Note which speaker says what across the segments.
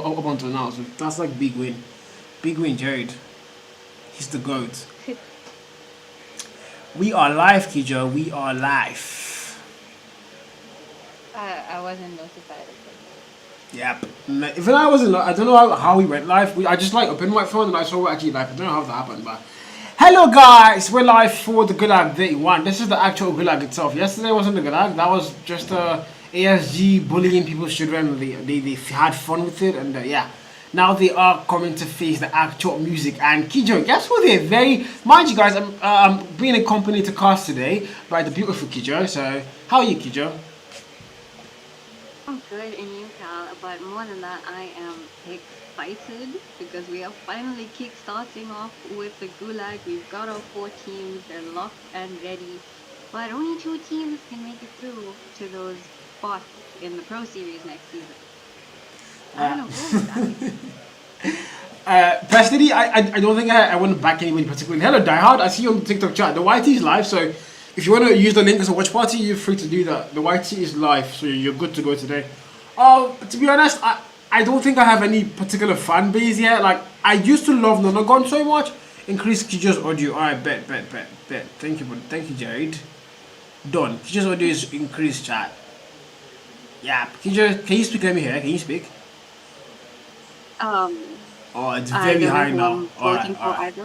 Speaker 1: slot up until now, so that's like big win. Big win, Jared. He's the GOAT. We are live, Kijo. We are live.
Speaker 2: I wasn't notified.
Speaker 1: Yep. Even I wasn't. I don't know how we went live. I just like opened my phone and I saw we're actually live. I don't know how that happened, but hello guys, we're live for the Gulag 31. This is the actual Gulag itself. Yesterday wasn't the Gulag. That was just ASG bullying people's children. They had fun with it, and yeah. Now they are coming to face the actual music. And Kijo, guess what? They're very, mind you guys, I'm being accompanied to cast today by the beautiful Kijo. So how are you, Kijo?
Speaker 2: I'm good, and you, Cal. But more than that, I am excited because we are finally kick-starting off with the Gulag. We've got our 4 teams. They're locked and ready. But only 2 teams can make it through to those spots in the Pro Series next season. I don't know.
Speaker 1: Personally, I don't think I want to back anybody particularly. Hello, Diehard. I see you on the TikTok chat. The YT is live, so if you want to use the link as a watch party, you're free to do that. The YT is live, so you're good to go today. To be honest, I don't think I have any particular fan base yet. Like, I used to love Nonagon so much. Increase Kijo's audio. Alright, bet. Thank you, Jared. Done. Kijo's audio is increased, chat. Yeah, Kijo, can you speak? Let me hear. Can you speak? Oh, it's very high now. Alright.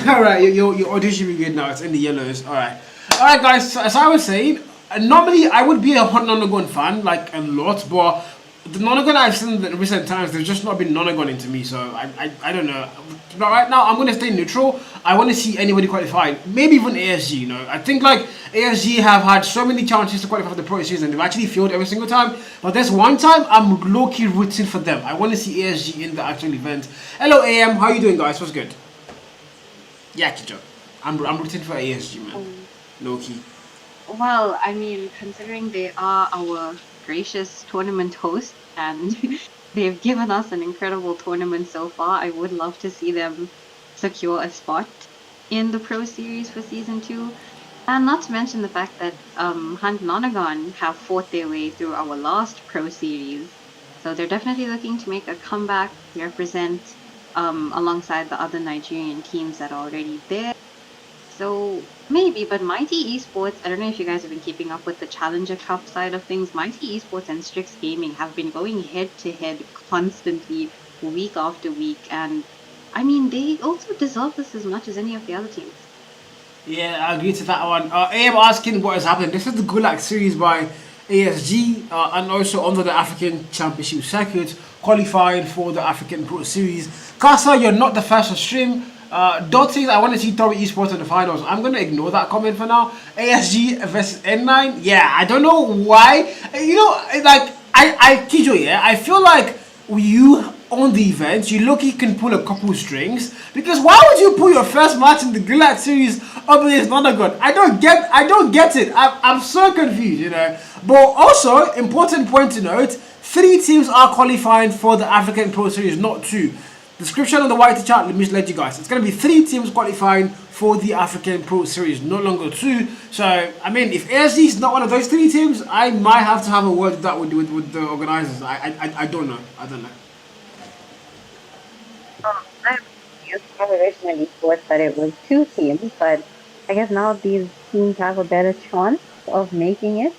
Speaker 1: Alright, your audio should be good now. It's in the yellows. Alright, guys. So, as I was saying, normally I would be a hot Nonagon fan, like a lot, but the Nonagon I've seen in recent times, there's just not been Nonagon into me. So I don't know. But right now I'm gonna stay neutral. I want to see anybody qualified, maybe even ASG. You know, I think like ASG have had so many chances to qualify for the Pro Series and they've actually failed every single time. But there's one time I'm low-key rooting for them. I want to see ASG in the actual event. Hello AM, how you doing, guys? What's good? Yeah, Kijo. I'm rooting for ASG, man. Low-key.
Speaker 2: Well, I mean, considering they are our gracious tournament host and they've given us an incredible tournament so far, I would love to see them secure a spot in the Pro Series for Season 2. And not to mention the fact that Hunt Nonagon have fought their way through our last Pro Series. So they're definitely looking to make a comeback, represent alongside the other Nigerian teams that are already there. So maybe, but Mighty Esports, I don't know if you guys have been keeping up with the Challenger Cup side of things. Mighty Esports and Strix Gaming have been going head to head constantly, week after week. And I mean, they also deserve this as much as any of the other teams.
Speaker 1: Yeah, I agree to that one. AM asking what has happened. This is the Gulag Series by ASG and also under the African Championship circuit, qualified for the African Pro Series. Casa, you're not the first to stream. Dot says, I want to see Tory Esports in the finals. I'm going to ignore that comment for now. ASG versus N9. Yeah, I don't know why. You know, like, Kijo, yeah, I feel like you on the event, you look, you can pull a couple strings. Because why would you pull your first match in the Gulag Series up against Nonagon? I don't get it. I'm so confused, you know. But also, important point to note, 3 teams are qualifying for the African Pro Series, not 2. Description on the YT chat, let me just let you guys. It's going to be 3 teams qualifying for the African Pro Series, no longer 2. So, I mean, if ASG is not one of those 3 teams, I might have to have a word with that with the organizers. I don't know. I don't know.
Speaker 2: I originally thought that it was 2 teams, but I guess now these teams have a better chance of making it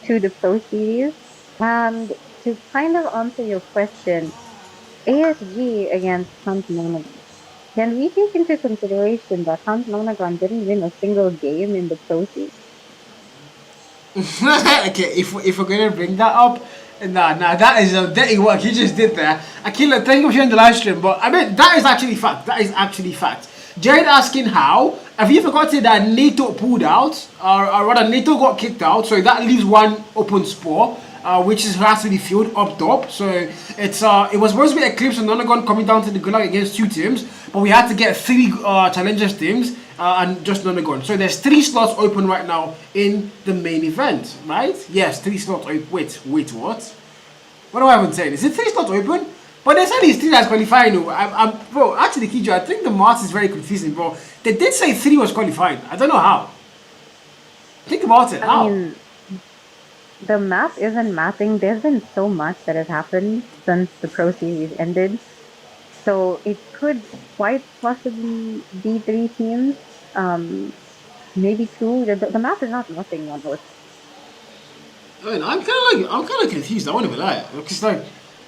Speaker 2: to the Pro Series. And to kind of answer your question, ASG against Hunt Nonagon. Can we take into consideration that Hunt Nonagon didn't win a single game in the Pro Series?
Speaker 1: Okay, if we're gonna bring that up, nah, that is dirty work you just did there. Akila, thank you for sharing the live stream, but I mean that is actually fact. That is actually fact. Jared asking how. Have you forgotten that NATO pulled out, or rather NATO got kicked out, so that leaves 1 open spot. Which has to be filled up top. So it was supposed to be Eclipse and Nonagon coming down to the Gulag against 2 teams, but we had to get 3 challengers teams and just Nonagon. So there's 3 slots open right now in the main event, right? Yes, 3 slots open. Wait, what? What am I even saying? Is it 3 slots open? But they said it's 3 that's qualifying. Bro, actually, Kijo, I think the math is very confusing, bro. They did say 3 was qualifying. I don't know how. Think about it. How?
Speaker 2: the math isn't mathing. There's been so much that has happened since the Pro Series ended. So it could quite possibly be three teams, maybe two. The math is not nothing on Earth.
Speaker 1: I mean, I'm kind of confused. I won't even lie, because like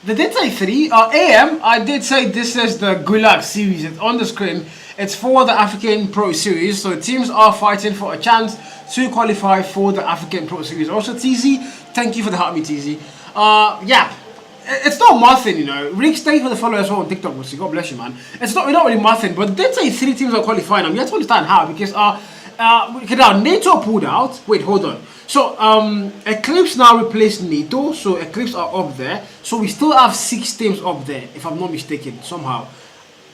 Speaker 1: they did say three. AM, I did say this is the Gulag Series. It's on the screen. It's for the African Pro Series, so teams are fighting for a chance to qualify for the African Pro Series. Also, TZ, thank you for the help me, TZ. Yeah. It's not nothing, you know. Rick, stay for the follow as well on TikTok, Lucy. God bless you, man. It's not really nothing, but they did say three teams are qualifying. I'm yet to understand how, because okay, now NATO pulled out. Wait, hold on. So Eclipse now replaced NATO, so Eclipse are up there. So we still have six teams up there, if I'm not mistaken, somehow.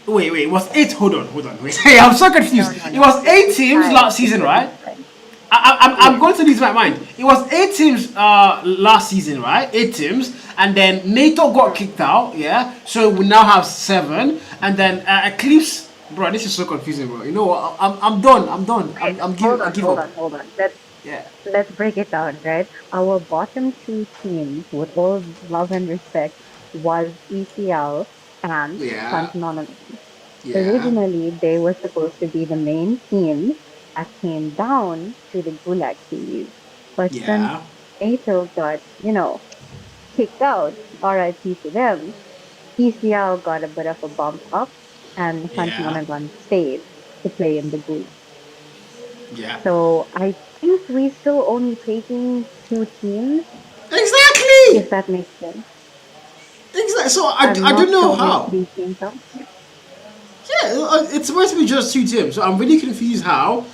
Speaker 1: Wait, it was eight. Hold on, wait. Hey, I'm so confused.
Speaker 2: No, no,
Speaker 1: It
Speaker 2: no.
Speaker 1: was eight
Speaker 2: It's
Speaker 1: teams
Speaker 2: tied.
Speaker 1: last
Speaker 2: It's
Speaker 1: season,
Speaker 2: really
Speaker 1: right?
Speaker 2: tied.
Speaker 1: I'm
Speaker 2: Yes.
Speaker 1: going to lose my mind. It was eight teams last season, right? Eight teams, and then NATO got
Speaker 2: Hmm.
Speaker 1: kicked out. Yeah, so we now have seven, and then Eclipse. Bro, this is so confusing, bro. You know what? I'm done. I'm done.
Speaker 2: Okay,
Speaker 1: I'm giving.
Speaker 2: hold
Speaker 1: I
Speaker 2: on,
Speaker 1: give
Speaker 2: hold
Speaker 1: up.
Speaker 2: on, hold on.
Speaker 1: Yeah.
Speaker 2: Let's break it down, right? Our bottom two teams, with all love and respect, was ECL and
Speaker 1: Yeah.
Speaker 2: Nonagon.
Speaker 1: Yeah.
Speaker 2: Originally, they were supposed to be the main team that came down to the Gulag Series. But since
Speaker 1: Yeah.
Speaker 2: NATO got, kicked out, RIP to them, ECL got a bit of a bump up and
Speaker 1: Yeah.
Speaker 2: Nonagon stayed to play in the Gulag.
Speaker 1: Yeah.
Speaker 2: So I think we still only taking two teams,
Speaker 1: Exactly.
Speaker 2: if that makes sense.
Speaker 1: Exactly. So
Speaker 2: I'm
Speaker 1: I don't
Speaker 2: not
Speaker 1: know
Speaker 2: sure where
Speaker 1: how.
Speaker 2: three teams are.
Speaker 1: Yeah, it's supposed to be just two teams. So I'm really confused how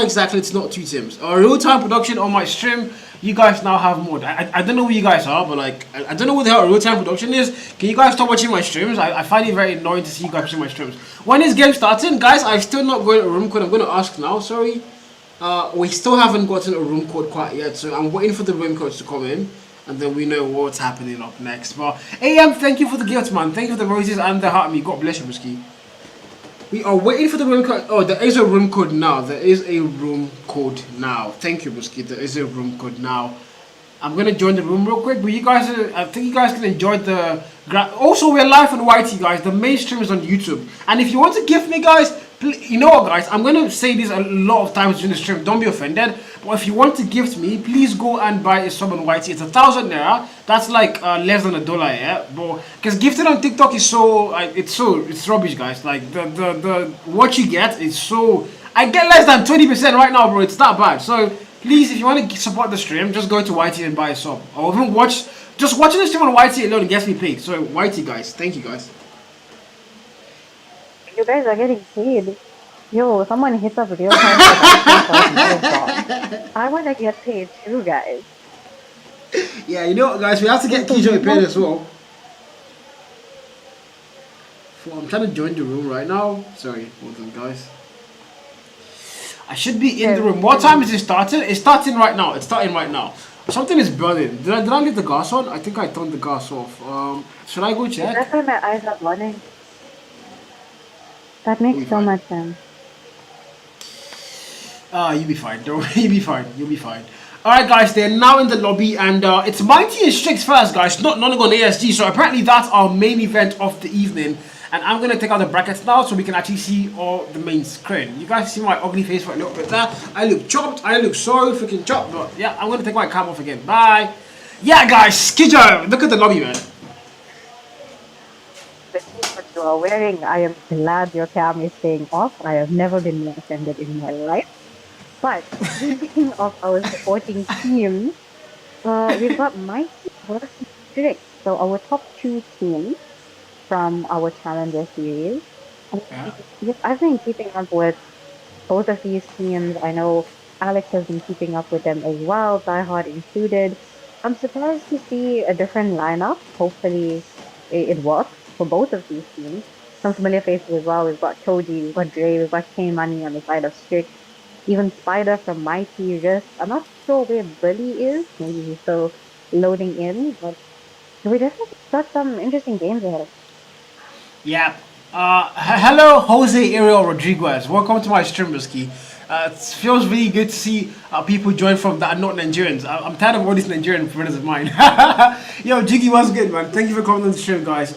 Speaker 1: exactly it's not two teams. Real time production on my stream, you guys now have more. I don't know where you guys are, but like I don't know what the hell real time production is. Can you guys stop watching my streams? I find it very annoying to see you guys watching my streams. When is game starting, guys? I'm still not going to a room code. I'm going to ask now. Sorry. We still haven't gotten a room code quite yet, so I'm waiting for the room codes to come in, and then we know what's happening up next. But AM, thank you for the gift, man. Thank you for the roses and the heart me. God bless you, Risky. We are waiting for the room code. Oh, there is a room code now. There is a room code now. Thank you, Musky. There is a room code now. I'm gonna join the room real quick, but you guys, I think you guys can enjoy the. Also, we're live on YT, guys. The main stream is on YouTube, and if you want to gift me, guys, you know what, guys? I'm gonna say this a lot of times during the stream. Don't be offended, but if you want to gift me, please go and buy a sub on YT. It's 1,000 naira. That's like less than $1, yeah. But because gifting on TikTok is so, it's rubbish, guys. Like the what you get is so. I get less than 20% right now, bro. It's that bad. So please, if you want to support the stream, just go to YT and buy a sub. Or even watch, just watching the stream on YT alone gets me paid. So YT guys, thank you guys.
Speaker 2: You guys are getting paid. Yo, someone hit up real time production for another job. I want to get paid too, guys.
Speaker 1: Yeah, you know what, guys, we have to get
Speaker 2: So
Speaker 1: Kijo
Speaker 2: you
Speaker 1: paid
Speaker 2: know,
Speaker 1: as well. I'm trying to join the room right now. Sorry, hold on, guys. I should be in the room. What time is it starting? It's starting right now. It's starting right now. Something is burning. Did I leave the gas on? I think I turned the gas off. Should I go check?
Speaker 2: that's why my eyes are burning. That makes
Speaker 1: You'll be
Speaker 2: so
Speaker 1: fine.
Speaker 2: much sense.
Speaker 1: You'll be fine. Don't worry. You'll be fine. You'll be fine. Alright, guys, they're now in the lobby, and it's Mighty and Strix first, guys, not Nonagon ASG. So apparently that's our main event of the evening. And I'm gonna take out the brackets now so we can actually see all the main screen. You guys see my ugly face for a little bit there. I look chopped, I look so freaking chopped, but yeah, I'm gonna take my cam off again. Bye. Yeah, guys, Kijo, look at the lobby, man.
Speaker 2: The t-shirt you are wearing, I am glad your cam is staying off. I have never been more offended in my life. But speaking of our supporting teams, we've got Mighty versus Strix. So our top two teams from our Challenger series. And
Speaker 1: Yeah.
Speaker 2: yes, I've been keeping up with both of these teams. I know Alex has been keeping up with them as well, Diehard included. I'm surprised to see a different lineup. Hopefully, it works for both of these teams. Some familiar faces as well. We've got Toji, we've got Dre, we've got K Money on the side of Strix. Even Spider from Mighty Risk. I'm not sure where Bully is. Maybe he's still loading in, but we definitely got some interesting games ahead.
Speaker 1: Yeah. Hello, Jose Ariel Rodriguez. Welcome to my stream, Risky. It feels really good to see people join from that are not Nigerians. I'm tired of all these Nigerian friends of mine. Yo, Jiggy, what's good, man? Thank you for coming on the stream, guys.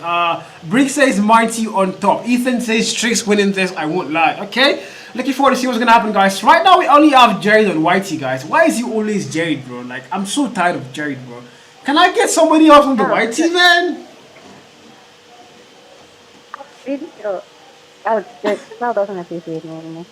Speaker 1: Brick says Mighty on top. Ethan says Strix winning this. I won't lie. Okay, looking forward to see what's gonna happen, guys. Right now, we only have Jared and Whitey, guys. Why is he always Jared, bro? Like, I'm so tired of Jared, bro. Can I get somebody else on the Whitey, man?
Speaker 2: Really? Oh, Mel doesn't appreciate me anymore.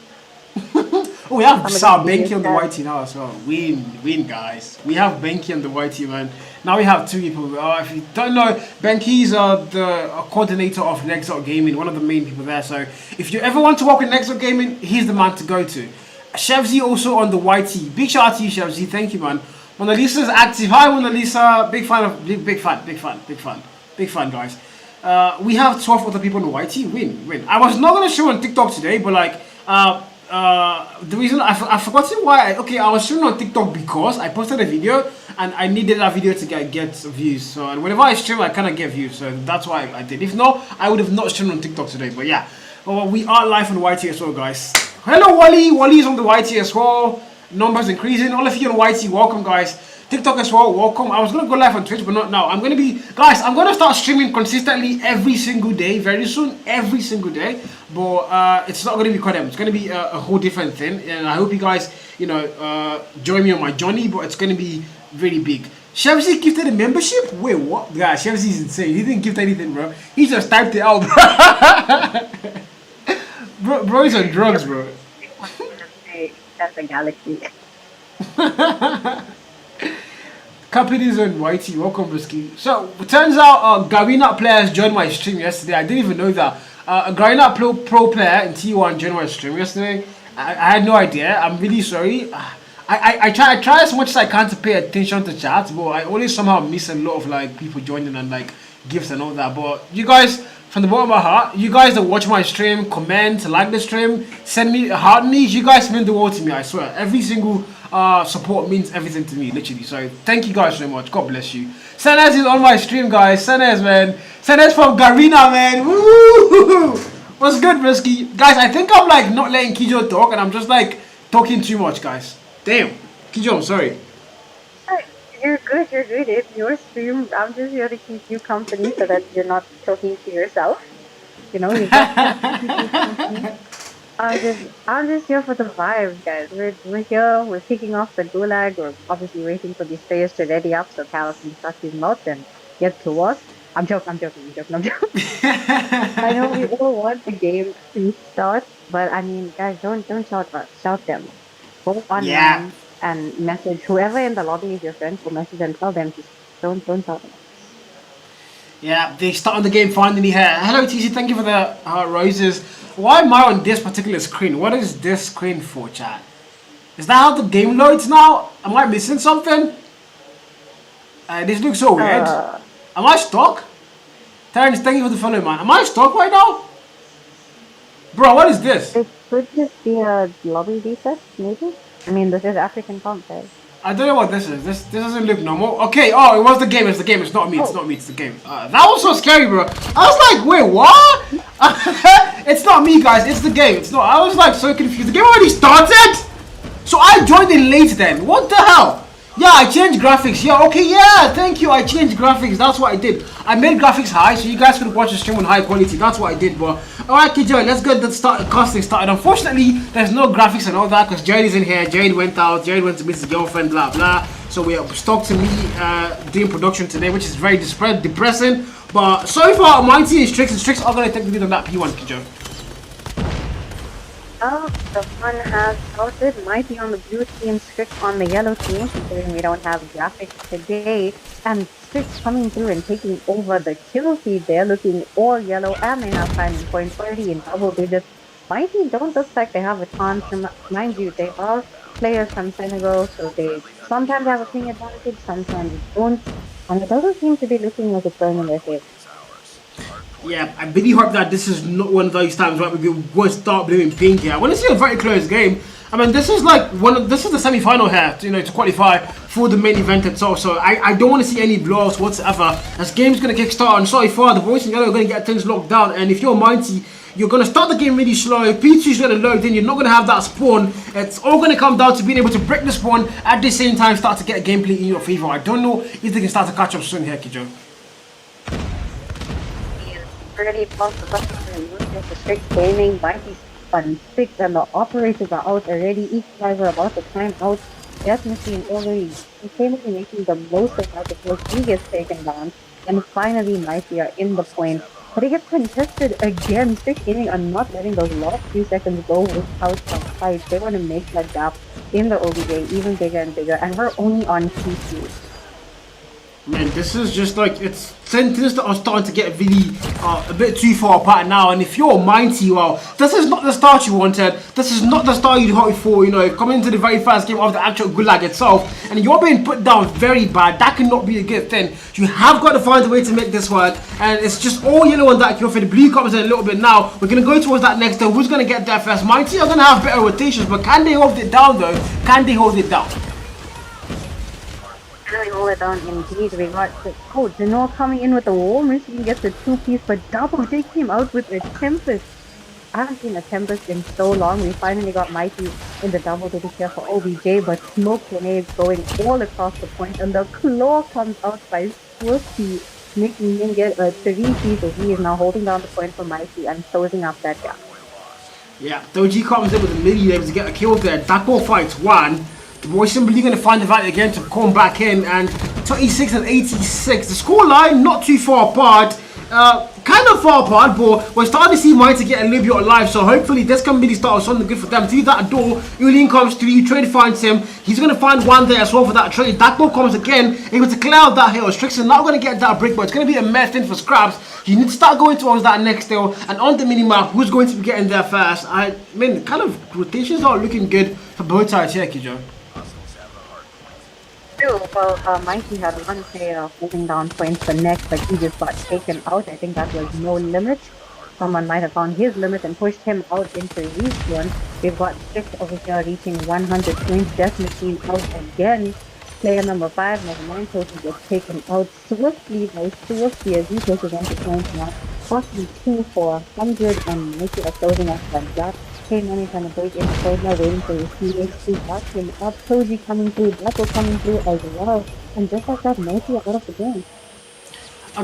Speaker 1: Oh, we have
Speaker 2: I'm a
Speaker 1: Benki on the
Speaker 2: guy.
Speaker 1: Whitey now as well. Win, guys. We have Benki on the Whitey, man. Now we have two people. If you don't know, Benki's the coordinator of Nexo Gaming, one of the main people there. So if you ever want to work with Nexo Gaming, he's the man to go to. Shevzi also on the Whitey. Big shout out to you, Shevzi. Thank you, man. Mona Lisa's active. Hi, Mona Lisa. Big fan of big fan, guys. We have 12 other people on the Whitey. Win. I was not gonna show on TikTok today, but like the reason I forgot why. I was showing on TikTok because I posted a video and I needed that video to get views. So and whenever I stream, I kind of get views. So that's why I did. If not, I would have not streamed on TikTok today. But yeah, we are live on Whitey as well, guys. Hello, Wally. Wally's on the Whitey as well. Numbers increasing. All of you on Whitey, welcome, guys. TikTok as well, welcome. I was gonna go live on Twitch, but not now. I'm gonna start streaming consistently every single day, very soon, every single day. But it's not gonna be CODM. It's gonna be a whole different thing, and I hope you guys, join me on my journey. But it's gonna be really big. Shevzi gifted a membership. Wait, what? Yeah, Shevzi's insane. He didn't gift anything, bro. He just typed it out, bro. Bro is on drugs, bro.
Speaker 2: That's a galaxy.
Speaker 1: Companies on Whitey, welcome, Risky. So, it turns out Garena players joined my stream yesterday. I didn't even know that. A Garena pro player in T1 joined my stream yesterday. I had no idea. I'm really sorry. I try as much as I can to pay attention to chat, but I always somehow miss a lot of like people joining and like gifts and all that. But you guys, from the bottom of my heart, you guys that watch my stream, comment, like the stream, send me heart me, you guys mean the world to me, I swear. Every single support means everything to me, literally. So thank you guys so much. God bless you. Senes is on my stream, guys. Senes, man. Senes from Garena, man. Woo! What's good, Risky? Guys, I think I'm like not letting Kijo talk and I'm just like talking too much, guys. Damn. Kijo, I'm sorry.
Speaker 2: You're good. It's your stream. I'm just here to keep you company so that you're not talking to yourself. You know, you got I'm just here for the vibes, guys. We're here. We're kicking off the Gulag. We're obviously waiting for these players to ready up so Cal can shut his mouth and get to us. I'm joking. I know we all want the game to start, but I mean, guys, don't shout them. Go online and message whoever in the lobby is your friend. Go message and tell them to don't shout them.
Speaker 1: Yeah, they started the game finally here. Hello, TC. Thank you for the roses. Why am I on this particular screen? What is this screen for, chat? Is that how the game loads now? Am I missing something? This looks so weird. Am I stuck? Terrence, thank you for the follow, man. Am I stuck right now? Bro, what is this?
Speaker 2: It could just be a lobby reset, maybe. I mean, this is African content.
Speaker 1: I don't know what this is. This doesn't look normal. Okay, oh, it was the game. It's the game. It's not me. It's not me. It's the game. That was so scary, bro. I was like, wait, what? It's not me, guys. It's the game. It's not. I was like so confused. The game already started? So I joined in late then. What the hell? Yeah, I changed graphics. Yeah, okay, yeah, thank you. I changed graphics. That's what I did. I made graphics high so you guys could watch the stream on high quality. That's what I did, bro. Alright, Kijo, let's get the casting started. Unfortunately, there's no graphics and all that because Jade is in here. Jade went out. Jade went to meet his girlfriend, blah, blah. So we are stuck to me doing production today, which is very depressing. But so far, Mighty and Strix are going to take the lead on that P1, Kijo.
Speaker 2: Oh, the fun has started. Mighty on the blue team, Strix on the yellow team, considering we don't have graphics today. And Strix coming through and taking over the kill feed there, looking all yellow, and they have time in point 30 in double digits. Mighty don't look like they have a chance. Mind you, they are players from Senegal, so they sometimes have a ping advantage, sometimes don't. And it doesn't seem to be looking like it's going in their favor.
Speaker 1: Yeah, I really hope that this is not one of those times where we will start blowing pink here. I want to see a very close game. I mean, this is like this is the semi-final here, to qualify for the main event itself. So I don't want to see any blowouts whatsoever. As game's going to kickstart, and sorry for the boys and yellow are going to get things locked down. And if you're Mighty, you're going to start the game really slow. P2's going to load in. You're not going to have that spawn. It's all going to come down to being able to break the spawn at the same time, start to get gameplay in your favor. I don't know if they can start to catch up soon here, Kijo.
Speaker 2: Pretty possible. The Strix Gaming, Mighty's on 6 and the operators are out already. Each driver about to climb out. Death Machine already insanely making the most of that before he gets taken down. And finally Mighty are in the point. But it gets contested again. Strix Gaming are not letting those last few seconds go without some fight. They want to make that gap in the OBJ even bigger and bigger. And we're only on P2.
Speaker 1: Man, this is just like, it's sentences that are starting to get really a bit too far apart now. And if you're Mighty, well, this is not the start you wanted. This is not the start you hoped for. You know, coming into the very first game of the actual Gulag itself, and you're being put down very bad. That cannot be a good thing. You have got to find a way to make this work. And it's just all yellow on that kill for the blue comes in a little bit now. We're going to go towards that next turn. Who's going to get there first? Mighty are going to have better rotations, but can they hold it down though? Can they hold it down?
Speaker 2: Really hold it down indeed. We got the Dino coming in with a warm machine, gets a 2-piece, but Double J came out with a Tempest. I haven't seen a Tempest in so long. We finally got Mighty in the double to be here for OBJ, but smoke grenades going all across the point, and the claw comes out by Swifty, making him get a 3-piece. So he is now holding down the point for Mighty and closing up that gap.
Speaker 1: Yeah, Doji comes in with a midi, able to get a kill there. Dapo fights one. The boys simply going to find the value again to come back in, and 26 and 86. The score line not too far apart, kind of far apart, but we're starting to see Mighty get a little bit alive. So hopefully this can really start something good for them. Through that door, Ulin comes through, Trade finds him. He's going to find one there as well for that trade. That ball comes again, able to clear out that hill. Strix is not going to get that break, but it's going to be a mess in for Scraps. You need to start going towards that next hill, and on the minimap, who's going to be getting there first? I mean, kind of rotations are looking good for both sides here, Kijo.
Speaker 2: Well, Mighty had one player holding down points for next, but he just got taken out. I think that was no limit. Someone might have found his limit and pushed him out into respawn. We've got Strix over here reaching 100 points. Death Machine out again. Player number 5, number 9 total gets taken out swiftly by Swifty as he pushes on to points now. 42 for 100, and Mighty are closing off that gap. Money trying to break in corner, waiting for his teammates to back him up. Koji coming through, Blacko coming through as well. And just like that, Mighty are out of the game.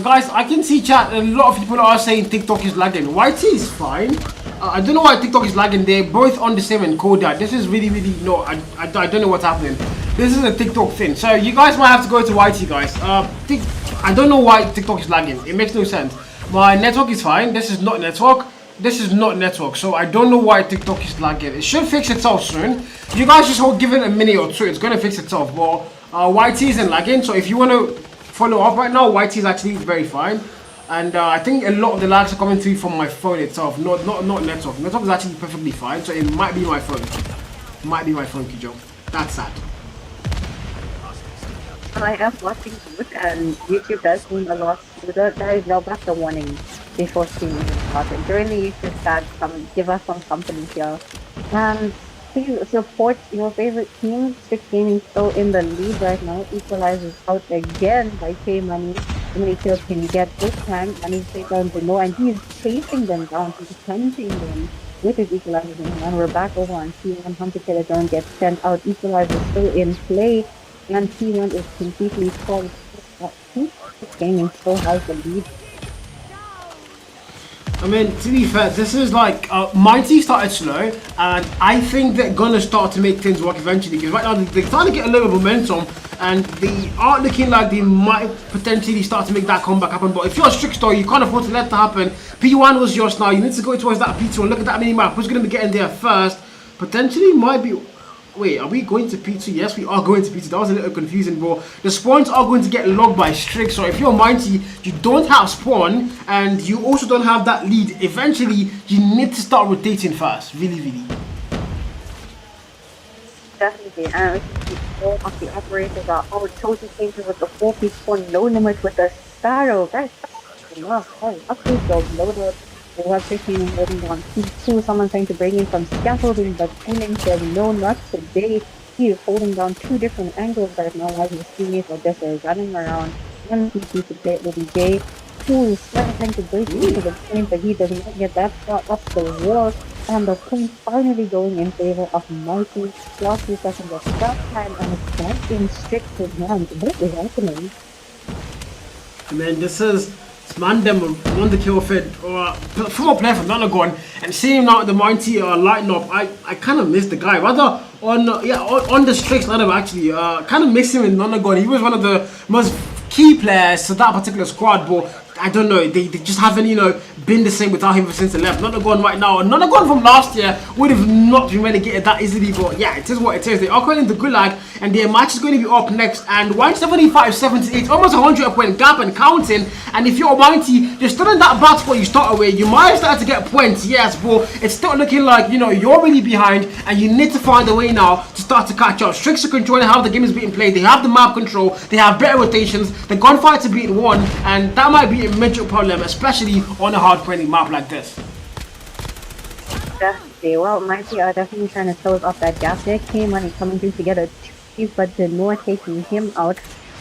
Speaker 1: Guys, I can see chat, a lot of people are saying TikTok is lagging. YT is fine. I don't know why TikTok is lagging. They're both on the same encoder. This is really, no, I don't know what's happening. This is a TikTok thing. So you guys might have to go to YT, guys. I don't know why TikTok is lagging. It makes no sense. My network is fine. This is not network. This is not network, so I don't know why TikTok is lagging. It should fix itself soon. You guys just hold, give it a minute or two. It's gonna fix itself. But YT isn't lagging, so if you want to follow up right now, YT is actually very fine. And I think a lot of the lags are coming through from my phone itself, not network. Network is actually perfectly fine, so it might be my phone. It might be my phone, Kijo. That's sad.
Speaker 2: I am watching good, and YouTube does seem a lot smoother. There is no back the warning before streaming started. During the YouTube chat, give us some company here. And please support your favorite team. Strix Gaming still in the lead right now. Equalizes out again by K Money. How many kills can he get this time? And he's taken down below, and he's chasing them down. He's hunting them with his equalizer. And we're back over on T1. Hunter Killer don't get sent out. Equalizer still in play. And T1 is completely full. Strix Gaming still has the lead.
Speaker 1: I mean, to be fair, this is like, Mighty started slow, and I think they're gonna start to make things work eventually, because right now they're starting to get a little momentum, and they are looking like they might potentially start to make that comeback happen. But if you're a Strix though, you can't afford to let that happen. P1 was yours now, you need to go towards that P2 and look at that mini-map. Who's gonna be getting there first? Potentially might be... Wait, are we going to P2? Yes, we are going to P2. That was a little confusing, bro. The spawns are going to get logged by Strix. So if you're Mighty, you don't have spawn, and you also don't have that lead. Eventually, you need to start rotating fast. Really.
Speaker 2: Definitely. And all of the operators are all totally changing with the 4-piece spawn, no limit with the Sparrow. Guys, enough. Upgrade job loaded. We have 15 loading on P2. Someone trying to bring in some scaffolding, but Phoenix said no, not today. He is holding down two different angles right now while his teammates are just running around. One CP to play OBJ, two is trying to break into the point, but he does not get that shot off the wall. And the point finally going in favor of Mighty. Last few seconds of stop time, and it's back in Strix's hands. What is happening?
Speaker 1: Man, this is Mandem won the kill fed or former player from Nonagon, and seeing him now at the Mighty lighting up, I kind of miss the guy. Rather on the Strix lineup actually, kind of miss him in Nonagon. He was one of the most key players to that particular squad, but I don't know, they just haven't, been the same without him since they left. Nonagon right now, Nonagon from last year would have not been relegated that easily, but yeah, it is what it is. They are currently in the Gulag, and their match is going to be up next, and 175-78, almost 100 point gap and counting, and if you're Mighty, you're still in that bad spot you started with. You might have started to get points, yes, but it's still looking like, you're really behind, and you need to find a way now to start to catch up. Strix are controlling how the game is being played. They have the map control, they have better rotations, the gunfight to beat one, and that might be a major problem, especially on a hard-playing map like this.
Speaker 2: Definitely. Well, Mighty are definitely trying to close off that gap there. K-Money coming through to get a two, but the Noah taking him out.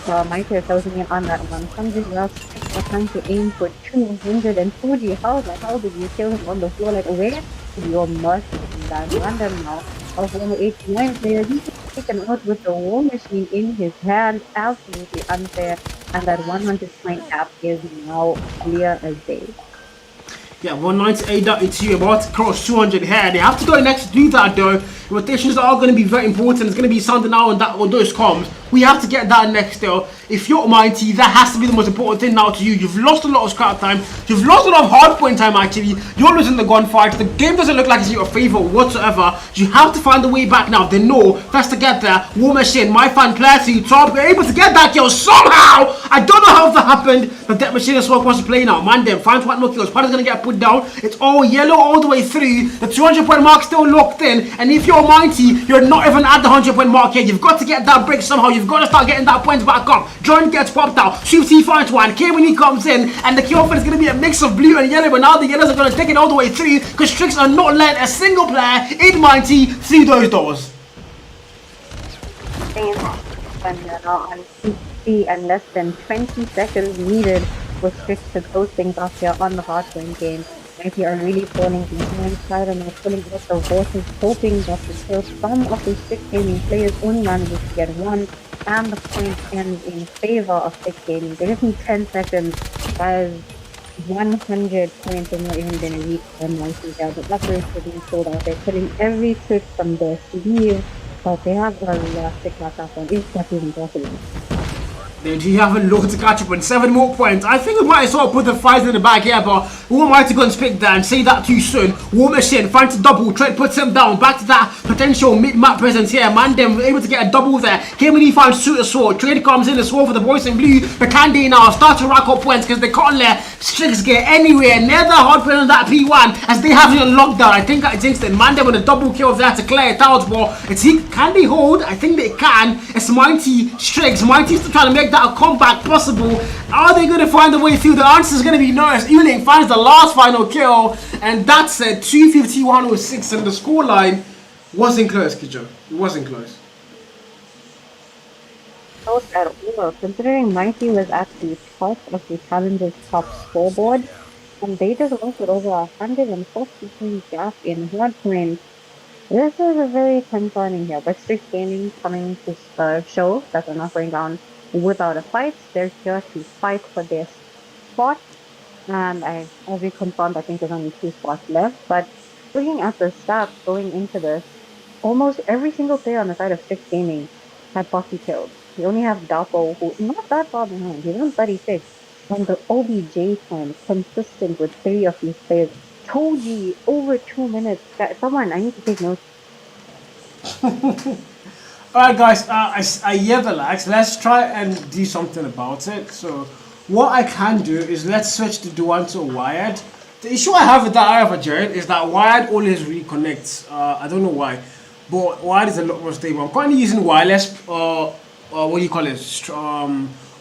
Speaker 2: Mighty are closing in on that 100 routes. They're trying to aim for 240. How the hell did you kill him on the floor? Like, where did your mercy that random now? Of only 89 players, he's taken out with the war machine in his hand. Absolutely unfair. And that 100 point gap is now clear as day.
Speaker 1: Yeah, 198.2, about to cross 200 here. They have to go next to do that though. Rotations are going to be very important. It's going to be something now on those comms. We have to get that next though. If you're Mighty, that has to be the most important thing now to you. You've lost a lot of scrap time. You've lost a lot of hard point time actually. You're losing the gunfight. The game doesn't look like it's in your favor whatsoever. You have to find a way back now. They know first to get there. War Machine, my fan player to top. They're able to get that kill somehow. I don't know how that happened. But that Machine is what wants to play now. Man, them finds one more kills. Part is going to get put down. It's all yellow all the way through. The 200 point mark still locked in. And if you're Mighty, you're not even at the 100 point mark yet. You've got to get that break somehow. You've got to start getting that point back up. Jordan gets popped out. Shooty finds one. K when he comes in. And the kill is going to be a mix of blue and yellow. But now the yellows are going to take it all the way through. Because Strix are not letting a single player in Mighty through those doors.
Speaker 2: And now on 50 and less than 20 seconds needed for Strix to close things off here on the hardpoint game. Mighty are really falling behind, side and pulling out the horses, hoping that the kills some of the Strix Gaming players only manages to get one, and the point ends in favor of Strix Gaming. They just need 10 seconds as 100 points have not even been reached for Mighty there. The buffers are being sold out. They're putting every trick from their sleeve, but they have a stick like that one. It's not even possible.
Speaker 1: They do have a lot to catch up on. 7 more points. I think we might as well put the fives in the bag here, but we won't mind to go and speak there and say that too soon. War Machine finds a double. Trent puts him down. Back to that potential mid-map presence here. Mandem able to get a double there. Kimberly finds Suitor Sword. Trade comes in as well for the boys in blue. But Candy now start to rack up points because they can't let Strix get anywhere near the hard point on that P1 as they have it on lockdown. I think it's instant. Mandem with a double kill there to clear it out, but can they hold? I think they can. It's Mighty Strix. Mighty's still trying to make that a comeback possible. Are they going to find a way through? The answer is going to be no. As Uling finds the last final kill, and that's a 250-106, and the scoreline wasn't close, Kijo. It wasn't close.
Speaker 2: Close at all, considering Mighty was at the top of the challenger's top scoreboard, and they just lost it over 143 gap in hard point. This is a very concerning here, but Strix Gaming coming to show that they're not going down without a fight. They're here to fight for their spot, and as we confirmed, I think there's only 2 spots left. But looking at the stats going into this, almost every single player on the side of Strix Gaming had 40 kills. You only have Dapo, who not that far behind. He's on 36, and the OBJ time consistent with 3 of these players. Toji over 2 minutes. Someone, I need to take notes.
Speaker 1: Alright guys, I hear the lags. Let's try and do something about it. So what I can do is let's switch the Duan to Wired. The issue I have with that area of Jared is that Wired always reconnects. I don't know why, but Wired is a lot more stable. I'm currently using wireless, what do you call it?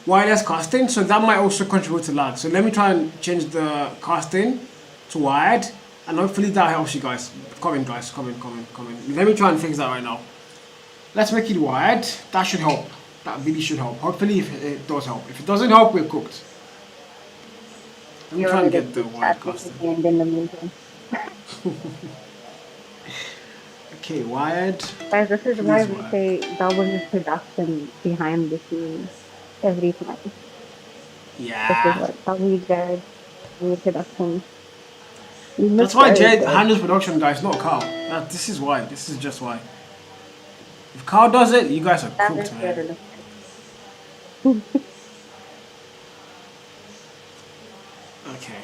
Speaker 1: Wireless casting, so that might also contribute to lag. So let me try and change the casting to Wired, and hopefully that helps you guys. Come in guys, come in. Let me try and fix that right now. Let's make it wired. That should help. That really should help. Hopefully, if it does help. If it doesn't help, we're cooked. Let me
Speaker 2: You
Speaker 1: try
Speaker 2: want
Speaker 1: and
Speaker 2: me to
Speaker 1: get the
Speaker 2: keep
Speaker 1: wired
Speaker 2: chatting
Speaker 1: caster.
Speaker 2: and in the meantime?
Speaker 1: Okay, wired.
Speaker 2: Guys, this is why
Speaker 1: Please
Speaker 2: we
Speaker 1: work.
Speaker 2: say double the production behind the scenes every time. This is
Speaker 1: Yeah.
Speaker 2: what we Jared, we production. We look
Speaker 1: That's why
Speaker 2: very
Speaker 1: Jed
Speaker 2: good.
Speaker 1: handles production, guys, not Carl. This is why. This is just why. If Carl does it, you guys are
Speaker 2: That
Speaker 1: cooked,
Speaker 2: is fair
Speaker 1: man.
Speaker 2: enough.
Speaker 1: Okay.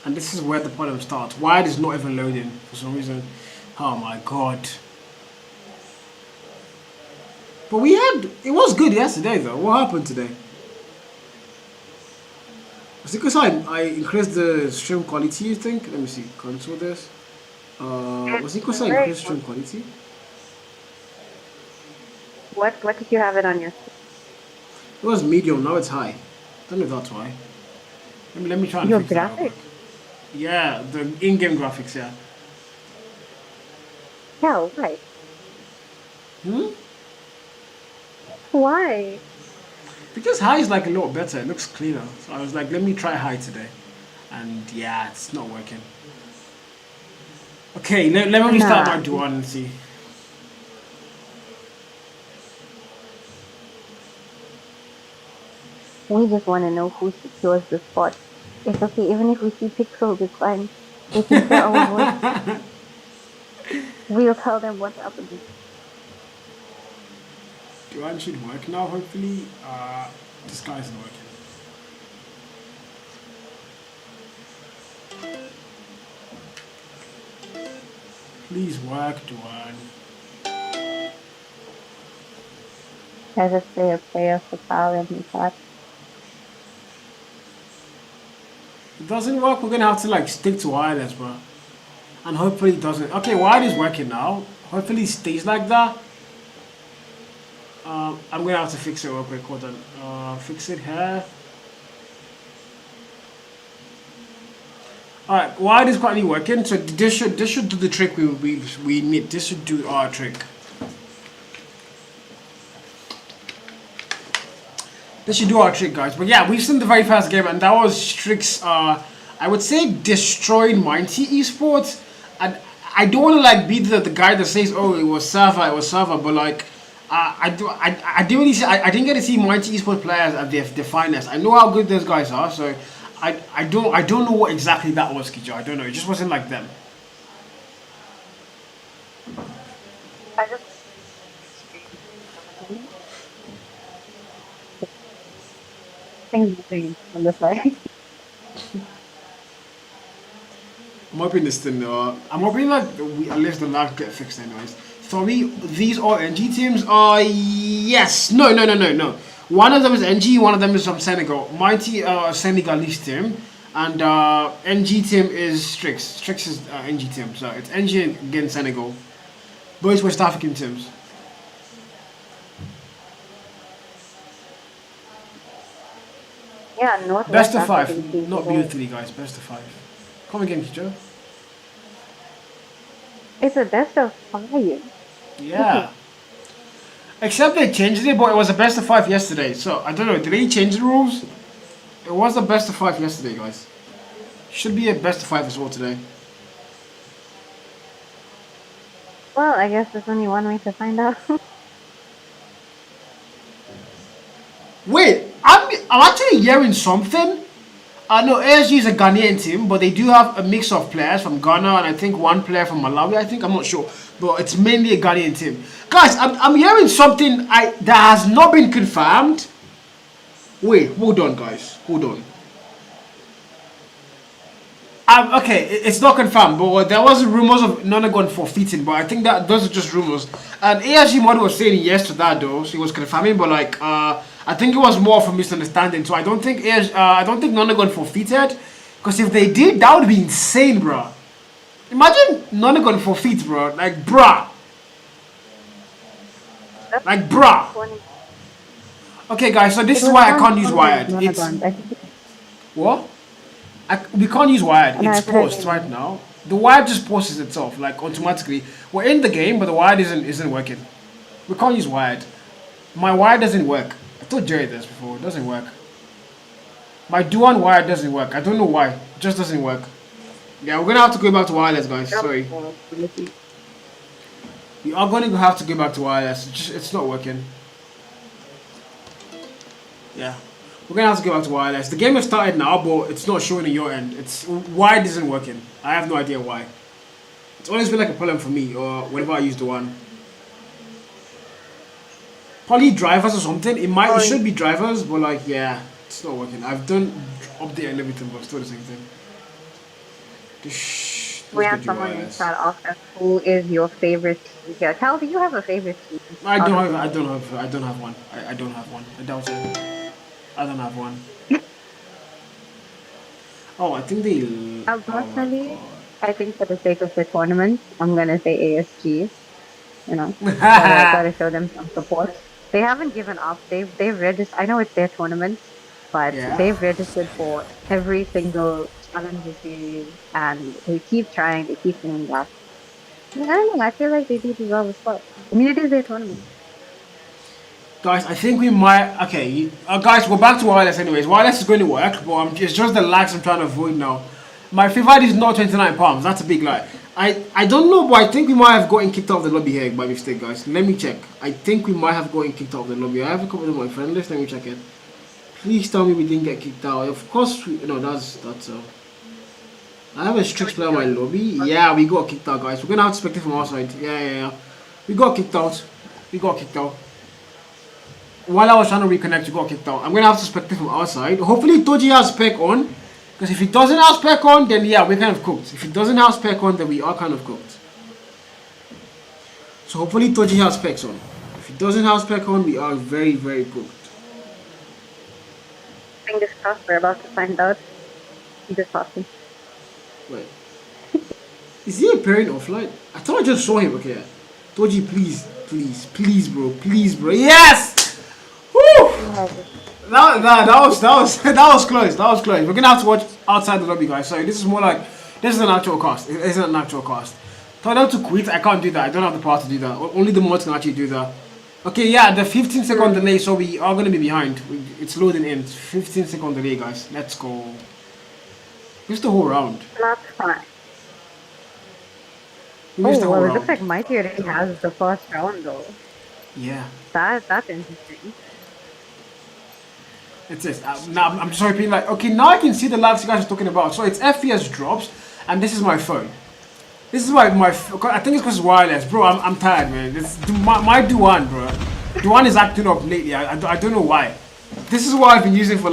Speaker 1: And this is where the problem starts. Wired is not even loading for some reason. Oh my god. But it was good yesterday though. What happened today? Was it because I increased the stream quality, you think? Let me see. Cancel this. Was it because
Speaker 2: It's
Speaker 1: I
Speaker 2: very
Speaker 1: increased
Speaker 2: good.
Speaker 1: stream quality?
Speaker 2: What did you have it on your
Speaker 1: It was medium, now it's high. Don't know if that's why. Let me try and
Speaker 2: your
Speaker 1: fix that real quick.
Speaker 2: graphics?
Speaker 1: Yeah, the in-game graphics, yeah.
Speaker 2: Yeah, why?
Speaker 1: Hmm?
Speaker 2: Why?
Speaker 1: Because high is like a lot better. It looks cleaner. So I was like, let me try high today. And yeah, it's not working. Okay, let me restart
Speaker 2: Nah.
Speaker 1: my Duan and see.
Speaker 2: We just want to know who secures the spot. It's okay, even if we see pixels, it's fine. They can hear our voice. We'll tell them what's happening.
Speaker 1: Duan should work now, hopefully. This guy isn't working. Please work, Duan.
Speaker 2: As I say, a prayer for Kyle and his chat.
Speaker 1: If it doesn't work, we're gonna have to like stick to wireless, bro. And hopefully it doesn't. Okay, wired is working now. Hopefully it stays like that. I'm gonna have to fix it real quick. Hold on. Fix it here. Alright, wired is currently working, so this should do the trick we need. This should do our trick. This should do our trick, guys. But yeah, we've seen the very first game, and that was Strix. I would say destroying Mighty Esports. And I don't want to like be the guy that says, "Oh, it was server," but like, I didn't really see, I didn't get to see Mighty Esports players at their finest. I know how good those guys are, so I don't know what exactly that was, Kijo. I don't know. It just wasn't like them.
Speaker 2: I just things moving on the side.
Speaker 1: I'm hoping this thing. I'm hoping that at least the lag get fixed anyways. Sorry, these are NG teams. Yes. No, no, no, no, no. One of them is NG. One of them is from Senegal. Mighty Senegalese team, and NG team is Strix. Strix is NG team. So it's NG against Senegal. Both West African teams.
Speaker 2: Yeah,
Speaker 1: Best
Speaker 2: Northwest
Speaker 1: of five,
Speaker 2: African team
Speaker 1: not
Speaker 2: today.
Speaker 1: BO3 guys. Best of five. Come again, Kijo.
Speaker 2: It's a best of 5.
Speaker 1: Yeah. Except they changed it, but it was a best of five yesterday. So I don't know. Did they change the rules? It was a best of five yesterday, guys. Should be a best of five as well today.
Speaker 2: Well, I guess there's only one way to find out.
Speaker 1: Wait, I'm actually hearing something. No, ASG is a Ghanaian team, but they do have a mix of players from Ghana and I think one player from Malawi. I think I'm not sure, but it's mainly a Ghanaian team. Guys, I'm hearing something that has not been confirmed. Wait, hold on, guys, hold on. Okay, it's not confirmed, but there was rumors of Nonagon forfeiting, but I think that those are just rumors. And ASG Mod was saying yes to that though, so he was confirming, but like I think it was more of a misunderstanding. So I don't think I don't think Nonagon forfeited, because if they did, that would be insane, bro. Imagine Nonagon forfeit, bro. Like bruh. Okay, guys, so this
Speaker 2: It
Speaker 1: is
Speaker 2: was
Speaker 1: why I
Speaker 2: more
Speaker 1: can't use
Speaker 2: important
Speaker 1: wired.
Speaker 2: than
Speaker 1: It's
Speaker 2: Nonagon. I think
Speaker 1: what? We can't use wired.
Speaker 2: no,
Speaker 1: It's
Speaker 2: I said
Speaker 1: paused right now. The wired just pauses itself, like automatically. We're in the game, but the wired isn't working. We can't use wired. My wire doesn't work. I told Jerry this before. It doesn't work. My dual wire doesn't work. I don't know why. It just doesn't work. Yeah, we're gonna have to go back to wireless, guys. Sorry. We are gonna have to go back to wireless. It's not working. Yeah. We're gonna have to go back to wireless. The game has started now, but it's not showing in your end. It's why it isn't working. I have no idea why. It's always been like a problem for me, or whenever I use the one. Probably drivers or something. It should be drivers, but like yeah, it's not working. I've done update and everything, but it's still the same thing.
Speaker 2: We have someone in chat ask us who is your favorite team here. Cal, do you have a favorite team?
Speaker 1: I don't have one. I don't have one. I doubt it. I don't have one. Oh, I think they.
Speaker 2: Personally, I think for the sake of the tournament, I'm gonna say ASG. You know, gotta show them some support. They haven't given up. They've registered. I know it's their tournament, but they've registered for every single challenger series, and they keep trying. They keep coming back. I don't know. I feel like they do deserve a spot. I mean, it is their tournament.
Speaker 1: Guys, I think we might. Okay, guys, we're back to wireless anyways. Wireless is going to work, but it's just the lags I'm trying to avoid now. My favorite is not 29 pounds. That's a big lie. I don't know, but I think we might have gotten kicked out of the lobby here by mistake, guys. Let me check. I think we might have gotten kicked out of the lobby. I have a couple of my friend list. Let me check it. Please tell me we didn't get kicked out. Of course, that's. I have a Strix player in my lobby. Yeah, we got kicked out, guys. We're gonna have to spectate from our side. Yeah. We got kicked out. While I was trying to reconnect, we got kicked out. I'm gonna have to spectate from our side. Hopefully, Toji has spec on. Because if he doesn't have spec on, then yeah, we're kind of cooked. If he doesn't have spec on, then we are kind of cooked. So hopefully Toji has specs on. If he doesn't have spec on, we are very, very cooked.
Speaker 2: Fingers crossed, we're about to find out. Fingers crossed.
Speaker 1: Wait. Is he appearing offline? I thought I just saw him. Okay. Toji, please, bro. Yes! Woo! That was close. We're gonna have to watch outside the lobby, guys. So this is an actual cast. It isn't an actual cast. Tell them to quit. I can't do that. I don't have the power to do that. Only the mods can actually do that. Okay, yeah, the 15-second delay, so we are gonna be behind. It's loading in. 15-second delay, guys. Let's go. Just the whole round.
Speaker 2: That's fine. Well, it looks like Mighty already has the first round, though.
Speaker 1: Yeah.
Speaker 2: That's interesting.
Speaker 1: It's this. Now I'm just repeating okay, now I can see the lags you guys are talking about. So it's FPS drops, and this is my phone. This is my I think it's because it's wireless, bro. I'm tired, man. My Duan, bro. Duan is acting up lately. I don't know why. This is what I've been using for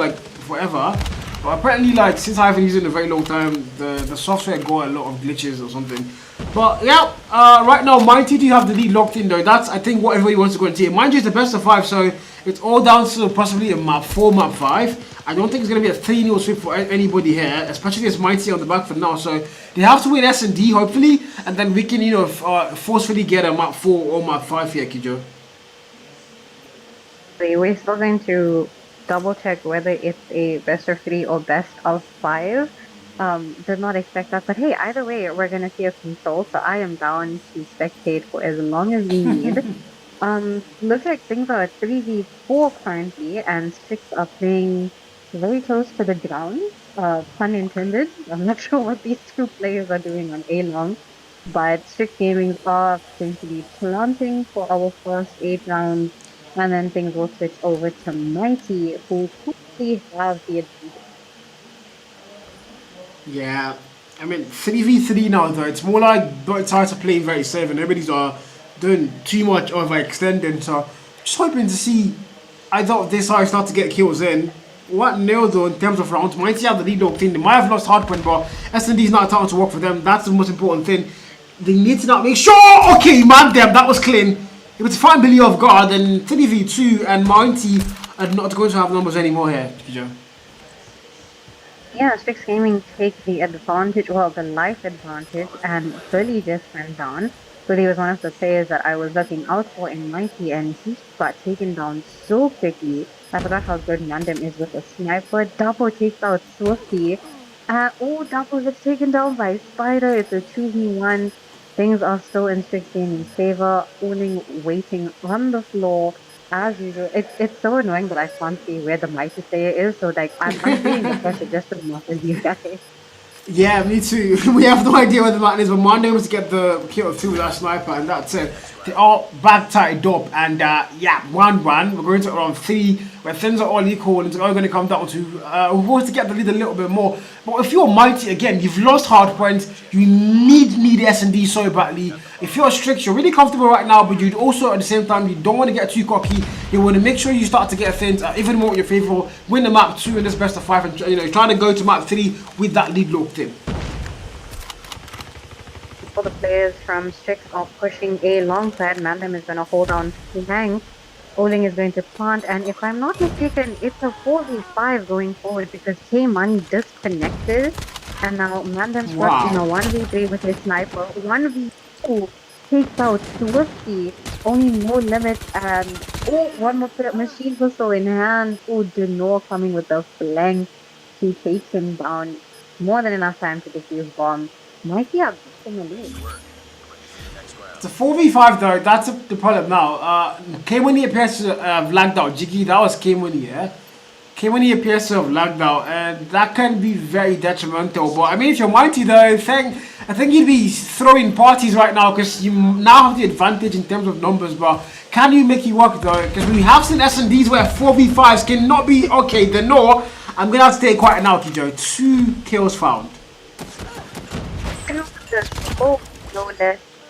Speaker 1: forever. But apparently, since I haven't used it in a very long time, the software got a lot of glitches or something. But yeah, right now, Mighty do have the lead locked in though. That's I think what everybody wants to go and see. Mind you, it's the best of 5, so it's all down to possibly a map 4, map 5. I don't think it's gonna be a 3-0 sweep for anybody here, especially as Mighty on the back for now. So they have to win S&D hopefully, and then we can forcefully get a map 4 or map 5 here, Kijo.
Speaker 2: We're still going to double check whether it's a best of 3 or best of 5. Did not expect that, but hey, either way, we're gonna see a control, so I am down to spectate for as long as we need. Looks like things are at 3v4 currently, and Strix are playing very close to the ground, pun intended. I'm not sure what these two players are doing on A-Long, but Strix Gaming are going to be planting for our first 8 rounds, and then things will switch over to Mighty, who hopefully have the advantage.
Speaker 1: Yeah, I mean 3v3 now though. It's more like both sides are playing very safe and everybody's doing too much overextending. So just hoping to see either this side start to get kills in. What nil though in terms of rounds. Mighty have the lead locked in. They might have lost hardpoint, but S&D's not time to work for them. That's the most important thing. They need to not make sure. Okay, man, them that was clean. It was fine Billy off guard, and 3v2 and Mighty are not going to have numbers anymore here, Joe.
Speaker 2: Yeah, Strix Gaming take the advantage, well, the life advantage, and Billy just went down. Billy was one of the players that I was looking out for in Mighty, and he got taken down so quickly. I forgot how good Nandem is with a sniper. Double takes out Swifty. Double gets taken down by Spider. It's a 2v1. Things are still in Strix Gaming's favor. Owning waiting on the floor as usual. It's so annoying that I can't see where the mighty player is. So like I'm feeling the pressure just as much as you guys.
Speaker 1: Yeah, me too. We have no idea where the mountain is, but Monday was to get the kill through with that sniper, and that's it. They are back tied up, and yeah, 1-1. We're going to round 3, where things are all equal, and it's all going to come down to who wants to get the lead a little bit more. But if you're mighty again, you've lost hard points. You need S&D so badly. If you're Strix, you're really comfortable right now, but you also at the same time you don't want to get too cocky. You want to make sure you start to get things even more in your favor. Win the map 2 in this best of 5, and trying to go to map 3 with that lead locked in.
Speaker 2: All the players from Strix are pushing a long side. Mandem is going to hold on flank. Oling is going to plant, and if I'm not mistaken, it's a 4v5 going forward because K-Money disconnected, and now Mandem's stuck in a 1v3 with his sniper. 1v2 takes out Swifty, only no limit, and one more machine pistol in hand. Denor coming with the flank to take him down. More than enough time to defuse bomb. Mikey up in the lead.
Speaker 1: It's a 4v5 though, that's the problem now. K-Money appears to have lagged out. Jiggy, that was K-Money, yeah? K-Money appears to have lagged out, and that can be very detrimental. But I mean, if you're mighty though, I think you'd be throwing parties right now because you now have the advantage in terms of numbers. But can you make it work though? Because we have seen S&Ds where 4v5s cannot be okay. The no, I'm gonna have to stay quiet now, Kijo. 2 kills found.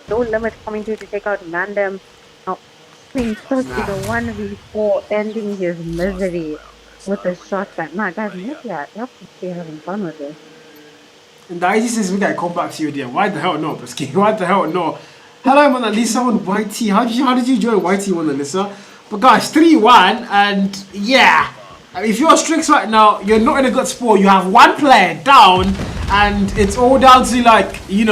Speaker 2: No limit coming through to take out Mandem. Now, being stuck in a 1v4, ending his misery with a shotgun. Nah, guys, maybe you have to stay having fun with this.
Speaker 1: And the IG says we gotta come back to you again. Why the hell no, Brisky? Why the hell no? Hello, Mona Lisa on YT. How did you join YT, Mona Lisa? But guys, 3-1, and yeah. If you're Strix right now, you're not in a good spot. You have 1 player down, and it's all down to like, you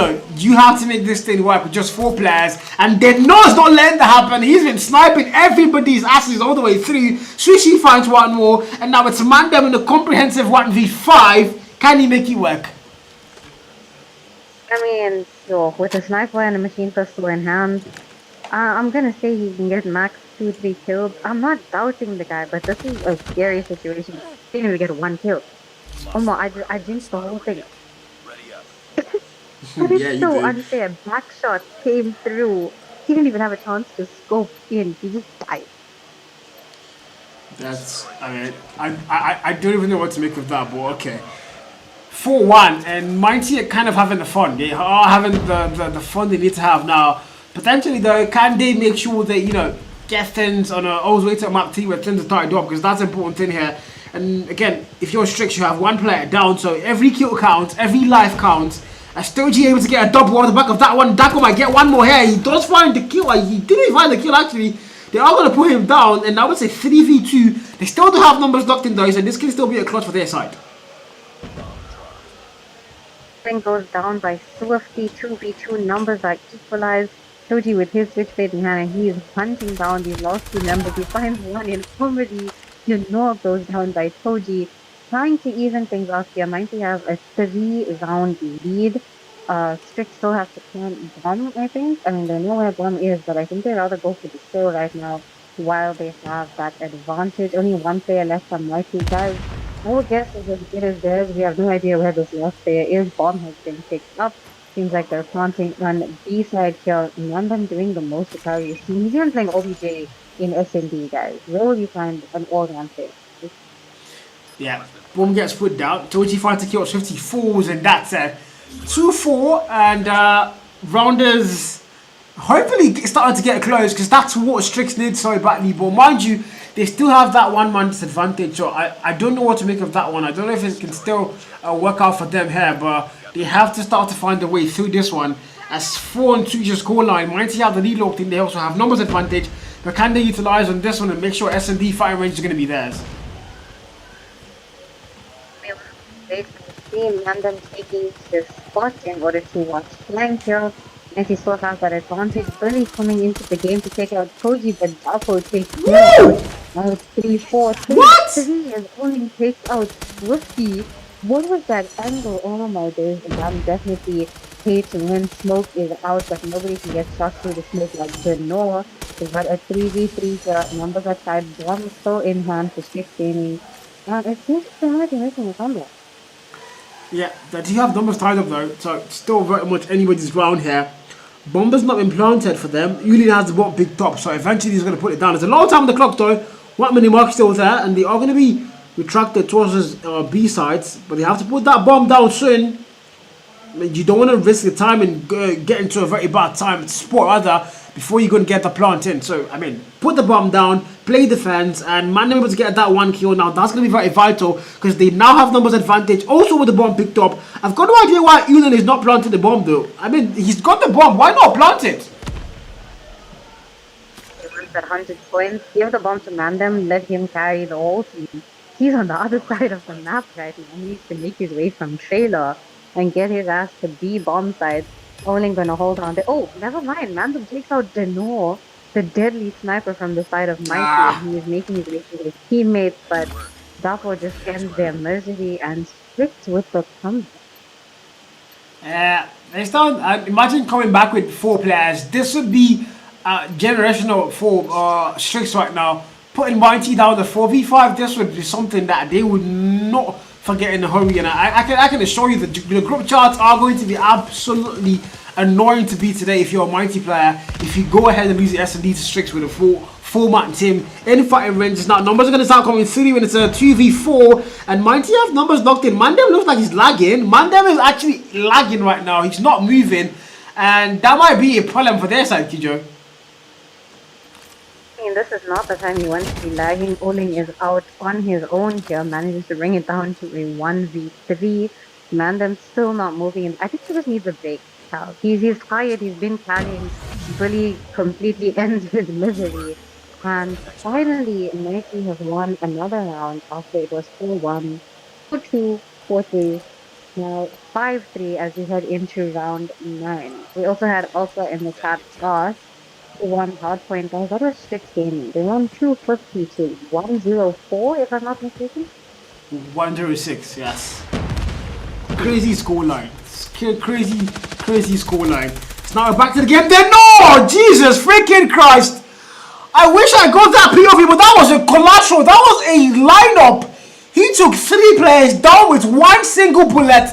Speaker 1: have to make this thing work with just 4 players. And Deno's not letting that happen. He's been sniping everybody's asses all the way through. Swishy finds 1 more, and now it's Mandem in a comprehensive 1v5. Can he make it work?
Speaker 2: I mean, sure, with a sniper and a machine pistol in hand, I'm gonna say he can get max 2-3 kills. I'm not doubting the guy, but this is a scary situation. He didn't even get 1 kill. Oh my, I jinxed the whole thing. That is so unfair. Back shot came through. He didn't even have a chance to scope in. He just died.
Speaker 1: I don't even know what to make of that, but okay. 4-1, and Mighty are kind of having the fun. They are having the fun they need to have now. Potentially though, can they make sure that, get things on always wait till map 3 where things are tied up, because that's an important thing here. And again, if you're Strix, you have 1 player down, so every kill counts, every life counts. Stoji able to get a double on the back of that one. Dako might get 1 more here. He does find the kill. He didn't find the kill actually. They are going to put him down, and I would say 3v2. They still don't have numbers locked in though, so this can still be a clutch for their side.
Speaker 2: Thing goes down by Swifty. 2v2 numbers are equalized. Toji with his switchblade in hand, and he is hunting down these last 2 members. He finds 1 in comedy. Goes down by Toji. Trying to even things off here. Mighty have a 3-round lead. Strix still has to plant bomb, I think. I mean, they know where bomb is, but I think they'd rather go for the kill right now while they have that advantage. Only 1 player left on Mighty. Guys, our guess is as good as theirs. We have no idea where this last player is. Bomb has been picked up. Seems like they're planting on B side here. None of them doing the most to carry his team. He's even playing OBJ in S&D, guys. Where will you find an all-round player?
Speaker 1: Yeah, bomb gets put down. Toji finds to kill 54s, and that's 2-4, and rounders hopefully starting to get close, because that's what Strix needs so badly. But mind you, they still have that 1-man disadvantage, so I don't know what to make of that one. I don't know if it can still work out for them here, but they have to start to find a way through this one. As 4-2 just goal line, Mighty have the lead locked in. They also have numbers advantage, but can they utilize on this one and make sure S&D firing range is going to be theirs?
Speaker 2: They see Mandem taking his spot in order to watch flank here. And he still has that advantage. Early coming into the game to take out Koji, but Dapo takes him out. Now it's 3-4. 3 as only takes out Swifty. What was that angle? Oh my days. I'm definitely hates when smoke is out, but nobody can get shots through the smoke like Genoa. They've got a 3v3 here. Numbers are tied. Bomb still in hand for Strix Gaming. And it seems like they might be making a comeback.
Speaker 1: Yeah, they do have numbers tied up though, so it's still very much anybody's round here. Bomber's not been planted for them. Uli has the bomb picked up, so eventually he's going to put it down. There's a long time on the clock though. 1 minute mark still there, and they are going to be retracted towards his B sides, but they have to put that bomb down soon. You don't want to risk the time and get into a very bad time spot rather before you're going to get the plant in. So, I mean, put the bomb down, play defense, and man able to get that 1 kill now. That's going to be very vital because they now have numbers advantage. Also with the bomb picked up. I've got no idea why Ulan is not planting the bomb though. I mean, he's got the bomb. Why not plant it?
Speaker 2: He wants that 100 points. Give the bomb to Mandem. Let him carry the whole team. He's on the other side of the map right now. He needs to make his way from trailer and get his ass to B bomb side. Only gonna hold on there. Oh, never mind. Mandem takes out Denor, the deadly sniper from the side of Mikey, and he is making his way to his teammates, but Dapo just ends their misery and Strix with the comeback.
Speaker 1: It's not, imagine coming back with 4 players. This would be generational for Strix right now. Putting Mighty down to 4v5, this would be something that they would not forget in a hurry. And I can assure you that the group charts are going to be absolutely annoying to beat today if you're a Mighty player. If you go ahead and lose the S&D to Strix with a full man team in fighting ranges. Now numbers are going to start coming through when it's a 2v4 and Mighty have numbers locked in. Mandem looks like he's lagging. Mandem is actually lagging right now. He's not moving and that might be a problem for their side, Kijo.
Speaker 2: I mean, this is not the time he wants to be lagging. Oling is out on his own here, manages to bring it down to a 1v3. Mandem's still not moving. I think he just needs a break. He's tired, he's been carrying. Bully completely ends his misery. And finally, Nike has won another round after it was 4-1, 4-2, 4-3. Now 5-3 as we head into round 9. We also had Ultra in the chat loss. One hardpoint guys. That was Strix Gaming. They won 250 to 104, if I'm not mistaken.
Speaker 1: 106, yes. Crazy scoreline. Crazy scoreline. So now we're back to the game. Then no! Jesus freaking Christ! I wish I got that POV, but that was a collateral. That was a lineup. He took 3 players down with 1 single bullet,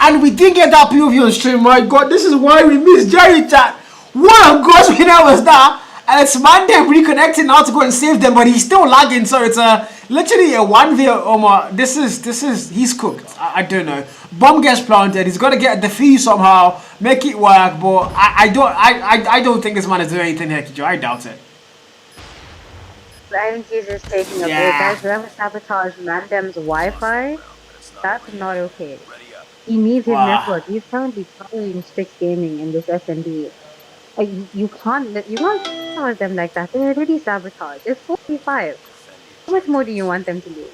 Speaker 1: and we didn't get that POV on stream. My God, this is why we miss Jerry chat. What a God's winner was that? And it's Mandem reconnecting now to go and save them, but he's still lagging. So it's literally a 1v. This is he's cooked. I don't know. Bomb gets planted. He's got to get the fee somehow, make it work. But I don't think this man is doing anything here, Kijo. I doubt it.
Speaker 2: I think he's just taking a break. Guys, whoever sabotaged Mandem's Wi-Fi, that's not okay. He needs his network. He's currently following Strix Gaming in this S&D. You can't sabotage them like that. They're already sabotaged. It's 45. How much more do you want them to do?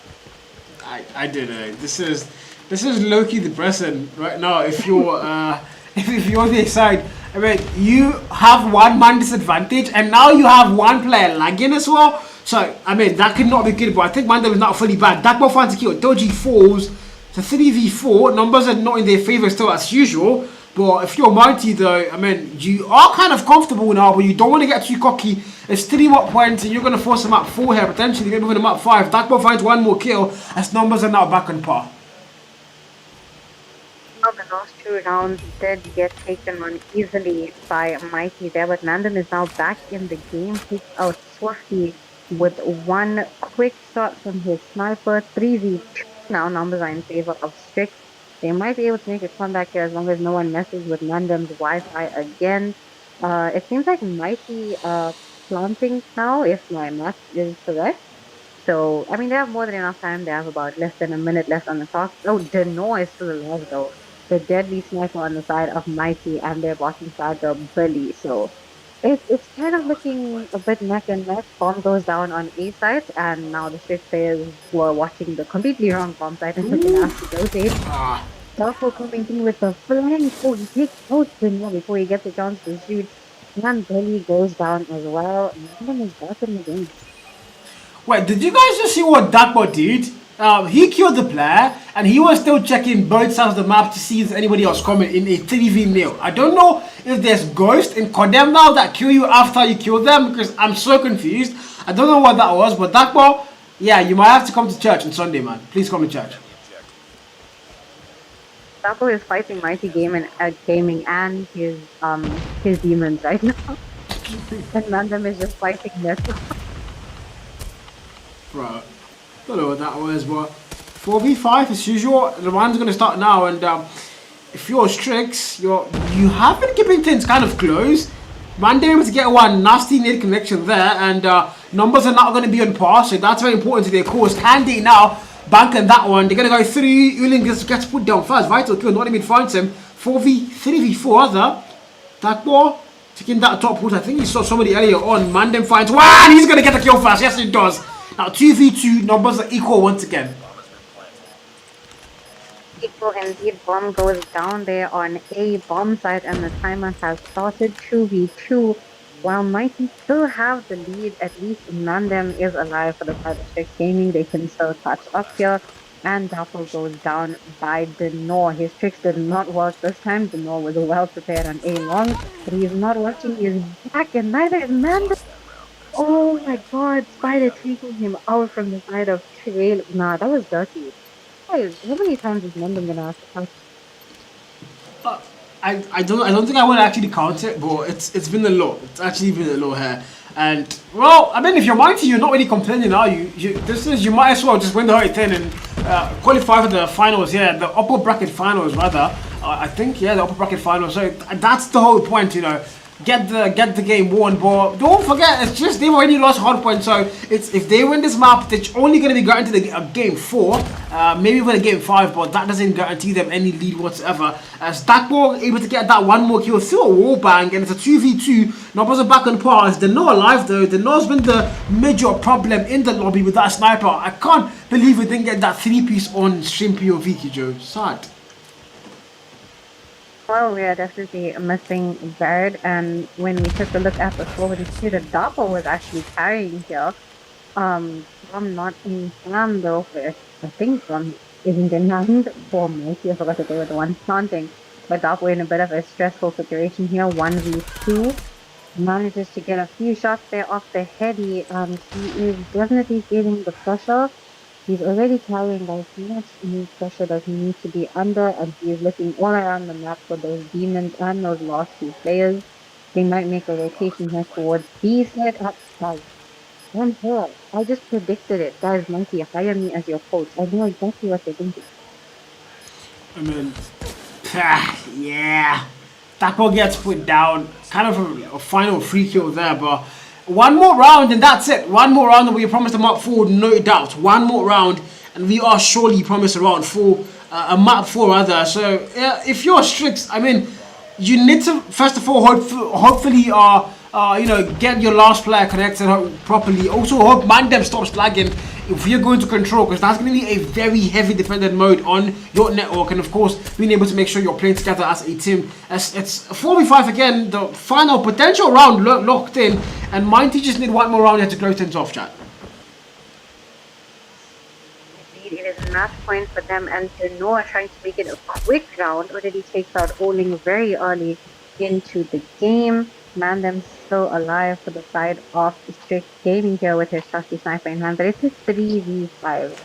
Speaker 1: I don't know. This is low-key depressing right now. If you're if you're the side, I mean, you have 1 man disadvantage, and now you have 1 player lagging as well. So I mean, that could not be good. But I think Mandem is not fully bad. Dakbo finds a kill. Doji falls. So 3v4 numbers are not in their favor still as usual. But if you're Mighty though, I mean, you are kind of comfortable now, but you don't want to get too cocky. It's 3 more points and you're going to force a map 4 here, potentially maybe even a map 5. Dakbo finds 1 more kill as numbers are now back on par.
Speaker 2: Well, the last 2 rounds did get taken on easily by Mighty there, but Mandem is now back in the game. Takes out Swifty with 1 quick shot from his sniper. 3v2 now, numbers are in favor of Strix. They might be able to make a comeback here as long as no one messes with Mandem's Wi-Fi again. It seems like Mighty planting now, if my math is correct. So, I mean, they have more than enough time. They have about less than a minute left on the clock. Oh, Deno is still alive though. The deadly sniper on the side of Mighty and their blocking side of Bully. So, it's kind of looking a bit neck and neck. Bomb goes down on A side, and now the Strix players were watching the completely wrong bomb side and looking after rotate. Darko coming in with the flank. Oh, he takes out Deno before he gets a chance to shoot. And Bully goes down as well. Mandem is back in the game.
Speaker 1: Wait, did you guys just see what Dakbo did? He killed the player, and he was still checking both sides of the map to see if anybody else coming in a 3v0. I don't know if there's ghosts in CODM now that kill you after you kill them, because I'm so confused. I don't know what that was, but that ball, yeah, you might have to come to church on Sunday, man. Please come to church.
Speaker 2: Dapo is fighting Mighty Gaming and his demons right now. And Mandem is just fighting this.
Speaker 1: Bro, don't know what that was, but 4v5 as usual. The round's gonna start now, and if you're Strix, you have been keeping things kind of close. Mandem able to get one nasty nade connection there, and numbers are not going to be on par, so that's very important to their cause. Can they now bank on that one? They're going to go through. Uling gets put down first. Vital kill, not even finds him. 3v4 other. That ball taking that top put. I think he saw somebody earlier on. Mandem finds one. He's going to get the kill first. Yes, he does. Now 2v2 numbers are equal once again.
Speaker 2: Equal indeed. Bomb goes down there on A bomb site, and the timer has started. 2v2. While Mighty still have the lead, at least Mandem is alive for the side of Strix Gaming. They can still catch up here. And Dapo goes down by Denor. His tricks did not work this time. Denor was well prepared on A long, but he is not watching his back, and neither is Mandem. Oh my god, Spider taking him out from the side of Trail. Nah, that was dirty. Guys, how many times is Mandem gonna ask us?
Speaker 1: I don't think I would actually count it, but it's been a lot. It's actually been a lot here. And well, I mean, if you're Mighty, you're not really complaining, are you? You might as well just win the whole thing and qualify for the finals. Yeah, the upper bracket finals rather. I think the upper bracket finals. So that's the whole point, you know. Get the game won, but don't forget, it's just they've already lost hard points. So it's if they win this map, they're only going to be guaranteed the game 4, maybe win a game 5, but that doesn't guarantee them any lead whatsoever. Stackball able to get that one more kill through a wall bang, and it's a 2v2. Numbers are back on par. They're not alive though. They're not been the major problem in the lobby with that sniper. I can't believe we didn't get that 3-piece on stream POV, Kijo. Sad.
Speaker 2: Well, we are definitely missing Baird, and when we took a look at the score, we see that Dapo was actually carrying here. I'm not in hand though, I think isn't in hand for Mighty. I forgot that they were the ones planting. But Dapo in a bit of a stressful situation here, 1v2. Manages to get a few shots there off the heady. He is definitely feeling the pressure. He's already carrying like much new pressure that he needs to be under, and he is looking all around the map for those demons and those last 2 players. They might make a rotation here towards B side. Guys, I'm here. I just predicted it. Guys, Mighty, hire me as your coach. I know exactly what they're thinking.
Speaker 1: I mean, yeah. Taco gets put down. Kind of a final free kill there, but one more round and that's it. One more round and we promised a map 4, no doubt. One more round and we are surely promised a round 4, a map 4 rather. So if you're Strix, I mean, you need to first of all hopefully get your last player connected properly. Also hope Mandem stops lagging if you're going to control, because that's going to be a very heavy defended mode on your network, and of course being able to make sure you're playing together as a team. It's 4v5 again, the final potential round locked in, and Mighty just need one more round here to close things off, chat.
Speaker 2: Indeed, it is match point for them, and Noah trying to make it a quick round. Already takes out Oling very early into the game. Mandem still alive for the side of Strix Gaming here with his trusty sniper in hand, but it's a 3v5.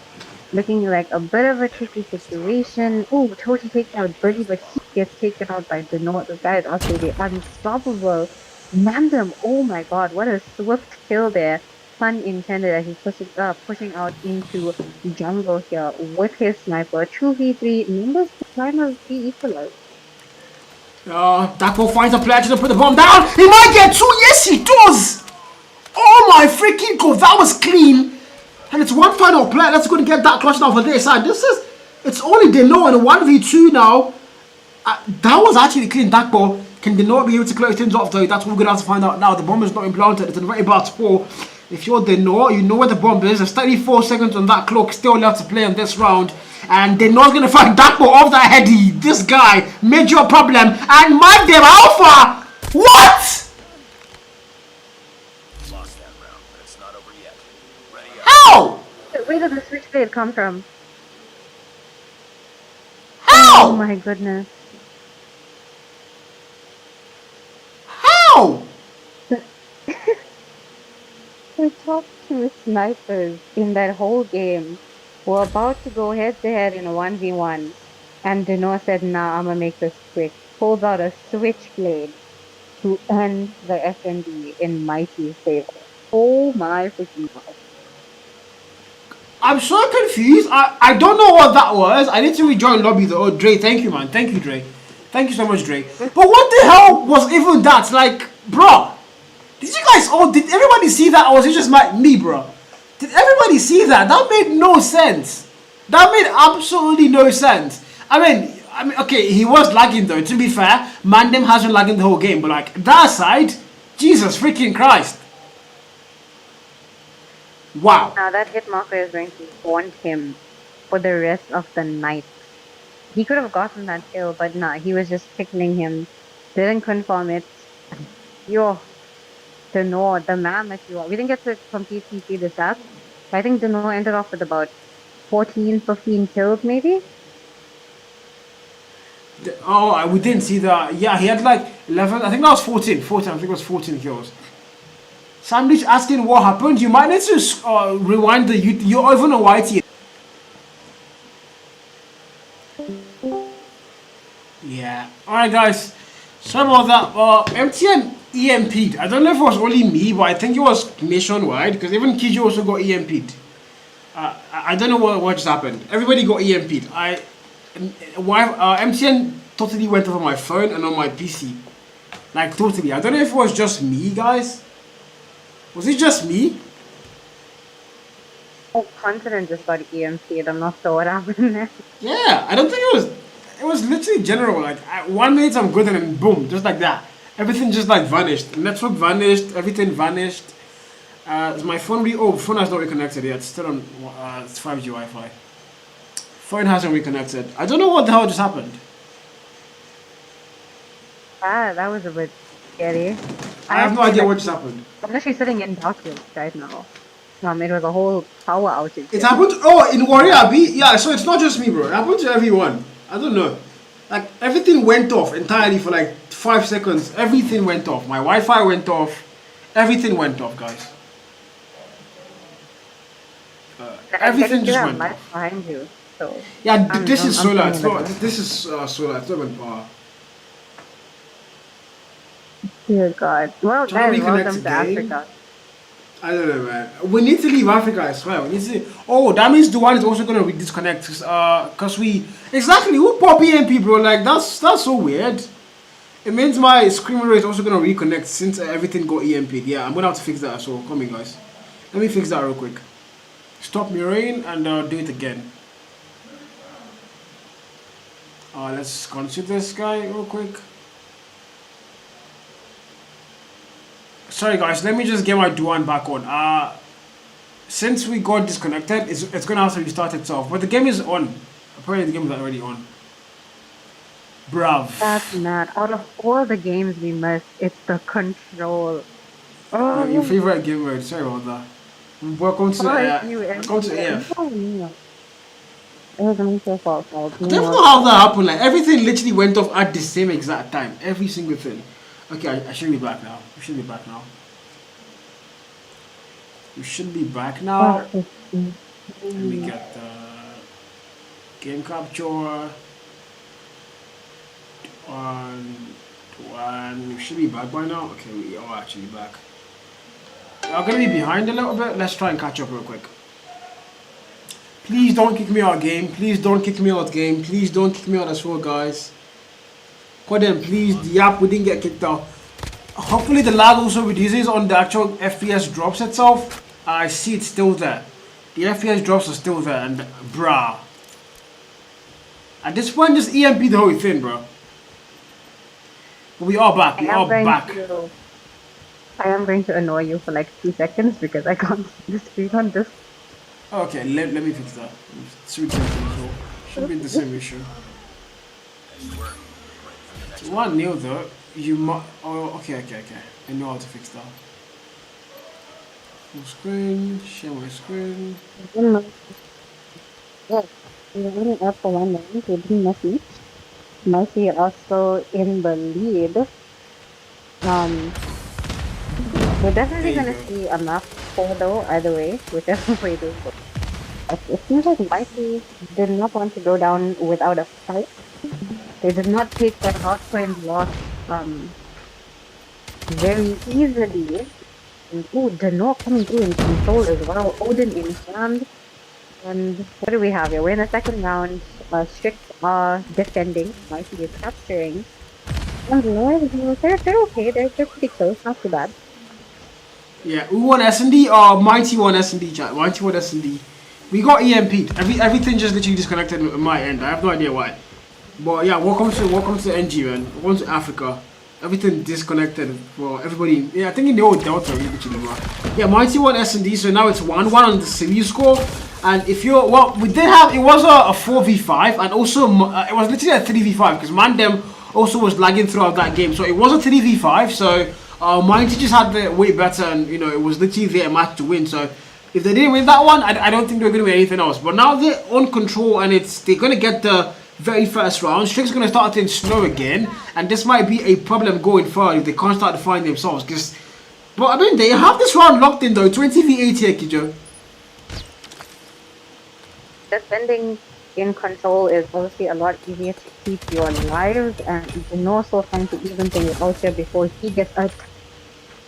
Speaker 2: Looking like a bit of a tricky situation. Oh, Toshi takes out Birdie, but he gets taken out by Denor. The guy is absolutely unstoppable. Mandem, oh my god, what a swift kill there. Pun intended, as he's pushing out into jungle here with his sniper. 2v3, numbers kind of be equalized.
Speaker 1: Daco finds a player to put the bomb down. He might get 2. Yes, he does. Oh my freaking god, that was clean. And it's one final player that's going to get that clutch now for their side. It's only Denor in a 1v2 now. That was actually clean. Daco, can Denor be able to close things off though? That's what we're going to have to find out now. The bomb is not implanted. It's in a very bad spot. If you're Denor, you know where the bomb is. There's 34 seconds on that clock still left to play on this round. And Denor's going to find Dapo off that heady. This guy, major problem. And Mandem Alpha! What?
Speaker 3: Lost that round, but it's not over yet. Ready up.
Speaker 1: How?
Speaker 2: Where did the switchblade come from? Oh
Speaker 1: How?
Speaker 2: my goodness.
Speaker 1: How?
Speaker 2: The top two snipers in that whole game were about to go head to head in a 1v1. And Dino said, nah, I'm gonna make this quick. Pulls out a switchblade to end the FND in Mighty's favor. Oh my freaking god.
Speaker 1: I'm so confused. I don't know what that was. I need to rejoin lobby though. Oh, Dre, thank you, man. Thank you, Dre. Thank you so much, Dre. But what the hell was even that? Like, bro, did you guys did everybody see that, or was it just me, bro? Did everybody see that? That made no sense. That made absolutely no sense. I mean, okay, he was lagging though. To be fair, Mandem has been lagging the whole game, but like that side, Jesus freaking Christ! Wow.
Speaker 2: Now that hit marker is going to haunt him for the rest of the night. He could have gotten that kill, but nah, he was just tickling him. Didn't confirm it. Yo, Dano, the man that you are. We didn't get to completely see the stats. But I think Dano ended off with about 14, 15 kills, maybe?
Speaker 1: Oh, we didn't see that. Yeah, he had like 11. I think that was 14. 14. I think it was 14 kills. Sandwich asking what happened. You might need to rewind the. You're even a whitey. Yeah. Alright, guys. Sorry about that. MTN EMP'd. I don't know if it was only me, but I think it was nationwide because even Kijo also got EMP'd. I don't know what just happened. Everybody got EMP'd. MTN totally went off on my phone and on my PC. Like, totally. I don't know if it was just me, guys. Was it just me?
Speaker 2: Oh, Continent just got EMP'd. I'm not sure what happened there.
Speaker 1: Yeah, I don't think it was. It was literally general. Like, 1 minute I'm good and then boom, just like that. Everything just like vanished. Network vanished. Everything vanished. Is my phone phone has not reconnected yet. It's still on. It's 5G Wi-Fi. Phone hasn't reconnected. I don't know what the hell just happened.
Speaker 2: That was a bit scary.
Speaker 1: I have no idea what just happened.
Speaker 2: I'm actually sitting in darkness right now. It was a whole power outage.
Speaker 1: It happened. In Warrior B. Yeah, so it's not just me, bro. It happened to everyone. I don't know. Like everything went off entirely for like 5 seconds. Everything went off. My Wi-Fi went off. Everything went off, guys. Everything just went off.
Speaker 2: Behind you. So
Speaker 1: yeah, this is solar. It's not. This is solar. It's not even power.
Speaker 2: Dear God. Well, guys, welcome to Africa.
Speaker 1: I don't know, man. We need to leave Africa as well. We need to. Oh, that means the one is also gonna disconnect. Cause we exactly who pop EMP, bro. Like that's so weird. It means my screamer is also gonna reconnect since everything got EMP'd. Yeah, I'm gonna have to fix that. So come in, guys. Let me fix that real quick. Stop mirroring and do it again. Let's consider this guy real quick. Sorry guys, let me just get my Duan back on. Since we got disconnected, it's gonna have to restart itself. But the game is on. Apparently the game is already on. Bruv.
Speaker 2: That's mad. Out of all the games we missed, it's the control.
Speaker 1: Oh, your favorite game mode. Sorry about that. Welcome to AF.
Speaker 2: It wasn't your fault.
Speaker 1: I don't know how that happened. Like everything literally went off at the same exact time. Every single thing. Okay, I should be back now. We should be back now. We should be back now. Let me get the game capture. One. We should be back by now. Okay, we are actually back. We're gonna be behind a little bit. Let's try and catch up real quick. Please don't kick me out game. Please don't kick me out game. Please don't kick me out as well, guys. CODM, please. The app we didn't get kicked out. Hopefully the lag also reduces on the actual FPS drops itself. I see it's still there. The FPS drops are still there, and bruh. At this point, just EMP the whole thing, bro. But we are back. We are back.
Speaker 2: I am going to annoy you for like 2 seconds because I can't see the screen on this.
Speaker 1: Okay, let me fix that. Should be the same issue. One new though. You might. Oh, okay. I know how to fix that. Full screen, share my screen.
Speaker 2: Yes, we're running up for 1-0 with Messi. Messi also in the lead. Um, we're
Speaker 1: There
Speaker 2: definitely
Speaker 1: you
Speaker 2: gonna
Speaker 1: go.
Speaker 2: see a map four though, either way, whichever way they go. It seems like Messi did not want to go down without a fight. They did not take that hardpoint loss very easily. And ooh, Dano coming through in control as well. Odin in hand. And what do we have here? We're in the second round. Strix are defending. Mighty is capturing. And Lord, they're okay. They're pretty close. Not too bad.
Speaker 1: Yeah, who won S&D? Mighty won S&D, chat. Mighty won S&D. We got EMP'd. Everything just literally disconnected on my end. I have no idea why. But yeah, welcome to NG, man. Welcome to Africa. Everything disconnected for everybody. Yeah, I think in the old Delta, literally, bro. Yeah, Mighty won S&D, so now it's 1-1 on the series score. And if you're, well, we did have, it was a 4v5, and also it was literally a 3v5, because Mandem also was lagging throughout that game. So it was a 3v5, so Mighty just had the way better, and, you know, it was literally their match to win. So if they didn't win that one, I don't think they were going to win anything else. But now they're on control, and they're going to get the very first round. Strix going to start in snow again, and this might be a problem going forward if they can't start to find themselves. But I mean, they have this round locked in though. 20v8 here, Kijo.
Speaker 2: Defending in control is obviously a lot easier to keep your lives, and Dano also trying to even things out here before he gets out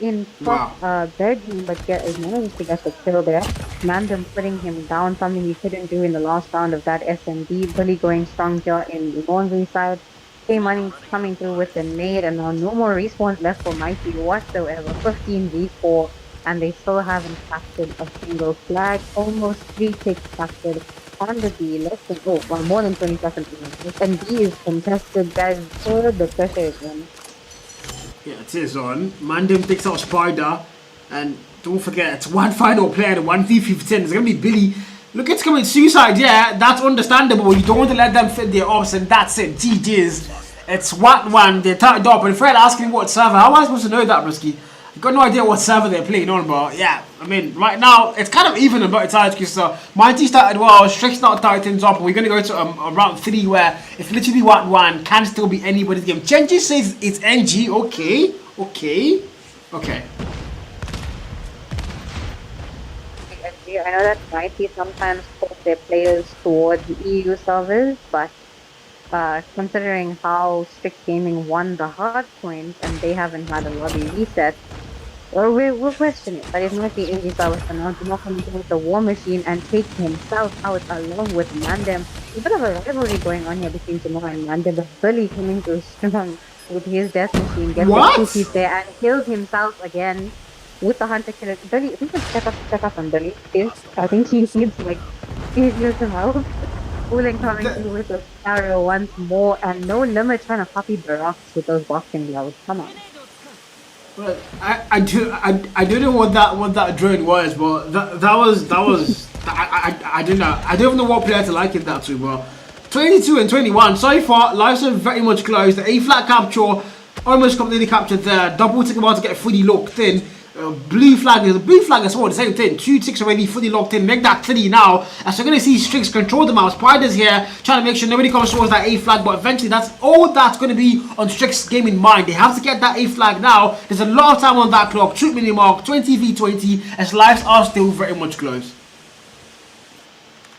Speaker 2: in top
Speaker 1: Wow.
Speaker 2: begging, but manages to get the kill there. Mandem putting him down, something he couldn't do in the last round of that SMD. Bully going strong here in Laundry side. K-Money coming through with the nade, and now no more respawns left for Mighty whatsoever. 15v4, and they still haven't captured a single flag. Almost 3 ticks captured on the D. Less than, more than 20 seconds. And D is contested, guys. The pressure is on.
Speaker 1: Yeah, it is on. Mandem takes out Spider, and don't forget, it's one final player, 1v15. It's going to be Billy. Look, it's coming suicide, yeah, that's understandable. You don't want to let them fit their ops, and that's it. GG's. It's 1-1. They're tied up. And Fred asking what server. How am I supposed to know that, Brisky? I've got no idea what server they're playing on, but yeah, I mean, right now, it's kind of even about tied because Mighty started well, Strix not tied things up, and we're going to go to a round 3 where it's literally 1-1, can still be anybody's game. Chenji says it's NG, okay.
Speaker 2: I know that Mighty sometimes pull their players towards EU servers, but considering how Strix Gaming won the hard points and they haven't had a lobby reset, well, we'll question it. But it might be NG servers for now. Do not come into with the War Machine and take himself out along with Mandem. A bit of a rivalry going on here between Timur and Mandem, but Bully coming through strong with his Death Machine, gets the 2 piece there and kills himself again with the Hunter Killer. Bully, I think it's check up on Bully. I think he needs like 8 years of help. Cooling coming through with the Sparrow once more, and no limit trying to copy the rocks with those boxing gloves. Come on.
Speaker 1: Well, I don't know what that drone was, but that was I don't know. I don't even know what player to like it that to, but 22 and 21 so far. Lives are very much close. The A flat capture almost completely captured there. Double tick about to get fully locked in. Blue flag as well, the same thing. 2 ticks already fully locked in. Make that 3 now. As we're going to see Strix control the mouse. Spiders here trying to make sure nobody comes towards that A flag, but eventually that's all that's going to be on Strix Gaming mind. They have to get that A flag now. There's a lot of time on that clock. 2 minute mark, 20v20, as lives are still very much close.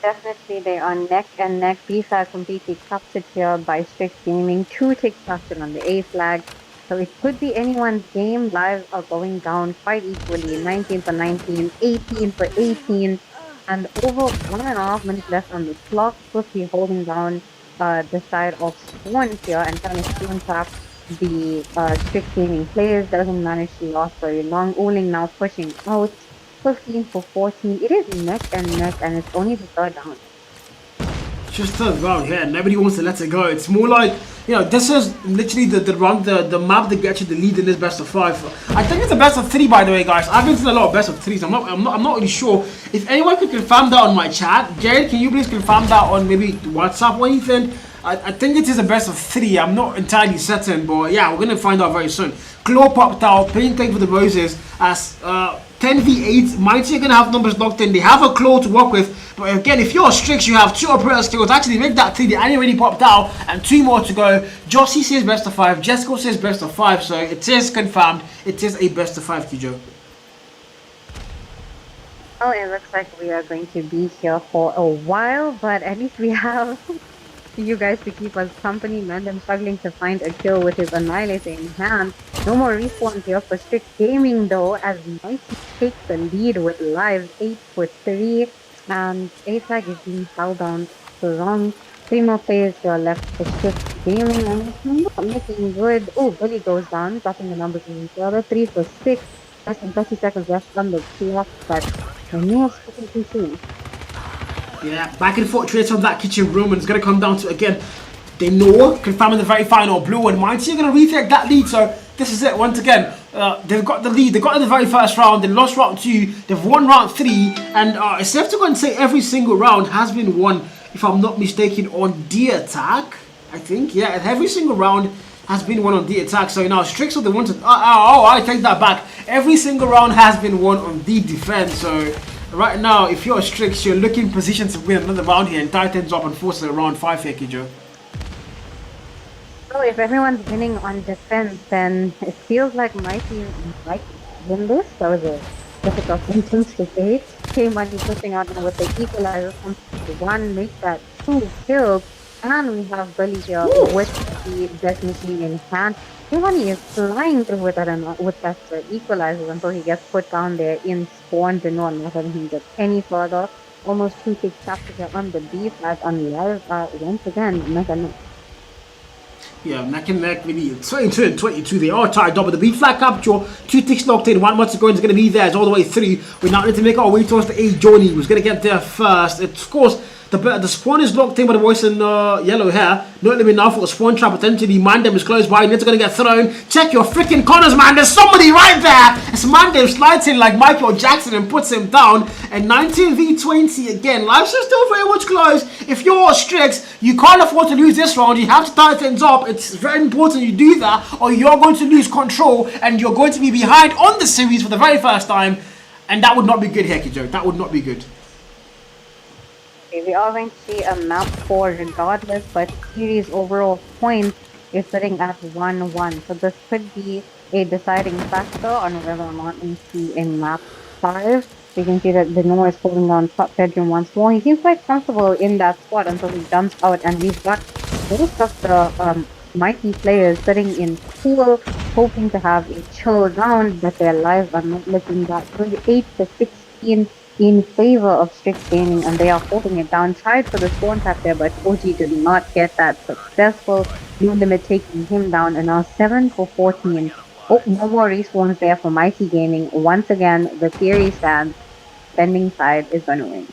Speaker 2: Definitely they are neck and neck. B flag completely captured here by Strix Gaming. 2 ticks captured on the A flag. So it could be anyone's game. Lives are going down quite equally. 19 for 19, 18 for 18, and over 1.5 minutes left on the clock. Swiftly holding down the side of Swan here and trying to spawn trap the Strix Gaming players. Doesn't manage to last very long. Oling now pushing out. 15 for 14. It is neck and neck, and it's only the third round.
Speaker 1: Just third round here. Nobody wants to let it go. It's more like, you know, this is literally the map that gets you the lead in this best of 5. I think it's a best of 3, by the way, guys. I've been to a lot of best of 3s. I'm not really sure. If anyone could confirm that on my chat, Jared, can you please confirm that on maybe WhatsApp or anything? I think it is a best of 3. I'm not entirely certain, but yeah, we're gonna find out very soon. Claw popped out, paying thank for the roses as 10v8, Mighty are going to have numbers locked in. They have a claw to work with. But again, if you're Strix, you have 2 operator skills. Actually, make that 3. The Annie already popped out. And 2 more to go. Jossie says best of 5. Jessica says best of 5. So it is confirmed. It is a best of 5, Kijo.
Speaker 2: Well, it looks like we are going to be here for a while. But at least we have you guys to keep us company. Mandem struggling to find a kill with his annihilating hand. No more respawns here for Strix Gaming though, as Mighty takes the lead with lives 8 for 3, and A-Tag is being held down strong. 3 more players here left for Strix Gaming, and it's not looking good. Oh, Billy goes down, dropping the numbers in the other 3 for 6. Less than 30 seconds left on the clock, but I know it's looking too soon.
Speaker 1: Yeah, back and forth trades from that kitchen room, and it's going to come down to, again, they know, confirming the very final blue, and Mighty are going to retake that lead, so this is it. Once again, they've got the lead. They got in the very first round. They lost round 2. They've won round 3, and it's safe to go and say every single round has been won, if I'm not mistaken, on D attack. I think, yeah, every single round has been won on D attack. So now Strix are the ones. I take that back. Every single round has been won on D defense. So right now, if you're Strix, you're looking position to win another round here, and Titans up and force it around 5 here, Kijo.
Speaker 2: So if everyone's winning on defense, then it feels like Mighty might win this. That was a difficult sentence to say. K-Money pushing out now with the equalizer, comes to 1, make that 2 kills, and we have Bully here with the death machine in hand. K-Money is flying through with that equalizer until he gets put down there in spawn to not letting him get any further. Almost 2 ticks captured here on the B flag on live once again.
Speaker 1: Yeah, neck and neck, maybe 22 and 22. They are tied up with the B flag capture. 2 ticks locked in. 1 more to go, and it's going to be there. It's all the way through. We now need to make our way towards the A journey. Who's going to get there first? It's, of course, the spawn is locked in by the boys in yellow hair. Not let me now for a spawn trap potentially. Mandem is close by. It's going to get thrown. Check your freaking corners, man. There's somebody right there. It's Mandem slides in like Michael Jackson and puts him down. And 19v20 again. Lives are still very much close. If you're Strix, you can't afford to lose this round. You have to tie things up. It's very important you do that, or you're going to lose control and you're going to be behind on the series for the very first time. And that would not be good here, Kijo. That would not be good.
Speaker 2: We are going to see a map 4 regardless, but series overall points is sitting at 1-1. So this could be a deciding factor on whether or not we see in map 5. You can see that Benoit is holding on top bedroom once more. He seems quite comfortable in that spot until he jumps out, and we've got most of the Mighty players sitting in pool, hoping to have a chill round, but their lives are not looking that good. 8-16 in favor of Strix Gaming, and they are holding it down. Tried for the spawn trap there, but OG did not get that successful. Blue Limit taking him down, and now 7 for 14. Oh, no more respawns there for Mighty Gaming. Once again, the theory stands. Defending side is going to win.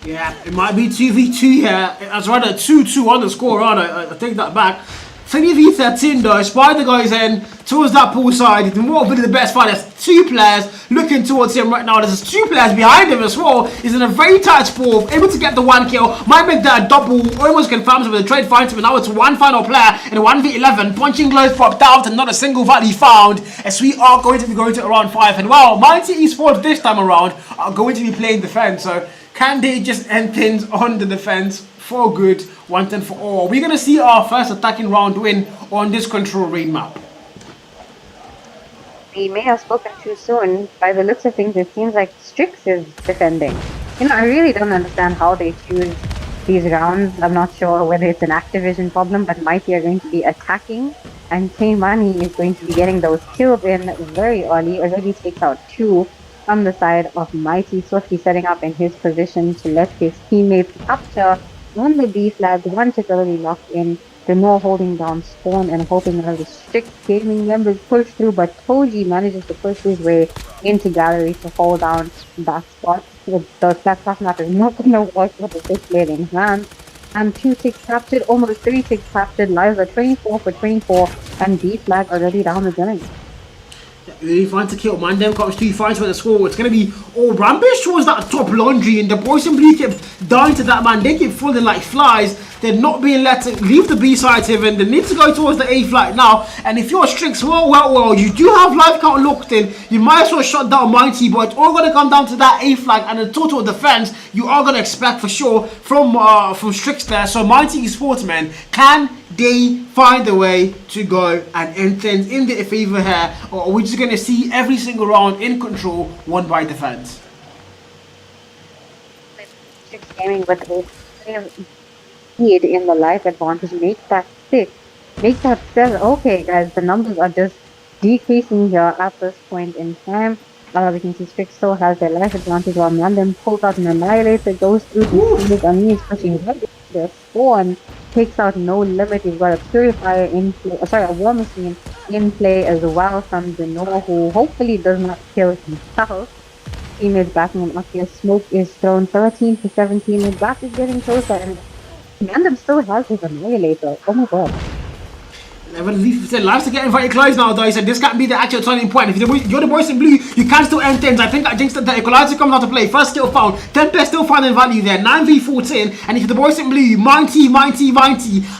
Speaker 1: Yeah, it might be 2v2 here. That's rather 2-2 on the score, right? I take that back. 3v13 though, Spider guys in towards that pool side. He's more really the best fight. There's 2 players looking towards him right now. There's 2 players behind him as well. He's in a very tight spot, able to get the 1 kill. Might make that a double, almost confirms with the trade finds him. And now it's 1 final player in a 1v11. Punching gloves popped out and not a single value found. As we are going to be going to around 5. And well, Mighty Esports this time around are going to be playing defense. So can they just end things on the defense for good, once and for all? We're going to see our first attacking round win on this control rain map.
Speaker 2: We may have spoken too soon. By the looks of things, it seems like Strix is defending. You know, I really don't understand how they choose these rounds. I'm not sure whether it's an Activision problem, but Mighty are going to be attacking, and K-Money is going to be getting those kills in very early. Already takes out 2 from the side of Mighty, swiftly setting up in his position to let his teammates capture on the B flag. 1 tick already locked in. Renault holding down spawn and hoping that the Strix Gaming members push through, but Toji manages to push his way into gallery to hold down that spot. That class map is not going to work with the 6 blade in hand. And 2 ticks captured, almost 3 ticks captured. Lives are 24 for 24, and B flag already down the journey.
Speaker 1: Really fine to kill. Man, them comes 2 fights for the score. It's going to be all Rambish towards that top laundry, and the boys in blue kept dying to that, man. They keep falling like flies. They're not being let to leave the B side even. They need to go towards the A flight now. And if you're Strix, well, you do have life count locked in. You might as well shut down Mighty, but it's all going to come down to that A flag and the total defense you are going to expect for sure from Strix there. So Mighty Esports, man, can they find a way to go and end things in their favor here, or are we just going to see every single round in control, won by defense?
Speaker 2: Strix Gaming with a lead in the life advantage, make that 6, make that 7. Okay, guys, the numbers are just decreasing here at this point in time. We can see Strix still has their life advantage while Random pulls out an Annihilator, goes through the enemies, pushing right their spawn, takes out No Limit. You've got a Purifier in play, a War Machine in play as well from the Noah, who hopefully does not kill himself. Teammates backing him up here. Smoke is thrown 13 to 17. The back is getting closer, and Random still has his Annihilator. Oh my god.
Speaker 1: 11 lives to get invited close now, though. He said this can't be the actual turning point. If you're the boys in blue, you can still end things. I think that jinxed the equalizer comes out to play. First skill found. Tempest still finding value there. 9v14. And if the boys in blue, mighty.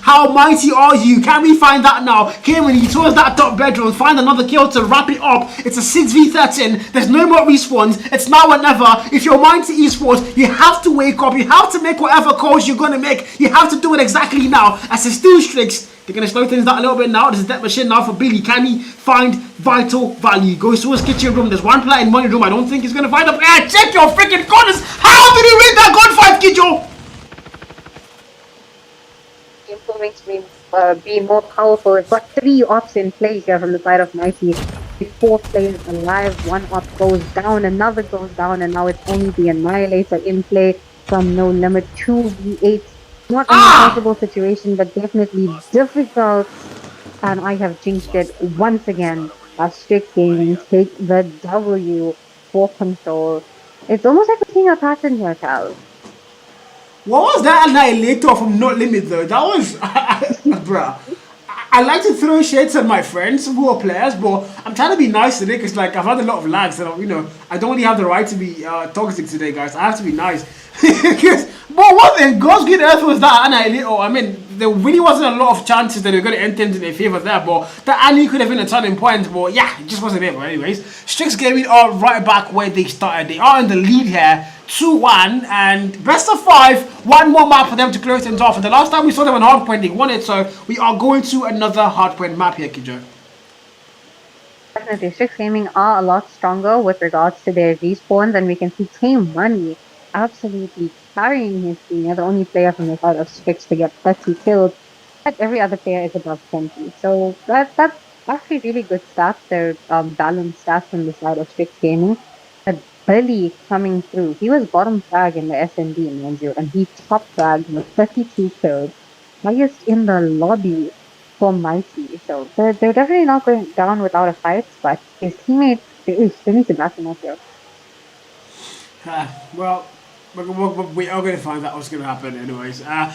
Speaker 1: How mighty are you? Can we find that now? Kieran, he towards that top bedroom. Find another kill to wrap it up. It's a 6v13. There's no more respawns. It's now or never. If you're Mighty Esports, you have to wake up. You have to make whatever calls you're going to make. You have to do it exactly now. As it's still Strix. They're going to slow things down a little bit now. There's a death machine now for Billy. Can he find vital value? Goes towards kitchen room. There's one player in money room. I don't think he's going to find a player. Check your freaking corners. How did he win that gunfight, Kijo?
Speaker 2: Improving to be more powerful. It's got 3 ops in play here from the side of Mighty. 4 players alive. 1 op goes down. Another goes down. And now it's only the Annihilator in play from No Limit. 2v8. Not an impossible situation, but definitely difficult. And I have jinxed it once again. As Strix Gaming take the W for control. It's almost like we're seeing a pattern here, Cal.
Speaker 1: What was that Annihilator from Not Limit, though? That was... bruh. I like to throw shades at my friends who are players, but I'm trying to be nice today because, like, I've had a lot of lags, and I don't really have the right to be toxic today, guys. I have to be nice. But what in God's green earth was that Annihilator? I mean, there really wasn't a lot of chances that they were going to end things in their favour there, but that Annie could have been a turning point, but yeah, it just wasn't it. But anyways, Strix Gaming are right back where they started. They are in the lead here, 2-1, and best of 5, 1 more map for them to close things off. And the last time we saw them on hardpoint, they won it, so we are going to another hardpoint map here, Kijo.
Speaker 2: Definitely, Strix Gaming are a lot stronger with regards to their respawns, and we can see Team Money absolutely carrying his team. They're the only player from the side of Strix to get 30 kills, but every other player is above 20. So that's actually really good stats. They're balanced stats from the side of Strix Gaming. But Billy coming through, he was bottom frag in the SND, mind you, and he top fragged with 32 kills, highest in the lobby for Mighty. So they're definitely not going down without a fight, but his teammates, they need to back him up here.
Speaker 1: Well, we are going to find out what's going to happen anyways. Now,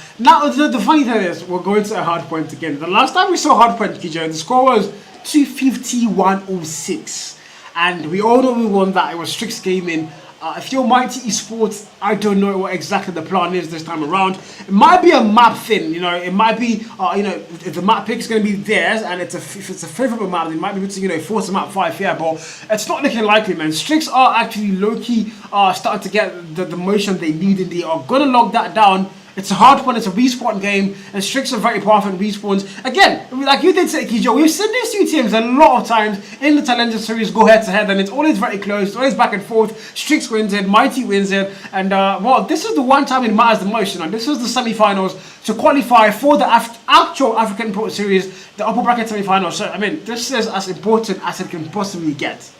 Speaker 1: the funny thing is, we're going to a hard point again. The last time we saw hard point, Kijo, the score was 250-106. And we all know we won that. It was Strix Gaming. If you're Mighty Esports, I don't know what exactly the plan is this time around. It might be a map thing, it might be, if the map pick is going to be theirs and if it's a favorable map, they might be able to, force a map 5 here, but it's not looking likely, man. Strix are actually low-key starting to get the motion they need, and they are going to lock that down. It's a hard one, it's a respawn game, and Strix are very powerful in respawns. Again, like you did say, Kijo, we've seen these two teams a lot of times in the Challenger Series go head to head, and it's always very close, it's always back and forth. Strix wins it, Mighty wins it, and well, this is the one time it matters the most. This is the semi-finals to qualify for the actual African Pro Series, the upper bracket semi-finals. So, I mean, this is as important as it can possibly get.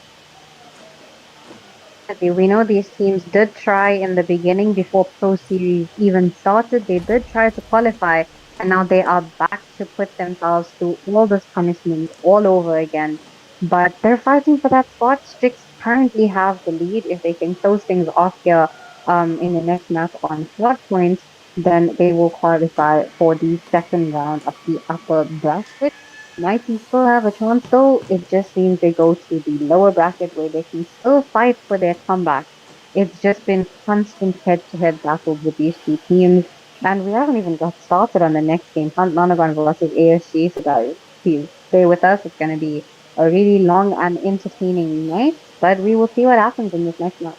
Speaker 2: We know these teams did try in the beginning before Pro Series even started. They did try to qualify, and now they are back to put themselves through all this punishment all over again. But they're fighting for that spot. Strix currently have the lead. If they can close things off here in the next map on 4 points, then they will qualify for the second round of the upper bracket. Mighty still have a chance though. It just means they go to the lower bracket where they can still fight for their comeback. It's just been constant head-to-head battles with these two teams, and we haven't even got started on the next game. Nonagon versus ASG. So guys, please stay with us. It's going to be a really long and entertaining night, but we will see what happens in this next match.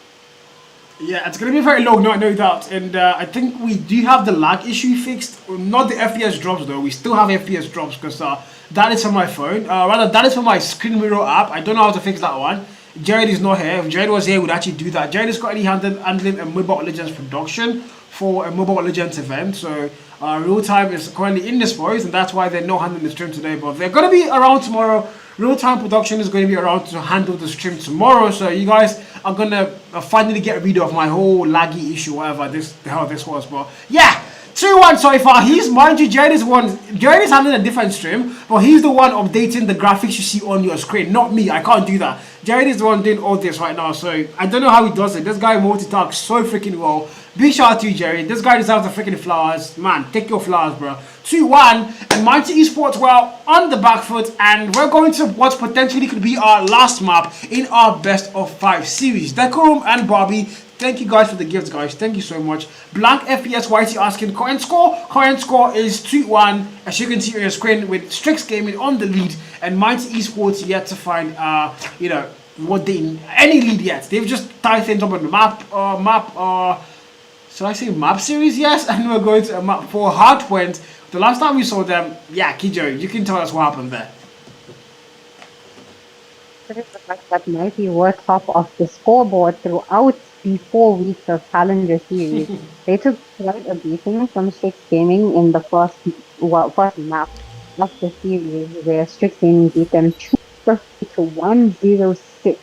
Speaker 1: Yeah, it's gonna be very long, no doubt. And I think we do have the lag issue fixed. Not the FPS drops though. We still have FPS drops because that is on my phone. Rather, that is from my screen mirror app. I don't know how to fix that one. Jared is not here. If Jared was here, we'd actually do that. Jared is currently handling a Mobile Legends production for a Mobile Legends event. So real time is currently indisposed, and that's why they're not handling the stream today. But they're gonna be around tomorrow. Real time production is going to be around to handle the stream tomorrow, so you guys are gonna finally get rid of my whole laggy issue, whatever the hell this was. But yeah, 2-1 so far. Mind you, Jared is handling a different stream, but he's the one updating the graphics you see on your screen, not me. I can't do that. Jared is the one doing all this right now, so I don't know how he does it. This guy multitasks so freaking well. Big shout out to you, Jerry. This guy deserves the freaking flowers. Man, take your flowers, bro. 2-1, and Mighty Esports were on the back foot, and we're going to what potentially could be our last map in our best of 5 series. Decorum and Bobby, thank you guys for the gifts, guys. Thank you so much. Blank FPS YT asking current score. Current score is 2-1, as you can see on your screen, with Strix Gaming on the lead, and Mighty Esports yet to find, any lead yet. They've just tied things up on the map. Should I say map series? Yes, and we're going to a map for Hardpoint. The last time we saw them, yeah, Kijo, you can tell us what happened there.
Speaker 2: The fact that Mighty were top of the scoreboard throughout the 4 weeks of Challenger Series. They took quite a beating from Strix Gaming in the first map of the series, where Strix Gaming beat them 250 to 106.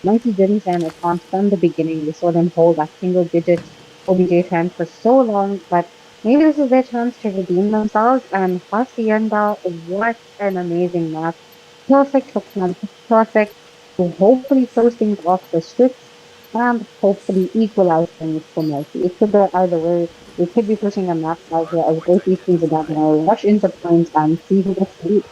Speaker 2: Mighty didn't stand a chance from the beginning. We saw them hold that single-digit OBJ time for so long, but maybe this is their chance to redeem themselves. And Hacienda, what an amazing match. Perfect for Camp, perfect to hopefully close things off the Strix and hopefully equalize things for Mighty. It could go either way. We could be pushing a match out here as both these teams are going to rush into points and see who gets the lead.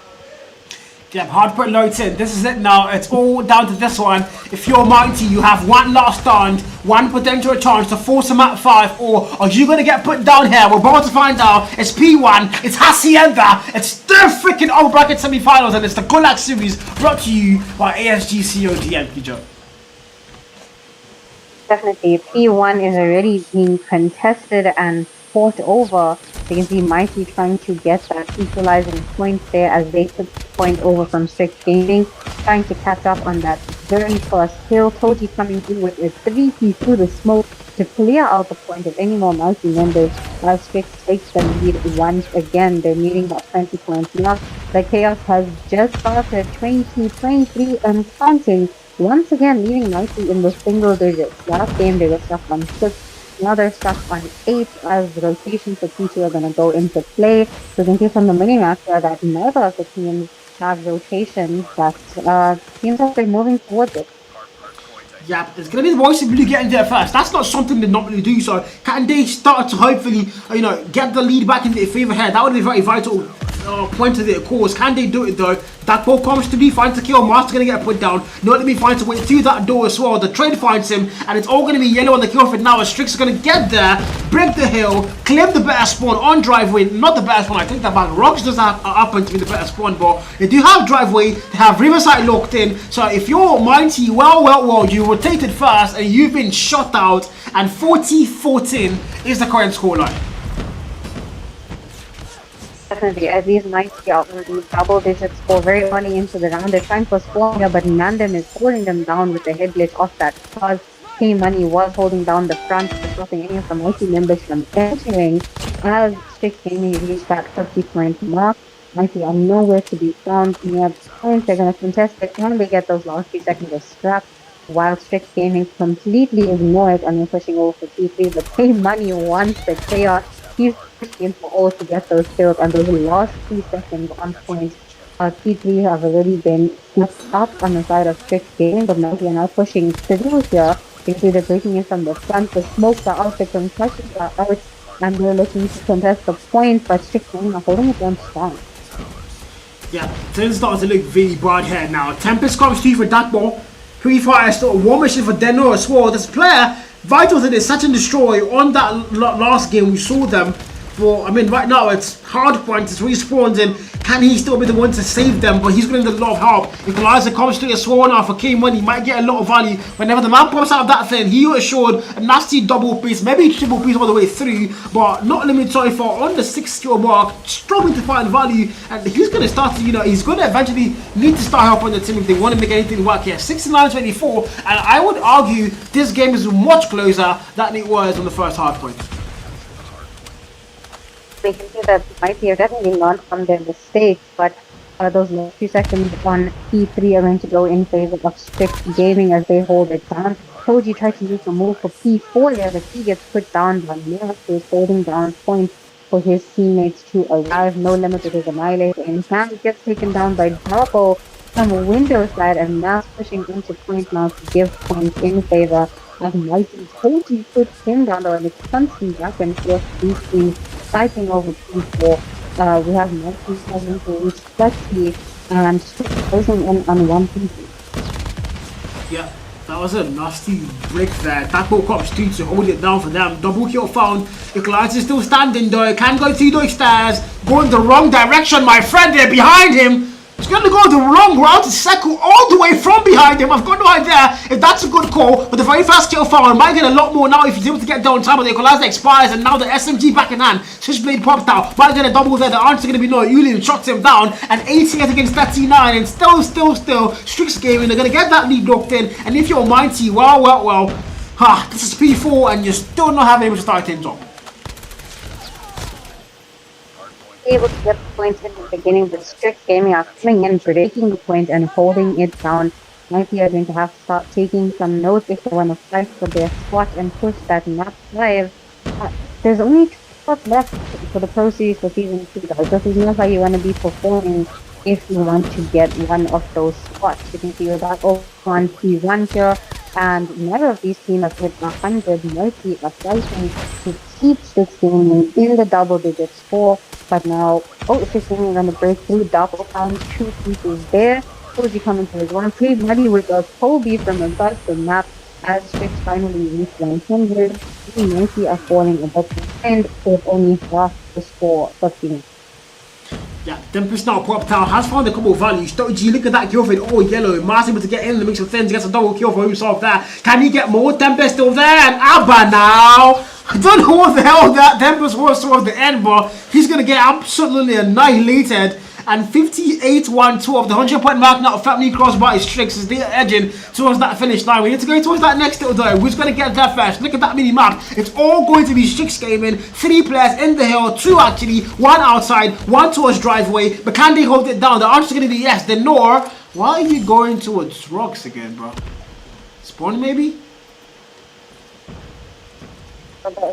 Speaker 1: Yeah, Hardpoint loads in. This is it now. It's all down to this one. If you're Mighty, you have one last stand, one potential chance to force them at 5, or are you going to get put down here? We're about to find out. It's P1, it's Hacienda, it's the freaking upper bracket semi-finals, and it's the Gulag Series brought to you by ASG-CODM, Kijo.
Speaker 2: Definitely, P1 is already being contested and fought over. You can see Mighty trying to get that equalizing point there as they took the point over from Strix Gaming, trying to catch up on that very first kill. Toji coming through with a 3P through the smoke to clear out the point of any more Mighty members, while Strix takes the lead once again. They're meeting that 20 point mark. The chaos has just started, 20, 23 and counting. Once again, leaving Mighty in the single digits. Last game they were stuck on 6. Now they're stuck on 8 as the rotations for P2 are going to go into play. So you can see from the mini-map here that neither of the teams have rotations, but seems like they're moving towards it.
Speaker 1: Yeah, it's going to be the Voice of Blue getting there first. That's not something they normally do, so can they start to hopefully, get the lead back in their favour here? That would be very vital point of their cause. Can they do it though? That ball comes to be finds the kill. Master gonna get put down. Not to be finds a way through that door as well. The trade finds him, and it's all gonna be yellow on the kill feed now. As Strix is gonna get there, break the hill, claim the better spawn on driveway. Not the better spawn, I take that back. Rocks does happen to be the better spawn, but they do have driveway. They have Riverside locked in. So if you're Mighty, well, you rotated first and you've been shot out, and 40-14 is the current scoreline.
Speaker 2: Definitely, as these Mighty are on these double digit score very early into the round. They're trying for spawn here, but Nandem is holding them down with the head glitch off that because Team Money was holding down the front, stopping any of the Mighty members from entering. As Strix Gaming reached that 50-point mark, Mighty are nowhere to be found near the point. They're going to contest it, and they get those last few seconds of scrap, while Strix Gaming completely ignore it and they're pushing over for T3. But Team Money wants the chaos. He's pushing for all to get those kills, and those last 3 seconds on point. T3 have already been snapped up on the side of Strix Gaming, but Mighty are now pushing through here. You see they're breaking in from the front. The smokes are out, the concussions are out, and they're looking to contest the point, but Strix Gaming are holding it down strong.
Speaker 1: Yeah, things starting to look really bad here now. Tempest comes through for that ball. Purifier still War Machine for Denor as well. This player, vital to this Search and Destroy. On that last game, we saw them. For, I mean, right now it's hard points, it's respawns in. Can he still be the one to save them? But he's going to need a lot of help. Equalizer comes through as well now for K Money. Might get a lot of value. Whenever the man pops out of that thing, he assured a nasty double piece, maybe triple piece all the way through. But not limited for on the 6 skill mark. Struggling to find value. And he's going to start to, he's going to eventually need to start helping the team if they want to make anything work here. 69-24. And I would argue this game is much closer than it was on the first hard point.
Speaker 2: We can see that Mighty have definitely learned from their mistakes, but those last few seconds on P3 are going to go in favor of Strix Gaming as they hold it down. Koji tried to use a move for P4 there, but he gets put down by Mira, who is holding down points for his teammates to arrive. No limit with his Annihilator in hand, gets taken down by Darko from a window side, and Mass pushing into point now to give points in favor of Mighty. Koji put him down though, and it's constant back and forth between fighting over P4. We have Mighty having to reach 30 and closing in on 1 P3.
Speaker 1: Yeah, that was a nasty break there. Taco comes through to hold it down for them. Double kill found. Equalizer is still standing though. He can't go to the stairs. Going the wrong direction, my friend. They're behind him. He's going to go the wrong route to circle all the way from behind him. I've got no idea if that's a good call, but the very fast kill found might get a lot more now if he's able to get down time, but the equalizer expires, and now the SMG back in hand. Switchblade popped out. Might get a double there. The answer going to be no. Yulin shots him down, and 88 against 39, and still, Strix Gaming, they're going to get that lead locked in, and if you're Mighty, well, this is P4, and you're still not having able to start things up.
Speaker 2: Able to get the points in the beginning, but Strix Gaming are coming in, breaking the point and holding it down. Mighty are going to have to start taking some notes if they want to fight for their spot and push that map 5. There's only 2 spots left for the Pro Series for Season 2, guys. This is not how you want to be performing if you want to get one of those spots. You can see we're back over on P1 here, and neither of these teams have hit 100. Mighty are fighting to keep Strix Gaming in the double digits for. But now, Strix Gaming going to break through, double down 2 pieces there. Koji coming to his one, pretty muddy with a Kobe from above the map as Strix finally reach 100. Mighty are falling a bit behind with only half the score for team.
Speaker 1: Yeah, Tempest now popped out, has found a couple of values. Doji, look at that kill feed, all yellow. Mars able to get in the mix of things, gets a double kill for himself there. Can he get more? Tempest still there, and Abba now. I don't know what the hell that Tempest was towards the end, but he's going to get absolutely annihilated. And 58-1-2 of the 100-point mark now firmly crossed by Strix as they're edging towards that finish line. We need to go towards that next little though. Who's going to get there first? Look at that mini map. It's all going to be Strix Gaming. 3 players in the hill, 2 actually, 1 outside, 1 towards driveway. But can they hold it down? The answer is going to be yes. The Nor, why are you going towards rocks again, bro? Spawn maybe?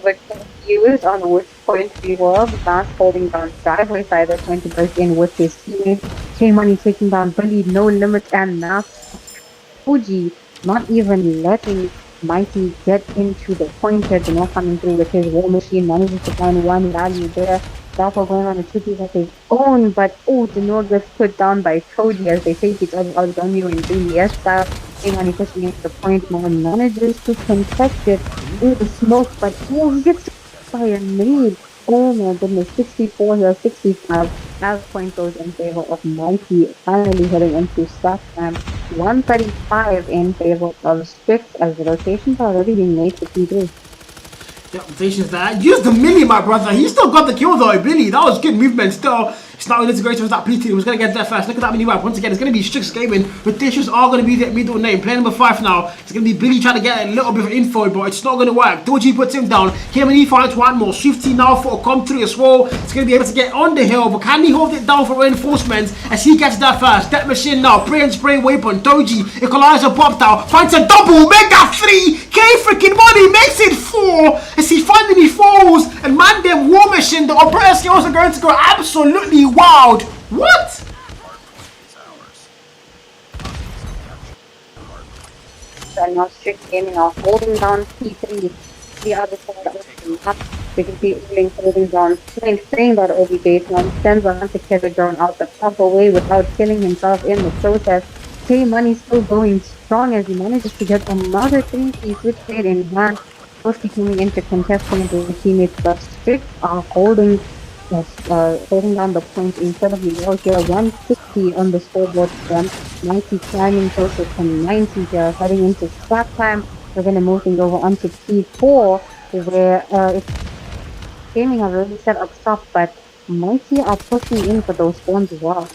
Speaker 2: We're confused on which point we were. Vance holding down driveway side, they're trying to break in with his teammates. K-Money taking down Bully, No Limit, and now Fuji not even letting Mighty get into the pointer. They're not coming through with his War Machine, manages to find 1 value there. Darko going on a 2-piece of his own, but Denor gets put down by Cody as they take each other out on you in 3DS style. K-Money pushing into the point now manages to contest it in the smoke, but he gets by a nade. Oh my goodness, 64 here, 65 as point goes in favor of Mighty, finally heading into Stack Camp. 135 in favor of Strix as the rotations are already being made for P3.
Speaker 1: Yeah, rotations there. Use the milli, my brother. He still got the kill though, Billy. That was good movement still. It's now going to go towards that PT. He was going to get there first. Look at that mini map. Once again, it's going to be Strix Gaming. Rotations are going to be the middle name. Player number 5 now. It's going to be Billy trying to get a little bit of info, but it's not going to work. Doji puts him down. K-Money finds 1 more. Swifty now for a come through as well. It's going to be able to get on the hill, but can he hold it down for reinforcements as he gets there first? Death Machine now. Pray and spray weapon. Doji. Equalizer popped out. Finds a double. Make that 3. K freaking Money makes it 4 as he finally falls. And man, them War Machine, the operator skills are going to go absolutely wild. What?
Speaker 2: And now Strix Gaming are holding down P3. The other side of the map. We can see Uling holding down point, playing that early baseline, sends a hunter killer drone out the proper way without killing himself in the process. K-Money still going strong as he manages to get another 3-piece with trade in hand. Mostly coming into contesting with teammates, but Strix are holding down the point incredibly well here. 160 on the scoreboard for them. 90 climbing closer to 90 here, heading into scrap time. We're going to move things over onto P4, where it's Gaming have already set up shop, but Mighty are pushing in for those spawns as well.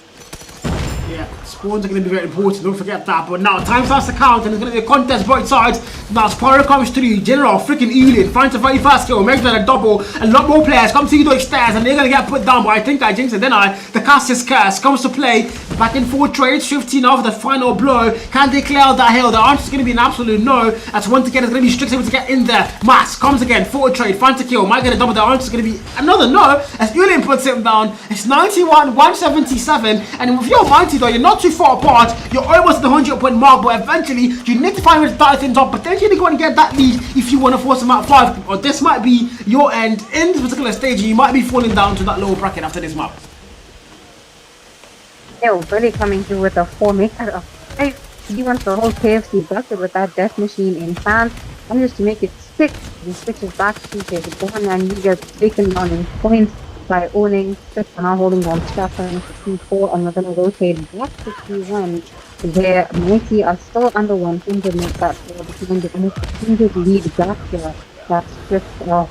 Speaker 1: Yeah, spawns are going to be very important, don't forget that. But now time starts to count and there's going to be a contest both sides. Now Spyro comes through, General freaking Eulin finds a very fast kill, makes that a double. A lot more players come to those stairs and they're going to get put down, but I think I jinxed it, then the casters curse comes to play. Back in 4 trades, 15 after the final blow. Can they clear out that hill? The answer is going to be an absolute no. As once again, it's going to be Strix able to get in there. Mass comes again, 4 trade, finds a kill, might get a double. The answer is going to be another no. As Eulin puts him down, it's 91, 177. And with your Mighty though, you're not too far apart. You're almost at the 100-point mark, but eventually you need to find where to start things up. Potentially go and get that lead if you want to force them out 5. Or this might be your end in this particular stage. And you might be falling down to that lower bracket after this map.
Speaker 2: Yo, really coming through with a 4 maker of 5. He wants the whole KFC bucket with that death machine in hand. And just to make it 6, he switches back to his gun and he gets taken down in points by owning 6 and now holding down Stefan to P4, and we're going to rotate back to P1 where Mighty are still under 100, make that behind the almost 100 lead back here. That's just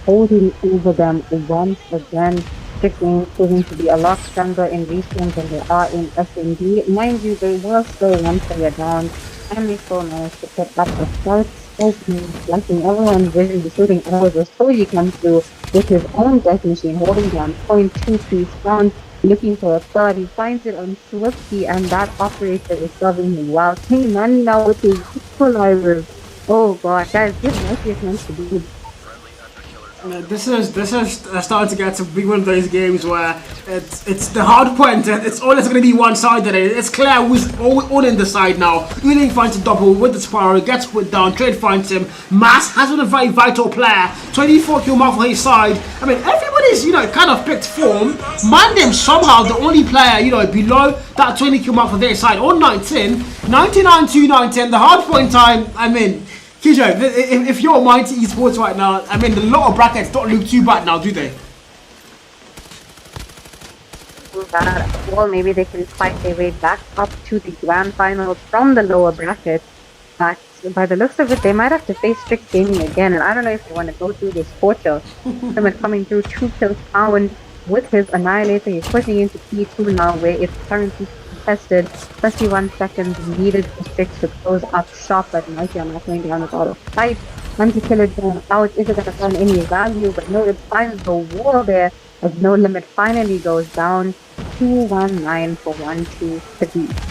Speaker 2: holding over them once again. Strix Gaming proving to be a lot stronger in respawns than they are in SMD. Mind you, they were still 1 player down, and they still managed to pick up the start. Blocking everyone's vision, including ours, as Toji comes through with his own death machine, holding down point 2-piece round, looking for a third. He finds it on Swifty, and that operator is serving him well. K-Money now with his equalizer. Oh god, guys, this might be meant to be.
Speaker 1: This is starting to get to be one of those games where it's the hard point. It's always going to be one sided. It's clear who's all in the side now. Uling finds a double with the Spyro, gets put down. Trade finds him. Mass has been a very vital player. 24 kill mark for his side. I mean, everybody's kind of picked form. Mandem somehow the only player below that 20 kill mark for their side on 19, 99 to 19. The hard point time. I mean. Kijo, if you're Mighty Esports right now, I mean, the lower brackets don't look too bad now, do they?
Speaker 2: Well, maybe they can fight their way back up to the grand finals from the lower bracket. But by the looks of it, they might have to face Strix Gaming again. And I don't know if they want to go through this torture. Someone coming through 2 kills found with his Annihilator. He's pushing into P2 now, where it's currently tested. 31 seconds needed for Strix to close up shop, but Mighty are not going down without a fight. Anti-killer drone out. Is it going to find any value? But no, it finds the wall there as No Limit finally goes down. 2-1-9 for 1-2-3.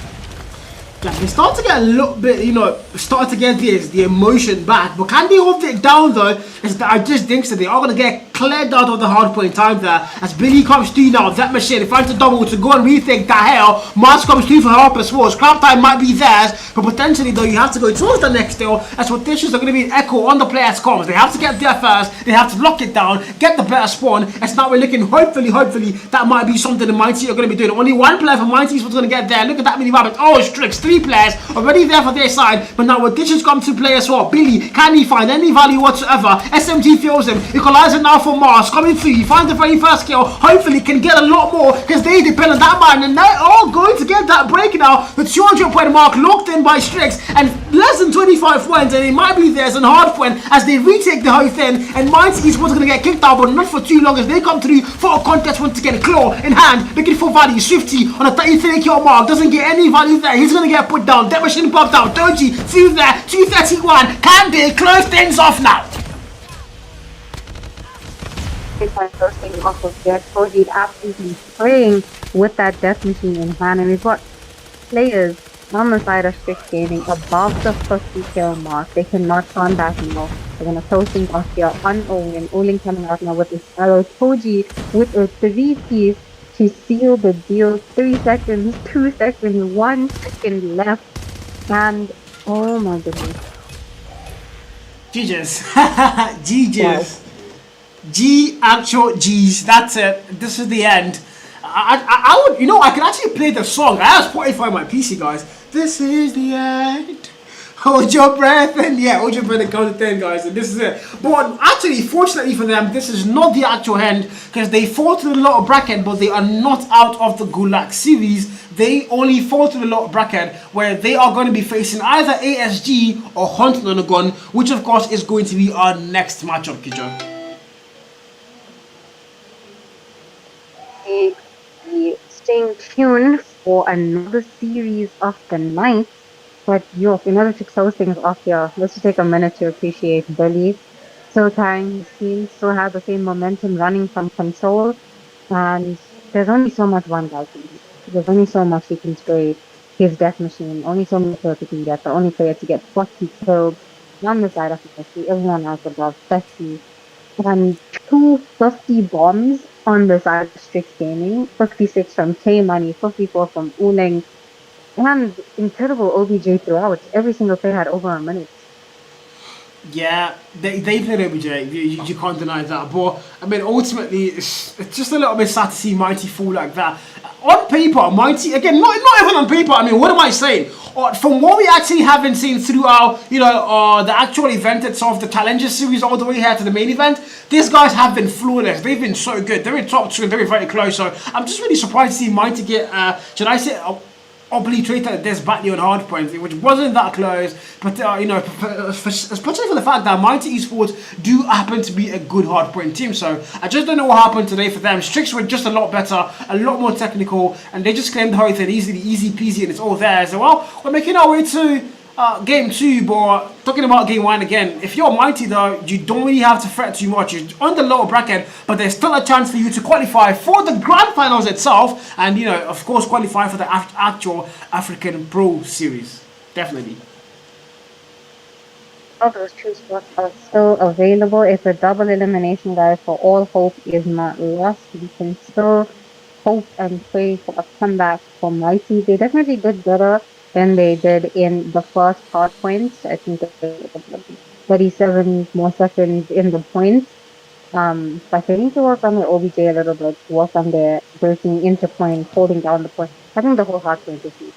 Speaker 1: Yeah, they start to get a little bit, start to get the emotion back. But can they hold it down though? I just think that they are going to get cleared out of the hard point time there. As Billy comes through now, that machine finds a double to go and rethink that hell. Mars comes through for help as well. Scrap time might be theirs, but potentially though you have to go towards the next hill. As rotations are going to be an echo on the players' comms. They have to get there first. They have to lock it down, get the better spawn. As now we're looking, hopefully, that might be something the Mighty are going to be doing. Only 1 player for Mighty is what's going to get there. Look at that many rabbits. Oh, Strix, 3 players already there for their side, but now additions come to play as well. Billy, can he find any value whatsoever? SMG feels him. Equalizer now for Mars coming through. He finds the very first kill. Hopefully can get a lot more because they depend on that man, and they're all going to get that break now. The 200-point mark locked in by Strix and less than 25 points, and it might be theirs on hard point as they retake the whole thing. And Mighty Esports going to get kicked out, but not for too long as they come through for a contest once again. Claw in hand, looking for value. Swifty on a 33 kill mark doesn't get any value there. He's going to get put down. That machine popped out. Doji through there. 231. Can they close things off now?
Speaker 2: Bursting off of their Toji absolutely spraying with that death machine in hand, and we've got players on the side of Strix Gaming above the 50 kill mark. They cannot turn back now. They're gonna throw things off here on Owen. Owen coming out now with his arrow. Toji with a 3-piece to seal the deal. 3 seconds, 2 seconds, 1 second left, and oh my goodness.
Speaker 1: GG's. GG's. G actual G's. That's it. This is the end. I would, I could actually play the song. I have Spotify on my PC, guys. This is the end. Hold your breath and yeah, hold your breath and count to 10, guys. And this is it. But actually, fortunately for them, this is not the actual end because they fall to the lower bracket, but they are not out of the Gulag series. They only fall to the lower bracket where they are going to be facing either ASG or Hunt Nonagon, which of course is going to be our next matchup, Kijo.
Speaker 2: Be staying tuned for another series of the night. But yo, in order to close things off here, let's just take a minute to appreciate Billy. Still carrying his team, still have the same momentum running from control. And there's only so much one guy can do. There's only so much he can spray his death machine, only so many kills he can get. The only player to get 40 kills on the side of Messi, everyone else above 30. And 250 bombs on the side of Strix Gaming, 56 from K Money, 54 from Uling, and incredible OBJ throughout. Every single player had over a minute.
Speaker 1: Yeah, they played OBJ. You can't deny that. But I mean, ultimately, it's just a little bit sad to see Mighty fall like that. On paper, Mighty again, not even on paper. I mean, what am I saying? From what we actually haven't seen throughout, the actual event itself, the Challenger series, all the way here to the main event, these guys have been flawless. They've been so good. They're in top two. They're very close. So I'm just really surprised to see Mighty get, should I say, obliterated this badly on hard points, which wasn't that close. But especially for the fact that Mighty Esports do happen to be a good hard point team. So I just don't know what happened today for them. Strix were just a lot better, a lot more technical, and they just claimed the whole thing easy peasy, and it's all there. So well, we're making our way to game 2, but talking about game 1 again, if you're Mighty though, you don't really have to fret too much. You're on the lower bracket, but there's still a chance for you to qualify for the grand finals itself, and of course qualify for the actual African Pro Series. Definitely.
Speaker 2: All those two spots are still available. It's a double elimination, guys, so all hope is not lost. We can still hope and pray for a comeback for Mighty. They definitely did better than they did in the first hard points. I think they 37 more seconds in the points. But they need to work on their OBJ a little bit, work on their breaking into point, holding down the point. I think the whole hard point is huge.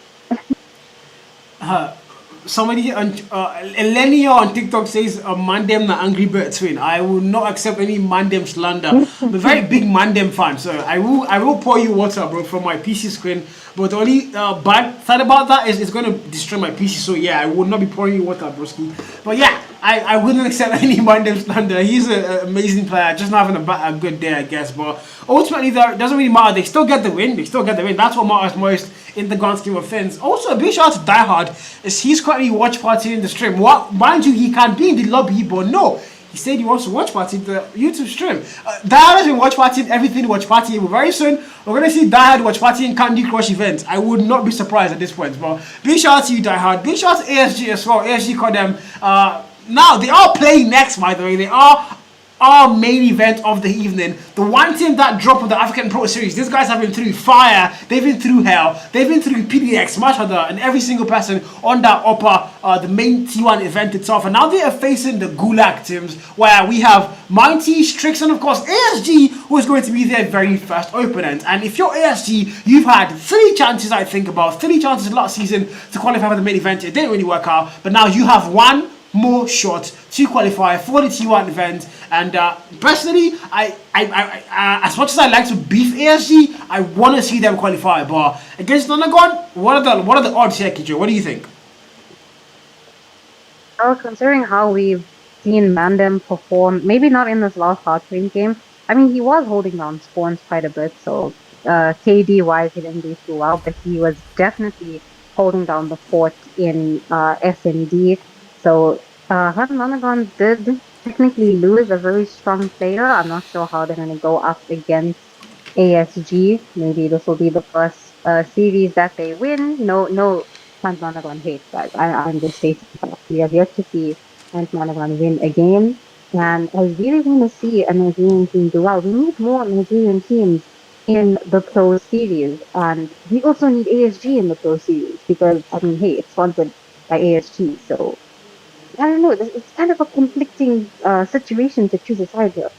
Speaker 1: Somebody on Elenia on TikTok says Mandem na Angry Bird twin. I will not accept any Mandem slander. I'm a very big Mandem fan, so I will pour you water, bro, from my PC screen. But the only bad side about that is it's going to destroy my PC. So yeah, I will not be pouring you water, broski. But yeah, I wouldn't accept any Mandem slander. He's an amazing player, just not having a good day, I guess. But ultimately, though, it doesn't really matter. They still get the win. That's what matters most in the grand scheme of things. Also, a big shout out to Diehard, is he's currently watch party in the stream. Mind you, he can be in the lobby, but no. He said he wants to watch party the YouTube stream. Diehard has been watch partying everything watch party. Very soon, we're going to see Diehard watch party in Candy Crush events. I would not be surprised at this point. But big shout out to you, Diehard. Big shout out to ASG as well. ASG-CODM. Now, they are playing next, by the way. They are our main event of the evening. The one team that dropped with the African Pro Series. These guys have been through fire, they've been through hell, they've been through PDX, Mashada, and every single person on that upper, the main T1 event itself. And now they are facing the Gulag teams, where we have Mighty, Strix, and of course ASG, who is going to be their very first opponent. And if you're ASG, you've had 3 chances, I think about 3 chances last season to qualify for the main event. It didn't really work out, but now you have one more shot to qualify for the T1 event. And personally, I as much as I like to beef ASG, I want to see them qualify. But against Nonagon, what are the odds here, Kijo? What do you think?
Speaker 2: Well, considering how we've seen Mandem perform, maybe not in this last hardpoint game. I mean, he was holding down spawns quite a bit, so KD wise he didn't do too well, but he was definitely holding down the fort in SND. So Nonagon did technically lose a very strong player. I'm not sure how they're going to go up against ASG. Maybe this will be the first series that they win. No, Nonagon hate, guys. I'm just stating that. We have yet to see Nonagon win a game. And I really want to see a Nigerian team do well. We need more Nigerian teams in the Pro Series. And we also need ASG in the Pro Series because, I mean, hey, it's sponsored by ASG. So I don't know. It's kind of a conflicting situation to choose a side here.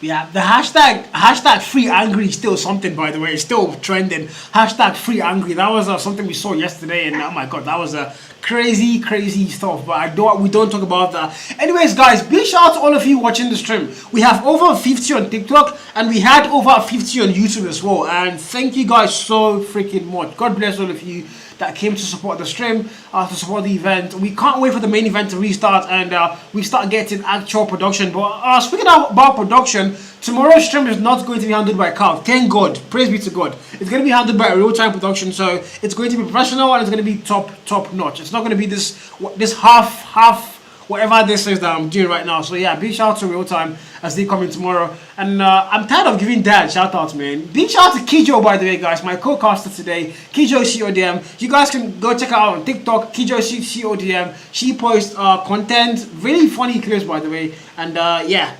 Speaker 1: Yeah, the hashtag free angry is still something, by the way. It's still trending. Hashtag free angry. That was something we saw yesterday, and oh my god, that was a crazy stuff. But we don't talk about that. Anyways, guys, big shout out to all of you watching the stream. We have over 50 on TikTok, and we had over 50 on YouTube as well. And thank you guys so freaking much. God bless all of you that came to support the stream, to support the event. We can't wait for the main event to restart and we start getting actual production. But speaking about production, tomorrow's stream is not going to be handled by Carl. Thank God. Praise be to God. It's going to be handled by a real-time production, so it's going to be professional and it's going to be top notch. It's not going to be this half whatever this is that I'm doing right now. So yeah, big shout out to real time as they come in tomorrow. And I'm tired of giving dad shout outs, man. Big shout out to Kijo, by the way, guys, my co-caster today, Kijo CODM. You guys can go check her out on TikTok, Kijo CODM. She posts content, really funny clips, by the way. And yeah,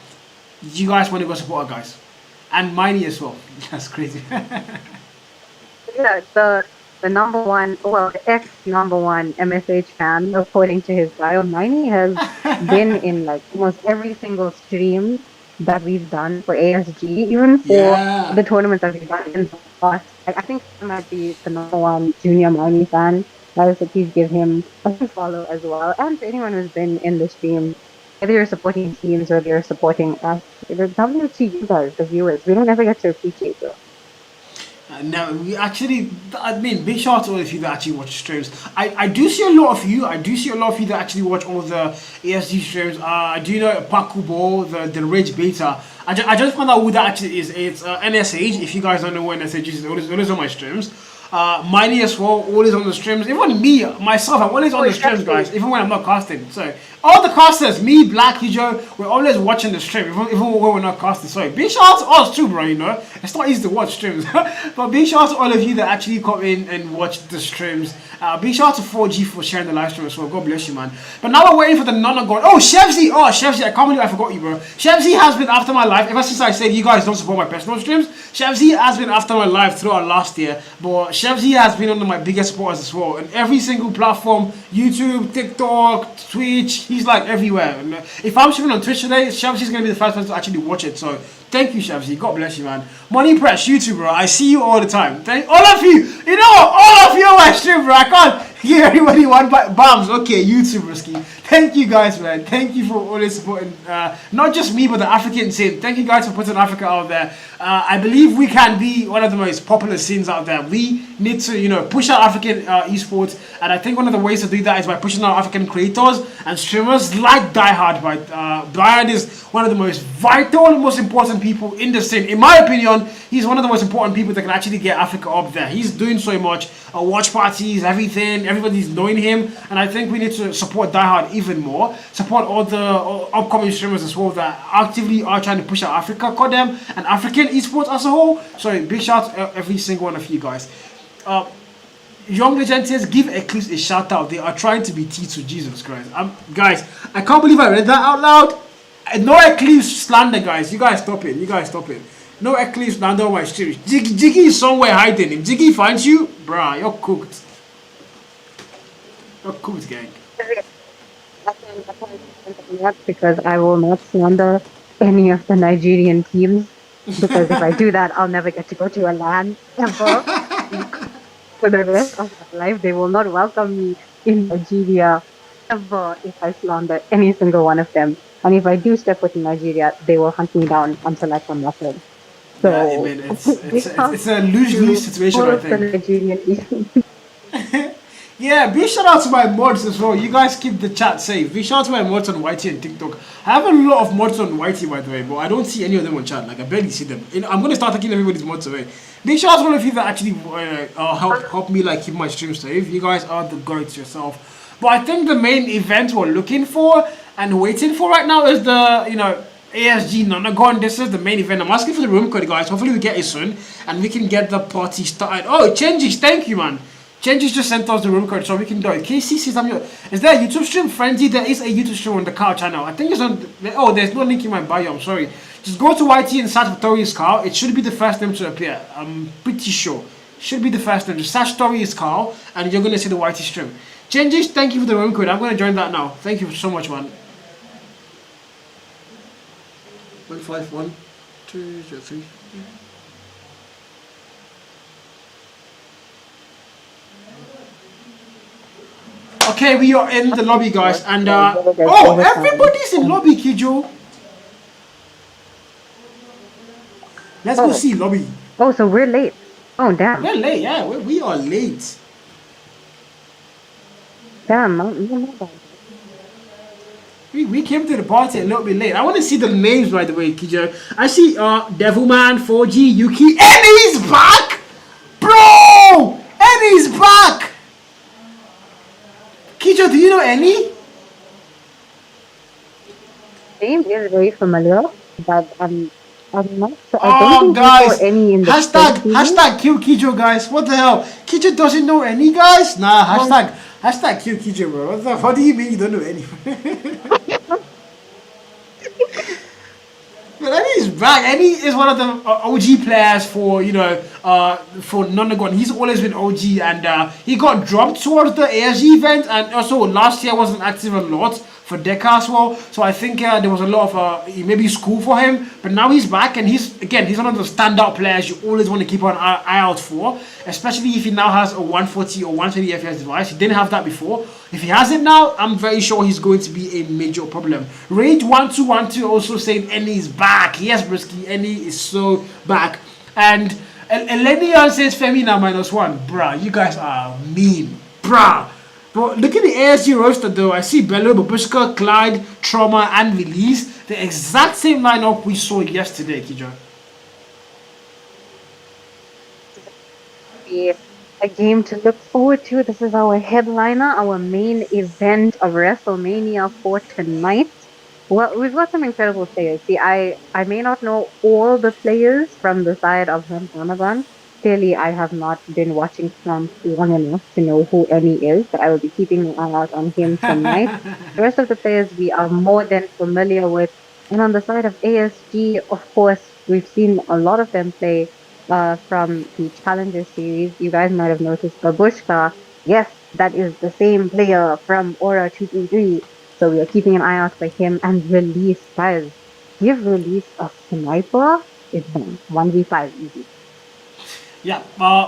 Speaker 1: you guys want to go support her, guys. And Miney as well. That's crazy.
Speaker 2: Yeah, the number one, well, the ex number one MSH fan, according to his bio, Miney has been in like almost every single stream that we've done for ASG, even for
Speaker 1: Yeah.
Speaker 2: the tournaments that we've done in the past. Like, I think he might be the number one junior Miney fan. Guys, so please give him a follow as well. And to anyone who's been in the stream, whether you're supporting teams or you're supporting us, it's W to you guys, the viewers. We don't ever get to appreciate you.
Speaker 1: No, we actually, I mean, big shout out to all of you that actually watch streams. I do see a lot of you. I do see a lot of you that actually watch all the ASG streams. I do know Pakubo, the Rage Beta. I just found out who that actually is. It's NSH. If you guys don't know what NSH is, it's always on my streams. Miney as well, always on the streams. Even me, myself, I'm always on the streams, guys, even when I'm not casting. So, all the casters, me, Black, Kijo, we're always watching the stream, even when we're not casting. So, big shout out to us too, bro, you know. It's not easy to watch streams. But big shout out to all of you that actually come in and watch the streams. Big shout out to 4G for sharing the live stream as well. God bless you, man. But now we're waiting for the Nonagon. Oh, Shevzy! Oh, Shevzy, I can't believe I forgot you, bro. Shevzy has been after my life ever since I said you guys don't support my personal streams. Shevzy has been after my life throughout last year. But Shevzy has been one of my biggest supporters as well. And every single platform, YouTube, TikTok, Twitch, he's like everywhere. And if I'm streaming on Twitch today, Shevzy's going to be the first person to actually watch it. So thank you, Shevzy. God bless you, man. Money Press, YouTube, bro. I see you all the time. Thank all of you. You know what? All of you on my stream, bro. I can't give everybody one bombs. Okay, YouTube, Risky. Thank you guys, man. Thank you for always supporting, not just me, but the African scene. Thank you guys for putting Africa out there. I believe we can be one of the most popular scenes out there. We need to, you know, push out African esports, and I think one of the ways to do that is by pushing out African creators and streamers like Diehard. Right, Diehard is one of the most vital, most important people in the scene. In my opinion, he's one of the most important people that can actually get Africa up there. He's doing so much. Watch parties, everything. Everybody's knowing him, and I think we need to support Diehard even more. Support all the upcoming streamers as well that actively are trying to push out Africa-CODM and African esports as a whole. So big shout out to every single one of you guys. Young Legends, give Eclipse a shout out. They are trying to be T2, Jesus Christ. Guys, I can't believe I read that out loud. No Eclipse slander, guys. You guys stop it. You guys stop it. No Eclipse slander on my stream. Jiggy is somewhere hiding. If Jiggy finds you, bruh, you're cooked. You're cooked, gang.
Speaker 2: Because I will not slander any of the Nigerian teams. Because if I do that, I'll never get to go to a LAN ever. For the rest of my life, they will not welcome me in Nigeria ever if I slander any single one of them. And if I do step foot in Nigeria, they will hunt me down until I come nothing. So
Speaker 1: Yeah, I mean, it's a lose-lose situation, I think.
Speaker 2: Nigerian
Speaker 1: Yeah, big shout out to my mods as well. You guys keep the chat safe. Big shout out to my mods on YT and TikTok. I have a lot of mods on YT, by the way, but I don't see any of them on chat. Like, I barely see them. I'm going to start taking everybody's mods away. Big shout out to all of you that actually help me like keep my stream safe. You guys are the goats yourself. But I think the main event we're looking for and waiting for right now is the, you know, ASG Nonagon. This is the main event. I'm asking for the room code, guys. Hopefully we get it soon and we can get the party started. Oh, it changes. Thank you, man. Changes just sent us the room code so we can do it. KC says is there a YouTube stream? Frenzy, there is a YouTube stream on the Carl channel. I think it's on. Oh, there's no link in my bio. I'm sorry. Just go to YT and search for Tori's Carl. It should be the first name to appear. I'm pretty sure. Should be the first name. Just search Tori's Carl and you're gonna see the YT stream. Changes, thank you for the room code. I'm gonna join that now. Thank you so much, man. 151. 3. Okay, we are in the lobby, guys, and oh, everybody's in lobby, Kijo. Let's go see lobby.
Speaker 2: Oh, so we're late. Oh, damn.
Speaker 1: We're late, yeah, we are late.
Speaker 2: Damn,
Speaker 1: We came to the party a little bit late. I want to see the names, by the way, Kijo. I see Devilman, 4G, Yuki, and he's back, bro. And he's back. Kijo, do you know any?
Speaker 2: name is very familiar, but I'm not sure. I
Speaker 1: Oh,
Speaker 2: don't think
Speaker 1: guys,
Speaker 2: we saw any in the
Speaker 1: hashtag kill Kijo, guys. What the hell? Kijo doesn't know any, guys? Nah, hashtag kill Kijo, bro. What do you mean you don't know any? But Eddie is back. Eddie is one of the OG players for for Nonagon. He's always been OG, and he got dropped towards the ASG event, and also last year wasn't active a lot for Deca as well. So I think there was a lot of maybe school for him, but now he's back, and he's one of the standout players you always want to keep an eye out for, especially if he now has a 140 or 120 FPS device. He didn't have that before. If he has it now, I'm very sure he's going to be a major problem. Rage1212 also saying Eni is back. Yes, Brisky, Eni is so back. And Elenian says Femina -1. Bruh, you guys are mean. Bruh. But look at the ASG roster though. I see Bello, Babushka, Clyde, Trauma, and Release. The exact same lineup we saw yesterday, Kijo.
Speaker 2: A game to look forward to. This is our headliner, our main event of WrestleMania for tonight. Well, we've got some incredible players. See, I may not know all the players from the side of Nonagon. Clearly, I have not been watching Trump long enough to know who Eni is, but I will be keeping an eye out on him tonight. The rest of the players we are more than familiar with. And on the side of ASG, of course, we've seen a lot of them play from the Challenger Series. You guys might have noticed Babushka. Yes, that is the same player from Aura 223. So we are keeping an eye out for him. And Release, guys, give Release a sniper. It's done. 1v5 easy.
Speaker 1: Yeah,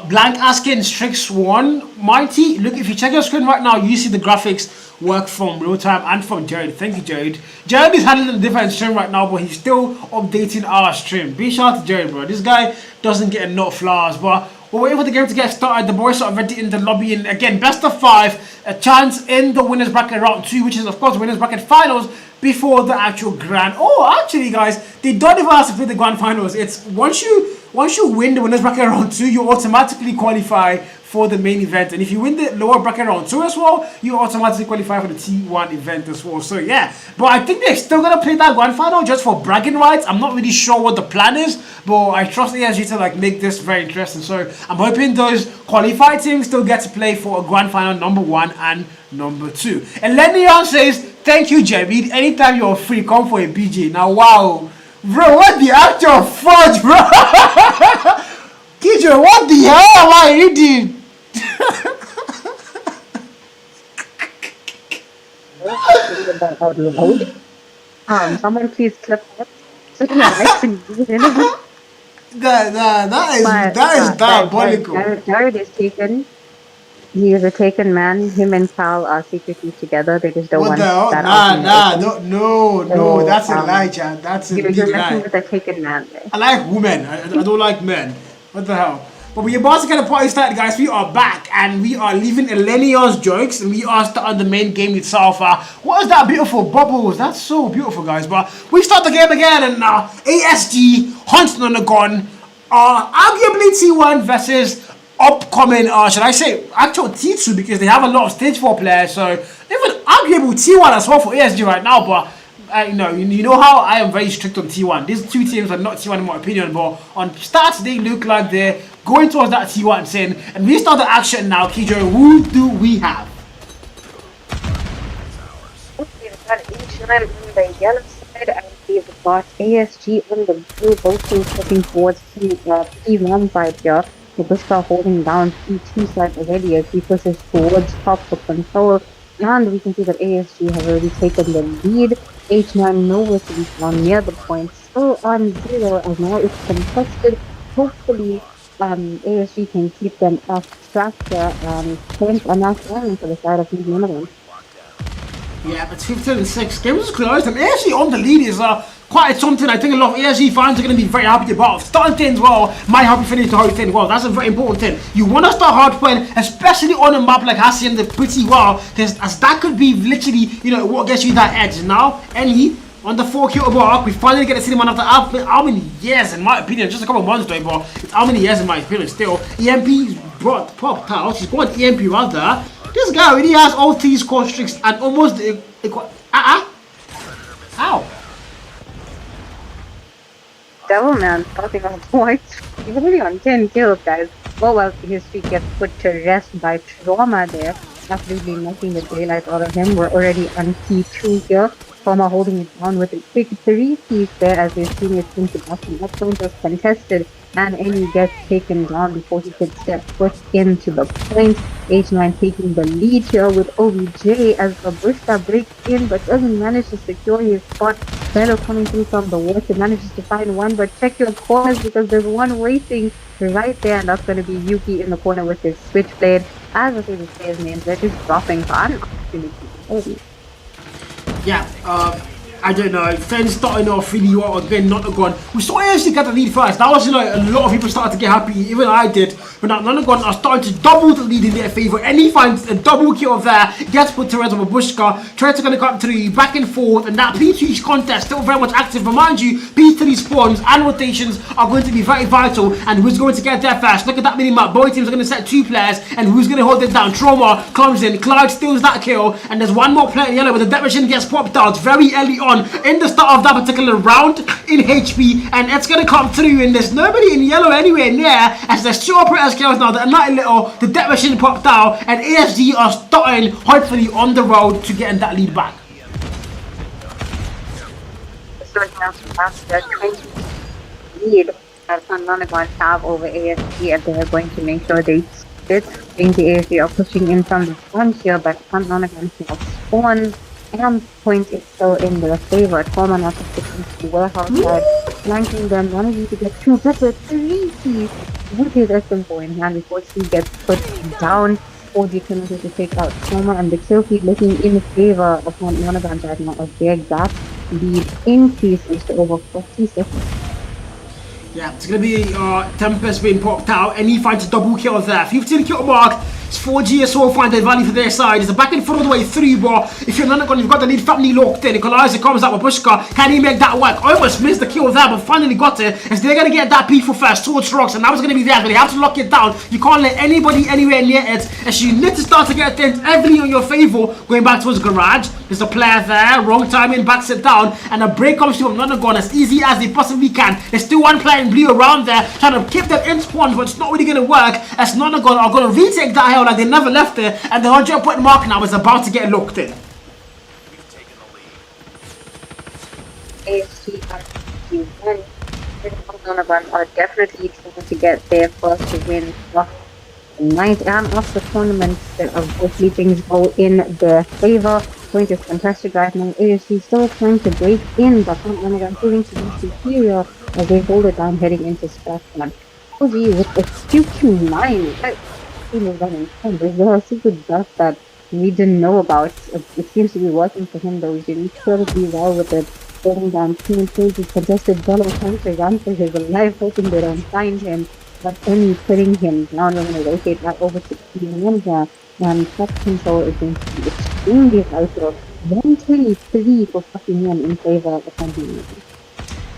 Speaker 1: Blank asking Strix 1. Mighty, look, if you check your screen right now, you see the graphics work from real time and from Jared. Thank you, Jared. Jared is handling a different stream right now, but he's still updating our stream. Big shout out to Jared, bro. This guy doesn't get enough flowers, but we're waiting for the game to get started. The boys are already in the lobby, and again, best of 5, a chance in the winners bracket round 2, which is of course winners bracket finals before the actual grand. Oh, actually, guys, they don't even have to play the grand finals. It's once you win the winners bracket round 2, you automatically qualify for the main event, and if you win the lower bracket round 2 as well, you automatically qualify for the T1 event as well. So yeah, but I think they're still gonna play that grand final just for bragging rights. I'm not really sure what the plan is, but I trust ASG to like make this very interesting. So I'm hoping those qualified teams still get to play for a grand final number 1 and number 2. And Lenion says, thank you, Javid. Anytime you're free, come for a BJ. Now, wow, bro, what the actual fudge, bro? Kijo, what the hell am I reading?
Speaker 2: Someone please clip that.
Speaker 1: That is diabolical.
Speaker 2: Jared is taken. He is a taken man. Him and Cal are secretly together. They just don't want that.
Speaker 1: No, that's a lie, Chad. That's a big lie.
Speaker 2: You're messing with a taken man. There.
Speaker 1: I like women. I don't like men. What the hell? But we're about to get a party started, guys. We are back, and we are leaving Elenia's jokes, and we are starting the main game itself. What is that beautiful bubbles? That's so beautiful, guys. But we start the game again, and ASG hunts Nonagon. Arguably T1 versus upcoming, should I say, actual T2, because they have a lot of stage 4 players. So even arguable T1 as well for ASG right now, but. You know how I am very strict on T1. These two teams are not T1 in my opinion, but on stats they look like they're going towards that T1 scene. And we start the action now, Kijo. Who do we have?
Speaker 2: We've got H9 on the yellow side, and we've got ASG on the blue. Both teams looking towards T1 side here. Babushka holding down T2 side already as he pushes towards top for control. And we can see that ASG has already taken the lead. H9 nowhere to be found near the points. still on 0 as now it's contested. Hopefully, ASG can keep them off track here and point a knock in for the side of these Nonagon.
Speaker 1: Yeah, it's 15-6. Game was close, and ASG on the lead is quite something I think a lot of ASG fans are going to be very happy about. Starting things well might help you finish the whole thing well. That's a very important thing. You want to start hard playing, especially on a map like Hacienda pretty well, because as that could be literally, you know, what gets you that edge. Now, Any on the 4-kill mark, we finally get to see him after how many years, in my opinion, just a couple of months ago, but it's how many years in my opinion still. EMP's popped out, she's going EMP rather. This guy already has all 3 score streaks and almost how?
Speaker 2: Devilman talking about points. He's already on 10 kills, guys. Oh well, his streak gets put to rest by Trauma there. Absolutely knocking the daylight out of him. We're already on T2 here. Trauma holding it down with a quick 3 keys there as we're seeing it into bottom. That point was contested and Any gets taken down before he could step foot into the point. H9 taking the lead here with OBJ as the Bushka breaks in but doesn't manage to secure his spot. Bello coming through from the water manages to find one, but check your corners because there's one waiting right there, and that's going to be Yuki in the corner with his switchblade. As I say the players' names, they're just dropping fun.
Speaker 1: Yeah, I don't know. Fens starting off really well again, Nonagon. We saw ASG get the lead first. That was, you know, a lot of people started to get happy. Even I did. But now Nonagon are starting to double the lead in their favor. Any finds a double kill there, gets put to rest of a Bushka. Turrets are going to come through, back and forth, and that P3 contest still very much active. Remind you, P3 spawns and rotations are going to be very vital. And who's going to get there first? Look at that mini map. Both teams are going to set 2 players, and who's going to hold it down? Trauma comes in, Cloud steals that kill, and there's one more player in yellow, but the death machine gets popped out very early on in the start of that particular round in HP, and it's going to come through, and there's nobody in yellow anywhere near as there's 2 operators kills now. That not a little, the death machine popped out, and ASG are starting hopefully on the road to getting that lead back.
Speaker 2: Starting out after 20 lead that Nonagon have over ASG, and they're going to make sure they split. The ASG are pushing in from the front here, but Nonagon have spawned. And point is still in their favor. Trauma now sticking to the warehouse side, flanking them, managing to get 2 better 3 keys with his SM4 in hand before he gets put down. 4 determined to take out Trauma, and the kill feed looking in favor of Nonagon right now as their gap lead increases to over 40 seconds.
Speaker 1: Yeah, it's going to be Tempest being popped out, and he finds a double kill there. 15 kill mark. It's 4 GSO find the value for their side. It's a back and front all the way through, but if you're Nonagon, you've got the lead family locked in. Equalizer comes out with Bushka. Can he make that work? Almost missed the kill there, but finally got it. As they're going to get that P4 first towards Rocks, and now it's going to be there, but they have to lock it down. You can't let anybody anywhere near it, as you need to start to get things heavily on your favor. Going back towards Garage, there's a player there, wrong timing, backs it down, and a break comes to Nonagon as easy as they possibly can. There's still one player in blue around there, trying to keep them in spawn, but it's not really going to work, as Nonagon are going to retake that hill like they never left it, and the 100-point mark now is about to get locked in.
Speaker 2: ASG Nonagon are definitely trying to get their first win of the night and of the tournament. Of course, things go in their favor. Point is contested right now. ASG still trying to break in, but Nonagon proving to be superior as they hold it down heading into Strix Gaming. Cozy with a QQ9. There are secret stuff that we didn't know about. It seems to be working for him though. He's doing incredibly well with it. Holding down 2 and 2 contested Bello trying to run for his life, hoping they don't find him. But only putting him down. We're going to rotate that over to P1 here. And top control is going to be extremely vital. 123 for P1 in favor of the company.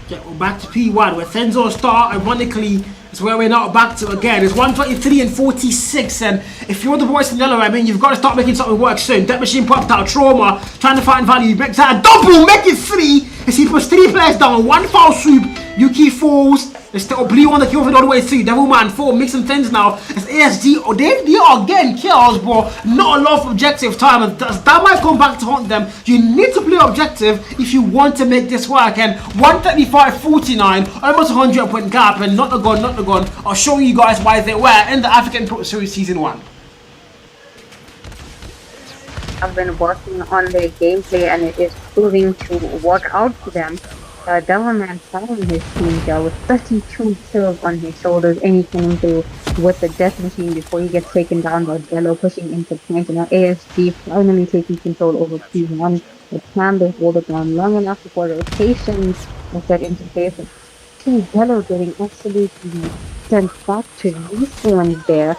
Speaker 1: Yeah, we're back to P1 where Fenzo start. Ironically, it's where we're now back to again. It's 123 and 46, and if you're the boys in yellow, I mean, you've got to start making something work soon. Death machine popped out, Trauma trying to find value, makes that a double, make it 3 as he puts 3 players down, 1 foul swoop. Yuki falls. There's still blue on the kill all the way through. Devilman 4 mixing things now. As ASG, they are getting kills, but not a lot of objective time. And that might come back to haunt them. You need to play objective if you want to make this work. And 135-49, almost 100-point gap, and Nonagon are showing you guys why they were in the African Pro Series Season 1.
Speaker 2: I've been working on their gameplay and it is proving to work out for them. Devilman found his team here with 32 kills on his shoulders, and he came through with the Death Machine before he gets taken down by Bello pushing into point. And now ASG finally taking control over P1. But can they hold it down long enough before rotations are set into place? Team Bello getting absolutely sent back to respawns there.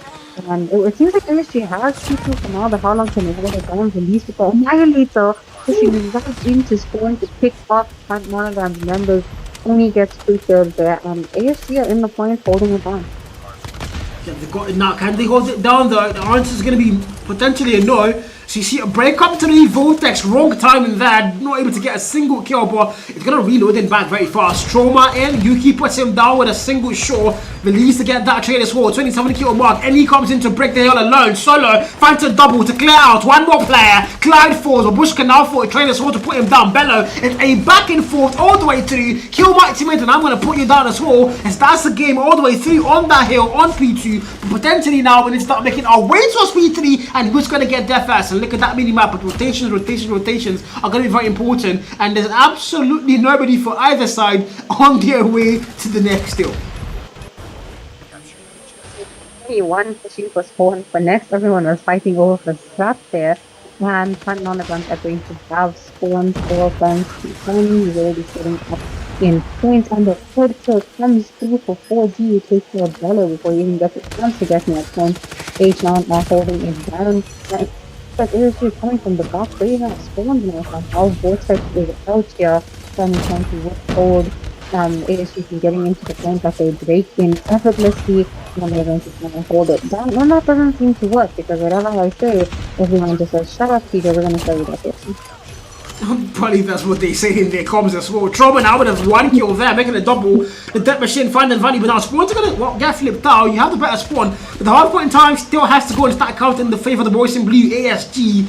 Speaker 2: And it seems like ASG has P2 for now, but how long can they hold it down? Release before Annihilator pushing right into spawn to pick off Nonagon's members. Only gets 2 kills there, and ASG are in the point holding it down.
Speaker 1: Yeah, they got it now. Can they hold it down though? The answer is going to be potentially a no. So you see a break up to the Vortex, wrong timing there, not able to get a single kill, but it's going to reload him back very fast. Stroma in, Yuki puts him down with a single shot, release to get that trade as well, 27 kill mark, and he comes in to break the hill alone, solo, finds a double to clear out, one more player, Clyde falls, Babushka now for a trade as well to put him down, Bello, it's a back and forth all the way through, kill my teammate and I'm going to put you down as well, as that's the game all the way through on that hill, on P2, but potentially now we need to start making our way towards P3, and who's going to get there first? And look at that mini map, but rotations are going to be very important, and there's absolutely nobody for either side on their way to the next hill.
Speaker 2: One pushing for spawn for next, everyone was fighting over for scrap there, and front Nonagons are going to have spawns for guns to finally really sitting up in points, and the third kill comes through for 4G. You take your Bello before you even get the chance to get near point. H9 are holding it down. But ASG coming from the back, they have spawned now. How Vortex is out here, trying to withhold ASG from getting into the point that they break in effortlessly, and they're going to try and hold it down. And that doesn't seem to work, because whatever I say, everyone just says, shut up, Kijo, we're going to show you that person.
Speaker 1: Probably that's what they say in their comms as well. Trauma now would have 1 kill there, making a double. The Death Machine finding value, but now Spawn's going to get flipped out. You have the better Spawn, but the hard point in time still has to go and start counting in the favour of the boys in blue, ASG.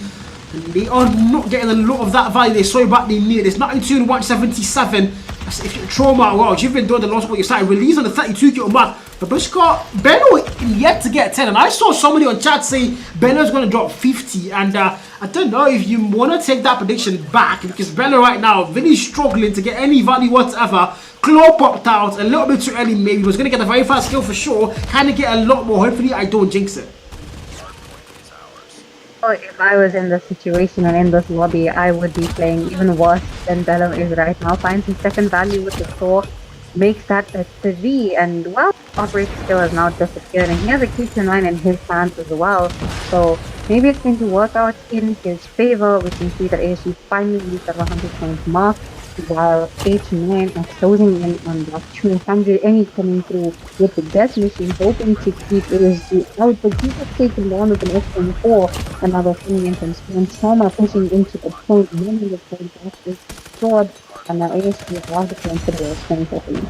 Speaker 1: And they are not getting a lot of that value they so badly need. It's 92 and 177. If you're Trauma, well, you've been doing the loss, but you started release on the 32 kill mark. But Bushka, Bello yet to get 10, and I saw somebody on chat say Bello's going to drop 50, and I don't know if you want to take that prediction back, because Bello right now really struggling to get any value whatsoever. Claw popped out a little bit too early, maybe was going to get a very fast kill for sure, kind of get a lot more, hopefully I don't jinx it.
Speaker 2: Oh, if I was in this situation and in this lobby, I would be playing even worse than Bello is right now. Finds his second value with the claw, makes that a 3, and well, Operator skill has now disappeared, and he has a Q9 in his hands as well, so maybe it's going to work out in his favor. We can see that ASG finally reached that 100 point mark, while H9 are closing in on that 200, and he's coming through with the Death Machine, hoping to keep ASG out, but he gets taken down with an X4, another coming in from Spawn. Trauma pushing into the point, winning the point back is sword, and now ASG has the point for the 2014.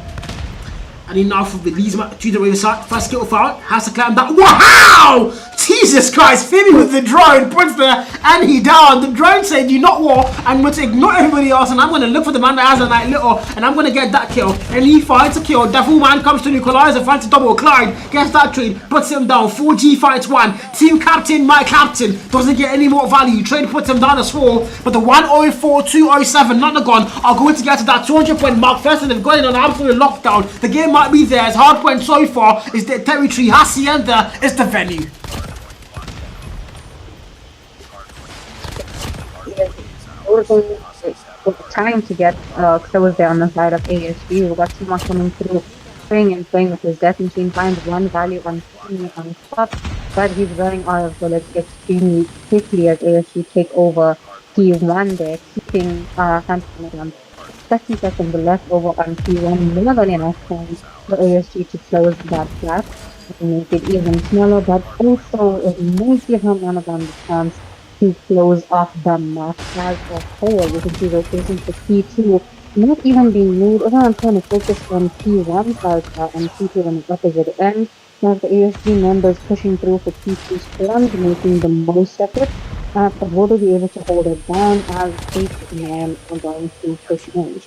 Speaker 1: And enough of the leads to the way side. First kill foul, has to climb down. Wow! Jesus Christ, Phoebe with the drone, puts there, and he down. The drone said, you know what, I'm going to ignore everybody else, and I'm going to look for the man that has a night little, and I'm going to get that kill. And he finds a kill. Devilman comes to neutralize and finds a double. Clyde gets that trade, puts him down. 4G fights 1. Team captain, my captain, doesn't get any more value. Trade puts him down as well, but the 104-207 Nonagon are going to get to that 200 point mark first, and they've got it on an absolute lockdown. The game might be there. His hard point so far is the territory. Hacienda is the venue.
Speaker 2: Trying to get close there on the side of ASG. We've got Timo coming through, playing with his Death Machine, finds one value on top, but he's running out of bullets extremely quickly as ASG take over T1 there, keeping Phantom 30 seconds left over on T1. More than enough time for ASG to close that gap and make it even smaller, but also it might give him Nonagon the chance to close off the map as a whole. You can see rotations for T2 not even being moved. Everyone's trying to focus on T1 as and T2 on the opposite end. Now the ASG members pushing through for T2 spawns, making the most of it. But will they be able to hold it down as 8 men are going to push in?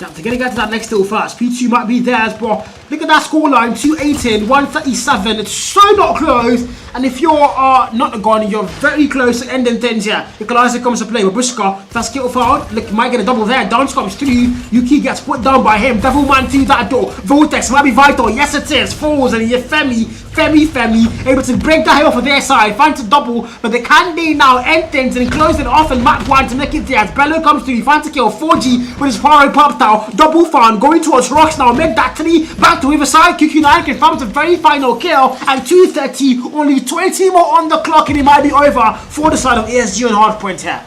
Speaker 1: Now, they're going to get to that next little fast. P2 might be theirs, but look at that scoreline, 218, 137. It's so not close. And if you're Nonagon, you're very close to ending things here. Equalizer comes to play with Bushka. That's skill foul. Look, you might get a double there. Dance comes through. Yuki gets put down by him. Devilman through that door. Vortex might be vital. Yes, it is. Falls, and you Femi, able to break that hill for their side. Finds a double, but they can't now end things and close it off and map one to make it there. As Bello comes through, he finds a kill. 4G with his power popped out. Double fan going towards Rocks now. Make that 3 back to Riverside. QQ9 confirms the very final kill. And 2:30, only 20 more on the clock, and it might be over for the side of ASG on hardpoint here.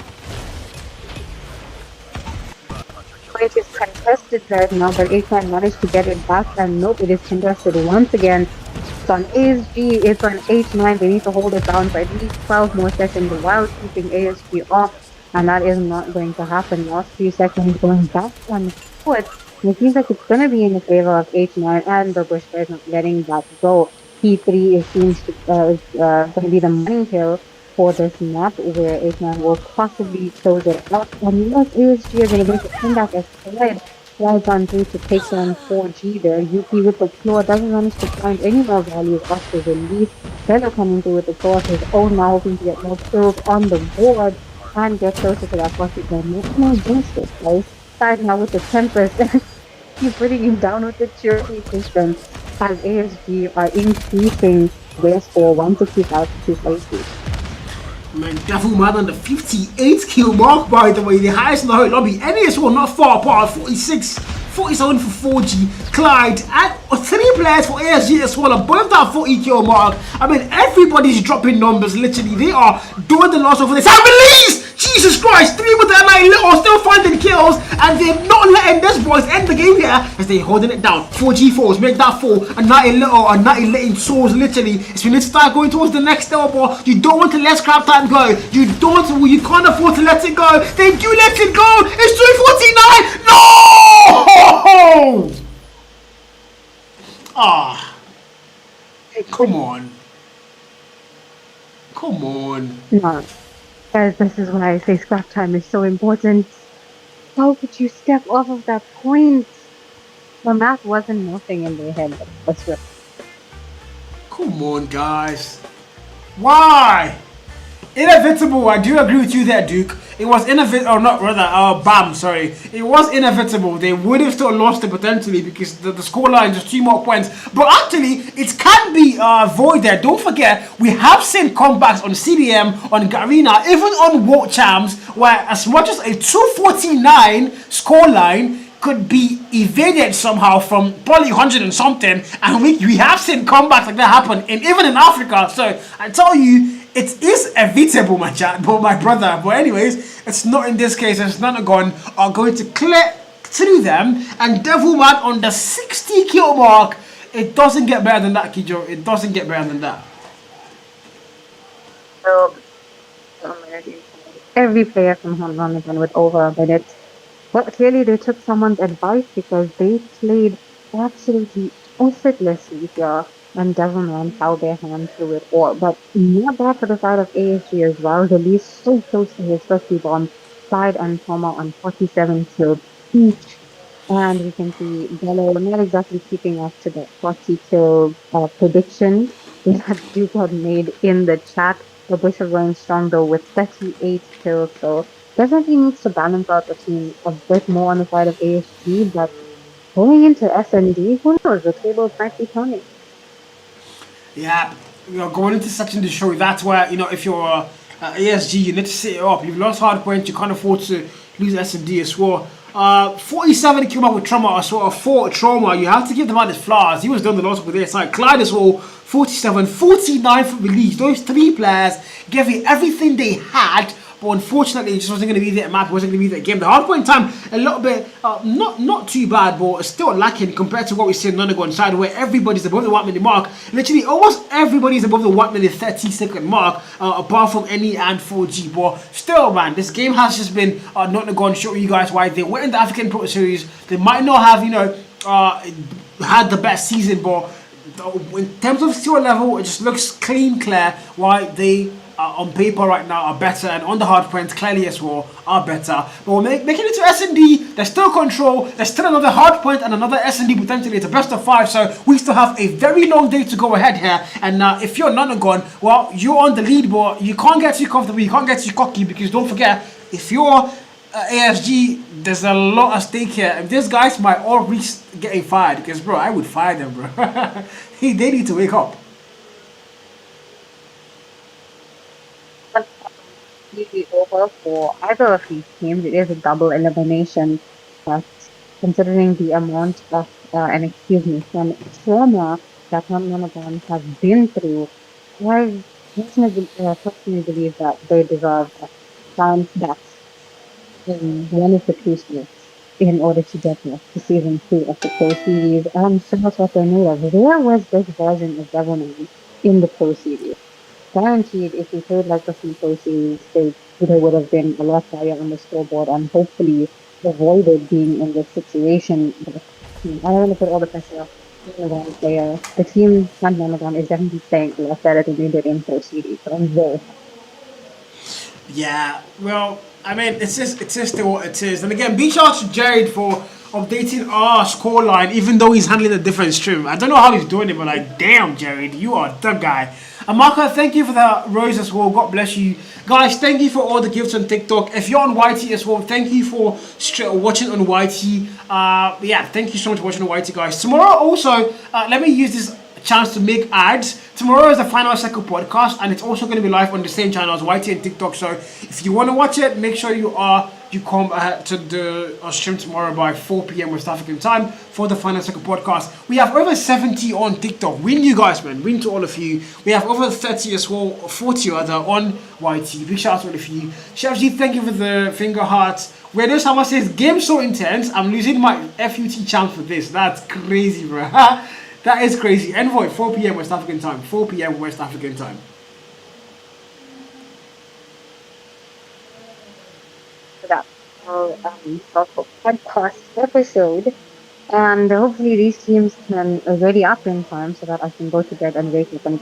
Speaker 2: It is contested right now, but A-Clan managed to get it back, and nope, it is contested once again. So on ASG, it's on H9. They need to hold it down for at least 12 more seconds while keeping ASG off, and that is not going to happen. Last few seconds going back on foot. It seems like it's going to be in the favor of H9, and the Bush is not letting that go. P3 seems to going to be the money hill for this map, where H9 will possibly close it up. And yes, ASG are going to make a comeback as Sled slides on through to take down 4G there. Yuki with the floor doesn't manage to find any more values off the release. Fellow coming through with the floor of his own, now hoping to get more kills on the board and get closer to that 40 gun. Make no justice, guys. Side now with the Tempest. He's putting him down with the Cherokee system as ASG are increasing their score 165 to 280.
Speaker 1: Man, Devilman on the 58 kill mark, by the way, the highest in the whole lobby. NAS will not far apart, 46, 47 for 4G, Clyde, and 3 players for ASG as well, above that 40 kill mark. I mean, everybody's dropping numbers, literally. They are doing the loss over this. And release! Jesus Christ, 3 with their night little, still finding kills, and they're not letting this boys end the game here as they're holding it down. 4G falls, make that 4, and Nighty Little, and Nighty letting souls literally. It's when they start going towards the next level, you don't want to let scrap time go. You can't afford to let it go. They do let it go. It's 249. No! Ah. Come on. Come on.
Speaker 2: No. Guys, this is why I say scrap time is so important. How could you step off of that point? The math wasn't nothing in their head. That's right.
Speaker 1: Come on, guys. Why? Inevitable. I do agree with you there, Duke. It was inevitable, or not rather, Bam, sorry. It was inevitable. They would have still lost it potentially because the scoreline just 2 more points. But actually, it can be void there. Don't forget, we have seen comebacks on CDM, on Garena, even on World Champs, where as much as a 249 scoreline could be evaded somehow from probably 100 and something, and we have seen comebacks like that happen even in Africa. So I tell you, it is evitable, my chat, but my brother. But anyways, it's not in this case. It's Nonagon are going to clear through them, and Devilman on the 60 kill mark. It doesn't get better than that, Kijo. It doesn't get better than that.
Speaker 2: So, every player from Nonagon with over a minute. But clearly they took someone's advice because they played absolutely effortlessly here, and Devilman held their hand through it all. But not bad for the side of ASG as well. The least so close to his first bomb. Side and Toma on 47 kills each. And we can see Bello not exactly keeping up to the 40 kill prediction that Duke had made in the chat. The Bush are going strong though with 38 kills. So definitely needs to balance out the team a bit more on the side of ASG. But going into SND, who knows? The tables might be turning.
Speaker 1: Yeah, going into such in the show, that's where, if you're ASG, you need to set it up. You've lost hard points, you can't afford to lose S&D as well. 47 came up with Trauma as well, 4 Trauma. You have to give the man his flowers. He was done the loss with their side. Clyde as well, 47, 49 for release. Those 3 players gave it everything they had. But unfortunately, it just wasn't going to be that map. It wasn't going to be that game. The hardpoint time, a little bit, not too bad, but still lacking compared to what we see in Nonagon side, where everybody's above the 1 minute mark. Literally, almost everybody's above the 1 minute 30-second mark, apart from NE and 4G. But still, man, this game has just been Nonagon showing you guys why they went in the African Pro Series. They might not have, had the best season, but in terms of skill level, it just looks clean, clear why they on paper right now are better, and on the hard point clearly as well are better. But we're making it to S&D. There's still control. There's still another hard point and another S&D potentially. It's a best of 5, so we still have a very long day to go ahead here. And if you're Nonagon, well, you're on the lead, but you can't get too comfortable. You can't get too cocky, because don't forget, if you're ASG, there's a lot at stake here. And these guys might all reach getting fired, because bro, I would fire them, bro. They need to wake up.
Speaker 2: Completely over for either of these teams. It is a double elimination, but considering the amount of, and excuse me, some trauma that none of them have been through, I personally believe that they deserve a chance back in one of the two states in order to get to season 2 of the Pro Series. And so much what they made of. Where was this version of government in the Pro Series? Guaranteed, if we played like the full Pro Series, they would have been a lot higher on the scoreboard and hopefully avoided being in this situation. But I don't want to put all the pressure on one player. The team and Nonagon is definitely playing a lot better than they did in Pro Series. So I'm very happy.
Speaker 1: Yeah, well, I mean, it's just still what it is. And again, big shout out to Jared for updating our scoreline, even though he's handling a different stream. I don't know how he's doing it, but like, damn, Jared, you are the guy. Amaka, thank you for that rose as well. God bless you. Guys, thank you for all the gifts on TikTok. If you're on YT as well, thank you for watching on YT. Yeah, thank you so much for watching on YT, guys. Tomorrow also, let me use this chance to make ads. Tomorrow is the Final Cycle podcast, and it's also going to be live on the same channel as YT and TikTok. So if you want to watch it, make sure you come to the stream tomorrow by 4 p.m. West African time for the Final Cycle podcast. We have over 70 on TikTok. Win, you guys, man. Win to all of you. We have over 30 as well, 40 rather, on YT. Big shout out to all of you. Chef G, thank you for the finger hearts. Where there's someone says, game so intense, I'm losing my FUT champ for this. That's crazy, bro. That is crazy. Envoy, 4 p.m. West African time. 4 p.m. West African time.
Speaker 2: That podcast episode, and hopefully these teams can ready up in time so that I can go to bed and wake up and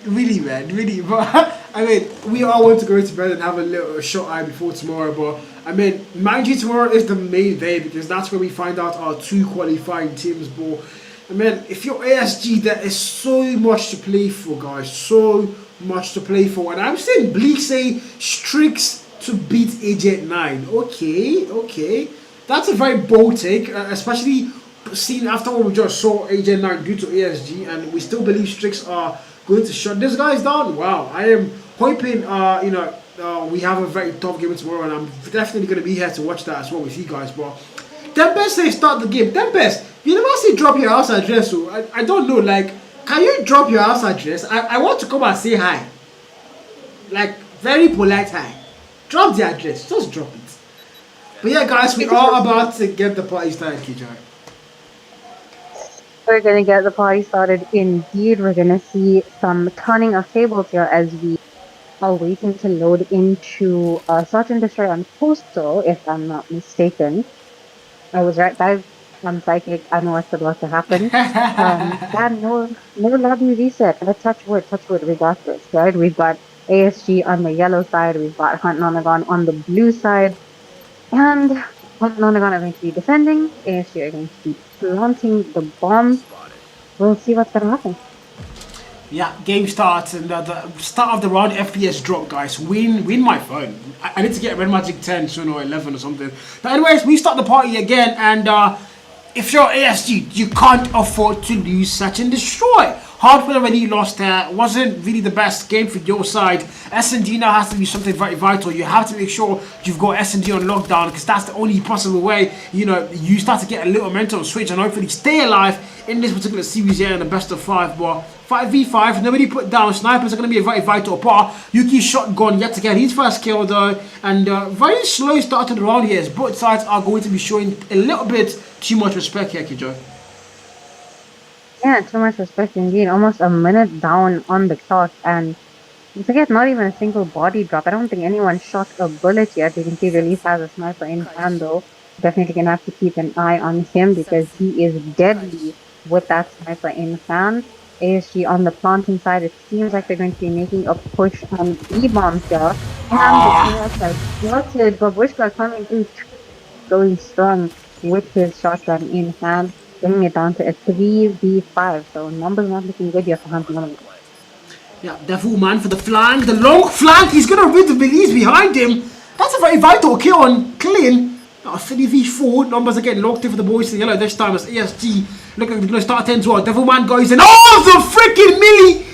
Speaker 1: Really, man, really. But I mean, we all want to go to bed and have a little short eye before tomorrow. But I mean, mind you, tomorrow is the main day, because that's where we find out our 2 qualifying teams. But I mean, if you're ASG, there is so much to play for, guys. So much to play for. And I'm seeing Bleak say Strix to beat Agent 9. Okay. That's a very bold take, especially seen after what we just saw Agent 9 do to ASG, and we still believe Strix are going to shut these guys down. Wow, I am hoping we have a very tough game tomorrow, and I'm definitely going to be here to watch that as well with you guys. But Tempest say start the game. Tempest, you never say drop your house address, so I don't know, like, can you drop your house address? I want to come and say hi, like very polite hi. Drop the address, just drop it. But yeah, guys, we are about to get the party started, Kijo.
Speaker 2: we're gonna get the party started. Indeed, we're gonna see some turning of tables here as we are waiting to load into Search and Destroy on Postal, if I'm not mistaken. I was right, guys. I'm psychic. I know what's about to happen. And no lobby reset. Let's touch wood. We got this, right? We've got ASG on the yellow side. We've got Hunt Nonagon on the blue side. And Hunt Nonagon are going to be defending. ASG are going to be planting the bomb. We'll see what's going to happen.
Speaker 1: Yeah, game starts, and the start of the round FPS drop, guys. Win my phone. I need to get Red Magic 10 soon, or 11 or something. But anyways, we start the party again, and if you're ASG, you can't afford to lose Search and Destroy. Hardware already lost there. Wasn't really the best game for your side. S&D now has to be something very vital. You have to make sure you've got S&D on lockdown, because that's the only possible way, you start to get a little mental switch and hopefully stay alive in this particular series here in the best of 5. But 5v5, nobody put down. Snipers are going to be a very vital part. Yuki's shotgun yet again. His first kill though. And very slow start to the round here, as both sides are going to be showing a little bit too much respect here, Kijo.
Speaker 2: Yeah, too much respect indeed. Almost a minute down on the clock, and you forget, not even a single body drop. I don't think anyone shot a bullet yet. You can see Release has a sniper in hand though. Definitely gonna have to keep an eye on him, because he is deadly with that sniper in hand. ASG on the planting side. It seems like they're going to be making a push on E-bombs here. And the
Speaker 1: Ah,
Speaker 2: chaos has spotted Babushka coming in, going strong with his shotgun in hand, bringing it down to a 3v5. So numbers not looking good here for Hunt.
Speaker 1: yeah, Devil Man for the flank, the long flank. He's gonna rid the Belize behind him. That's a very vital kill on clean. 3v4 numbers are getting locked in for the boys in yellow this time as ASG looking like they're gonna start 10 12. Devil Man goes in. Oh, the freaking melee!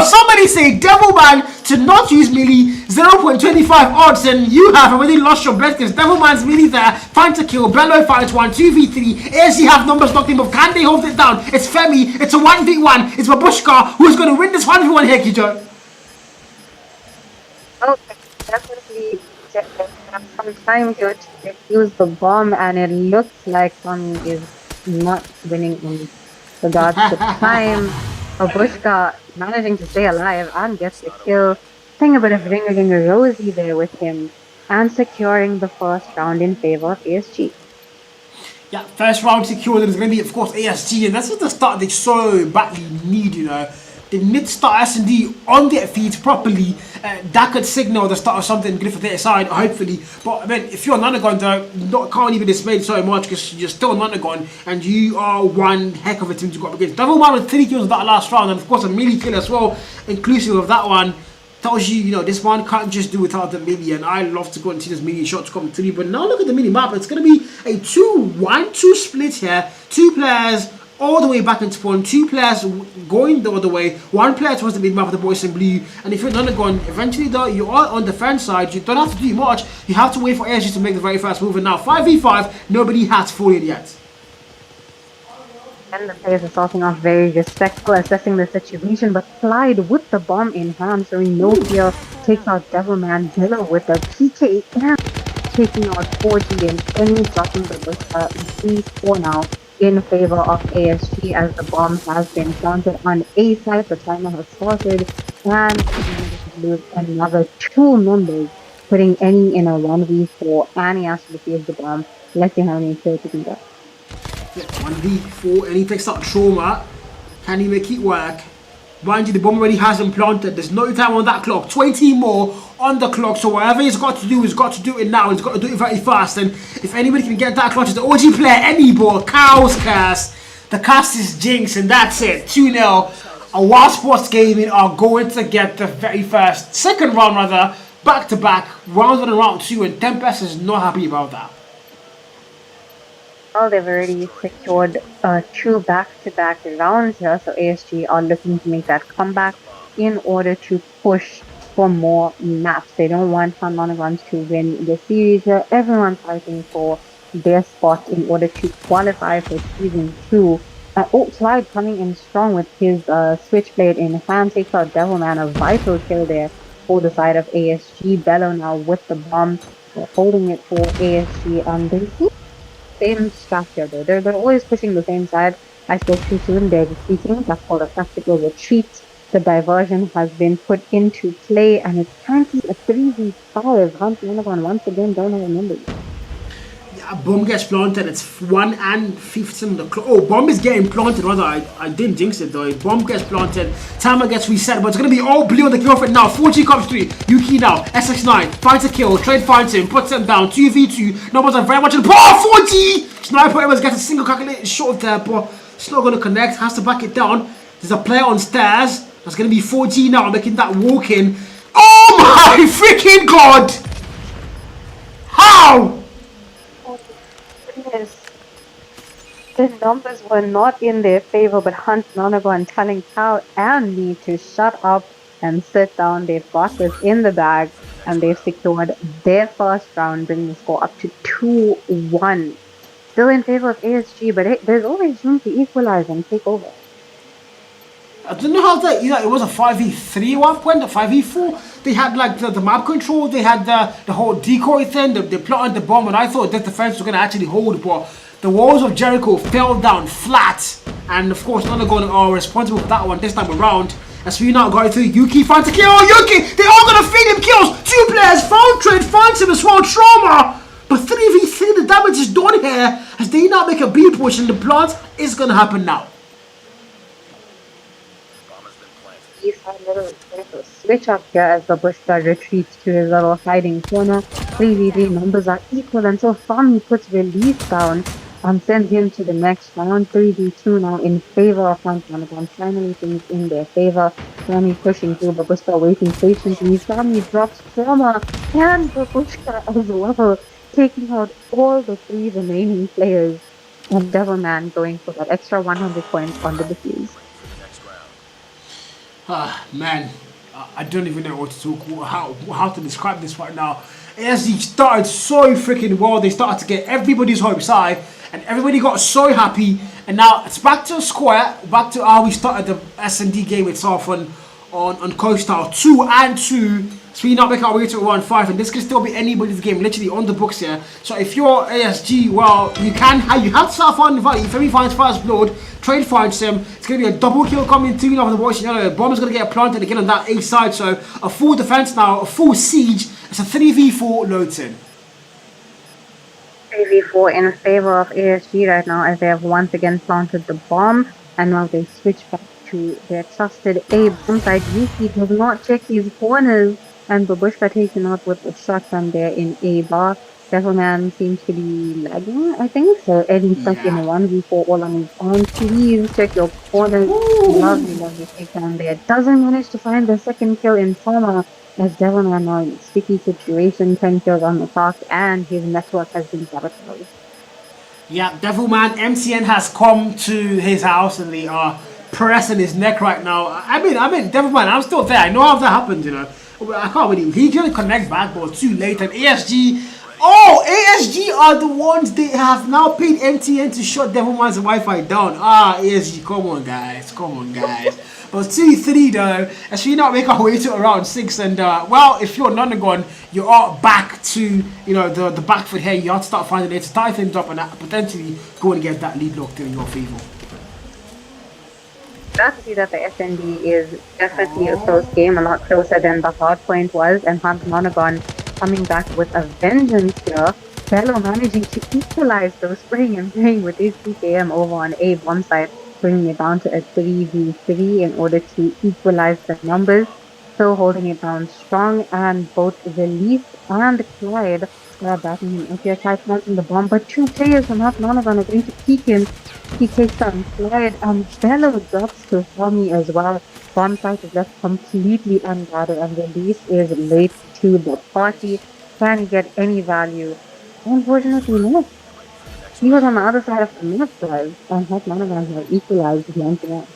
Speaker 1: Somebody say Devil Man to not use melee 0.25 odds, and you have already lost your bet because Devil Man's melee there. Find to kill. Bello finds 1, 2v3. ASG have numbers locked in, but can they hold it down? It's Femi. It's a 1v1. It's Babushka who's going to win this 1v1 here, Kijo.
Speaker 2: Oh, definitely have some time here to defuse the bomb, and it looks like Tommy is not winning in regards to time. Babushka managing to stay alive and gets the kill, playing a bit of ring-a-ring-a-rosy there with him, and securing the first round in favor of ASG.
Speaker 1: Yeah, first round secured. It's going to be, of course, ASG, and that's just the start they so badly need, you know. They need to start S&D on their feet properly. That could signal the start of something good for their side, hopefully. But, I mean, if you're Nonagon, though, can't even dismayed so much because you're still Nonagon and you are one heck of a team to go up against. Devil Man with 3 kills in that last round, and, of course, a melee kill as well, inclusive of that one. Tells you, you know, this one can't just do without the melee, and I love to go and see this melee shots come through. But now look at the mini map. It's going to be a 2-1-2 split here. 2 players all the way back into spawn, 2 players going the other way, 1 player towards the mid map of the boys in blue. And if you're Nonagon, eventually though, you are on the fence side. You don't have to do much. You have to wait for ASG to make the very first move. And now 5v5, nobody has fallen yet.
Speaker 2: And the players are starting off very respectful, assessing the situation, but Clyde with the bomb in hand, showing no fear, takes out Devilman. Dilla with the PK and taking out 40 and any dropping the 3-4 now in favor of ASG as the bomb has been planted on A side. The timer has started, and lose another 2 members, putting any in a 1v4, and he has to defuse the bomb. Let's see how many kills he can get.
Speaker 1: Yeah, 1v4, and he takes out trauma. Can he make it work? Mind you, the bomb already has him planted. There's no time on that clock. 20 more on the clock. So whatever he's got to do, he's got to do it now. He's got to do it very fast. And if anybody can get that clutch, it's the OG player, any ball, Cows Cast. The cast is Jinx, and that's it. 2-0. A Wild Sports Gaming are going to get the very second round rather, back-to-back, round 1 and round 2. And Tempest is not happy about that.
Speaker 2: Well, they've already secured 2 back-to-back rounds here, so ASG are looking to make that comeback in order to push for more maps. They don't want Nonagon to win the series here. Everyone's fighting for their spot in order to qualify for Season 2. Clyde coming in strong with his switchblade in hand, takes out Devilman, a vital kill there for the side of ASG. Bello now with the bomb, holding it for ASG, and they see same structure though. They're always pushing the same side. I spoke too soon. They're retreating. That's called a tactical retreat. The diversion has been put into play, and it's currently a 3v5. Hunt Nonagon once again don't have a number.
Speaker 1: Yeah, bomb gets planted. It's 1 and 15 the clock. Oh, bomb is getting planted. Rather, I didn't jinx it though. Bomb gets planted. Timer gets reset, but it's gonna be all blue on the kill for it now. 4G comes 3. Yuki now. SX9 finds a kill. Trade finds him. Puts him down. 2v2. Numbers are very much in the ball. 4G. Sniper always gets a single calculated shot there, but it's not gonna connect. Has to back it down. There's a player on stairs. That's gonna be 4G now, making that walk in. Oh my freaking god! How?
Speaker 2: Yes. The numbers were not in their favor, but Hunt Nonagon telling Cow and me to shut up and sit down. They've got this in the bag, and they've secured their first round, bringing the score up to 2-1. Still in favor of ASG, but there's always room to equalize and take over.
Speaker 1: I don't know how that, it was a 5v3 at one point, a 5v4. They had like the map control, they had the whole decoy thing, they plotted the bomb, and I thought that defense was going to actually hold, but the walls of Jericho fell down flat. And of course, Nonagon are responsible for that one this time around. As we now go through, Yuki finds a kill. Yuki, they are going to feed him kills. 2 players, found trade, finds him as well, trauma. But 3v3, the damage is done here as they now make a B push, and the plant is going to happen now.
Speaker 2: little switch up here as Babushka retreats to his little hiding corner. 3v3 numbers are equal until Fami puts release down and sends him to the next round. 3v2 now in favor of Nonagon. Finally things in their favor. Fami pushing through, Babushka waiting patiently. Fami drops Trauma and Babushka as well, taking out all the three remaining players. And Devilman going for that extra 100 points on the defuse.
Speaker 1: Man, I don't even know what to talk, how to describe this right now. ASG started so freaking well. They started to get everybody's hopes high, and everybody got so happy. And now it's back to square, back to how we started the S&D game itself on Coastal 2-2. So we now make our way to round 5, and this can still be anybody's game, literally on the books here. So if you're ASG, well, you have to start finding value. If everybody finds first blood, trade finds him. It's going to be a double kill coming through off the watch. You know, the bomb is going to get planted again on that A side. So a full defense now, a full siege. It's a 3v4 loads in.
Speaker 2: 3v4 in favor of ASG right now, as they have once again planted the bomb, and now they switch back to their trusted A bomb side. Yuki does not check his corners, and Babushka taken out with a shotgun there in A bar. Devilman seems to be lagging, I think, so Eddie stuck in a 1v4 all on his own. Please check your corners. Lovely takedown there. Doesn't manage to find the second kill in Trauma, as Devilman now in a sticky situation, 10 kills on the clock, and his network has been sabotaged.
Speaker 1: Yeah, Devilman, MCN has come to his house and they are pressing his neck right now. I mean, Devilman, I'm still there. I know how that happened, you know. I can't believe he didn't connect back, but too late. And ASG, ASG are the ones they have now paid MTN to shut Devilman's Wi-Fi down. ASG, come on, guys. But 2-3 though, as we now make our way to around 6, and well, if you're Nonagon, you are back to the back foot here. You have to start finding it to tie things up and potentially go and get that lead locked in your favor.
Speaker 2: Glad to see that the SND is definitely a close game, a lot closer than the hard point was, and Nonagon coming back with a vengeance here. Bello managing to equalize those, spraying and playing with his PKM over on A bomb side, bringing it down to a 3v3 in order to equalize the numbers. Still holding it down strong, and both Release and Clyde are backing him up here. Clyde planting the bomb, but two players from Nonagon are going to peek him. He takes down Clyde, and Bello drops to Fami as well. Bomb site is left completely unguarded, and Release is late to the party. Can he get any value? Unfortunately not. He was on the other side of the map, guys, and Nonagon have equalized once again.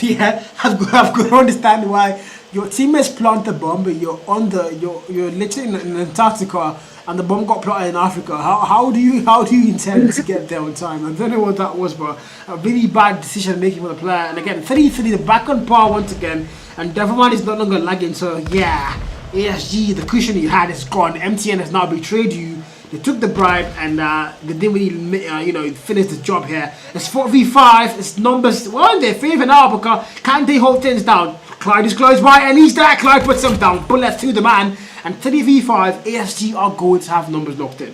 Speaker 1: Yeah, I've got to understand why your teammates plant the bomb, but you're literally in Antarctica, and the bomb got planted in Africa. How do you intend to get there on time? I don't know what that was, but a really bad decision making for the player. And again, 3-3, the back on par once again, and Devilman is no longer lagging. So yeah, ASG, the cushion you had is gone. MTN has now betrayed you. They took the bribe, and they didn't really, finish the job here. It's 4v5. It's numbers well in their favor now, because can they hold things down? Clyde is close by, and he's there. Clyde puts him down. Bullets to the man, and 3v5. ASG are going to have numbers locked in.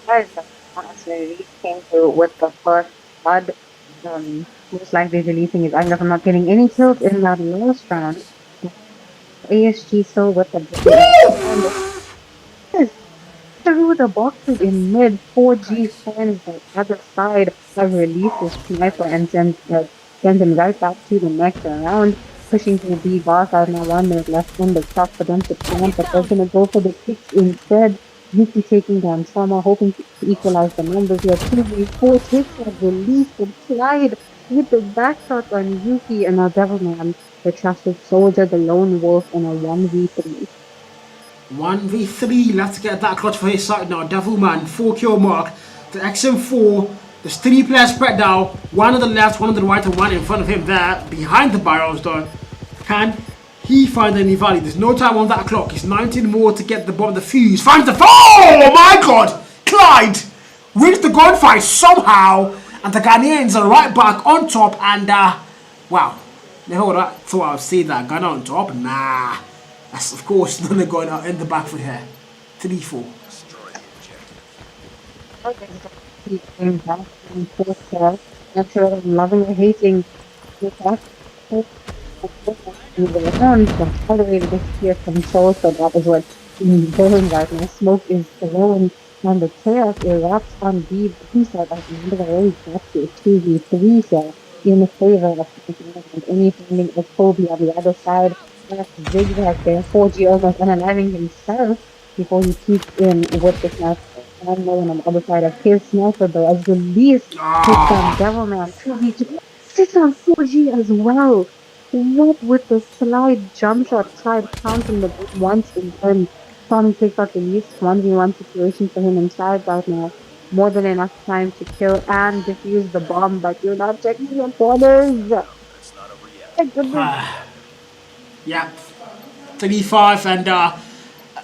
Speaker 2: Guys, honestly, came through with the first blood. Most likely releasing his anger from not getting any kills in that last round. ASG still with the through the boxes in mid. 4G finds the other side of Release's sniper and sends him right back to the next round, pushing to the B bar side. Now 1 minute left on the clock for them to plant, but they're gonna go for the kicks instead. Yuki taking down Trauma, hoping to equalize the numbers here. 2v4 takes that Release with Clyde with the back shot on Yuki, and now Devilman, the trusted soldier, the lone wolf, in a 1v3.
Speaker 1: 1v3, let's get that clutch for his side now. Devilman, 4-kill mark. The XM4, there's 3 players spread out. 1 on the left, 1 on the right, and 1 in front of him there. Behind the barrels though. Can he find any value? There's no time on that clock. It's 19 more to get the bomb. The fuse finds the... Oh my god! Clyde wins the gunfight somehow. And the Ghanaians are right back on top. And wow. Never would I thought I would see that Ghana on top. Nah. That's of course Nonagon out in the back foot here. 3-4.
Speaker 2: Not sure if I'm loving or hating the fact that the round, but all the way to this tier control, so that is what is going right now. Smoke is alone, and the chaos erupts on B. Side as the already got to 2v3 here in favor of and only finding a Kobe on the other side. That's zigzag there. 4G almost unaliving himself before he peeks in with the sniper. And no one on the other side of his sniper, though, as the least hits on
Speaker 1: Ah,
Speaker 2: Devilman. 2v2 sits on 4G as well. What with the slide jump shot tried counting the ball once again. Tommy takes out the least 1v1 situation for him inside right now. More than enough time to kill and defuse the bomb, but you're not checking your corners. My goodness.
Speaker 1: yeah. 35 and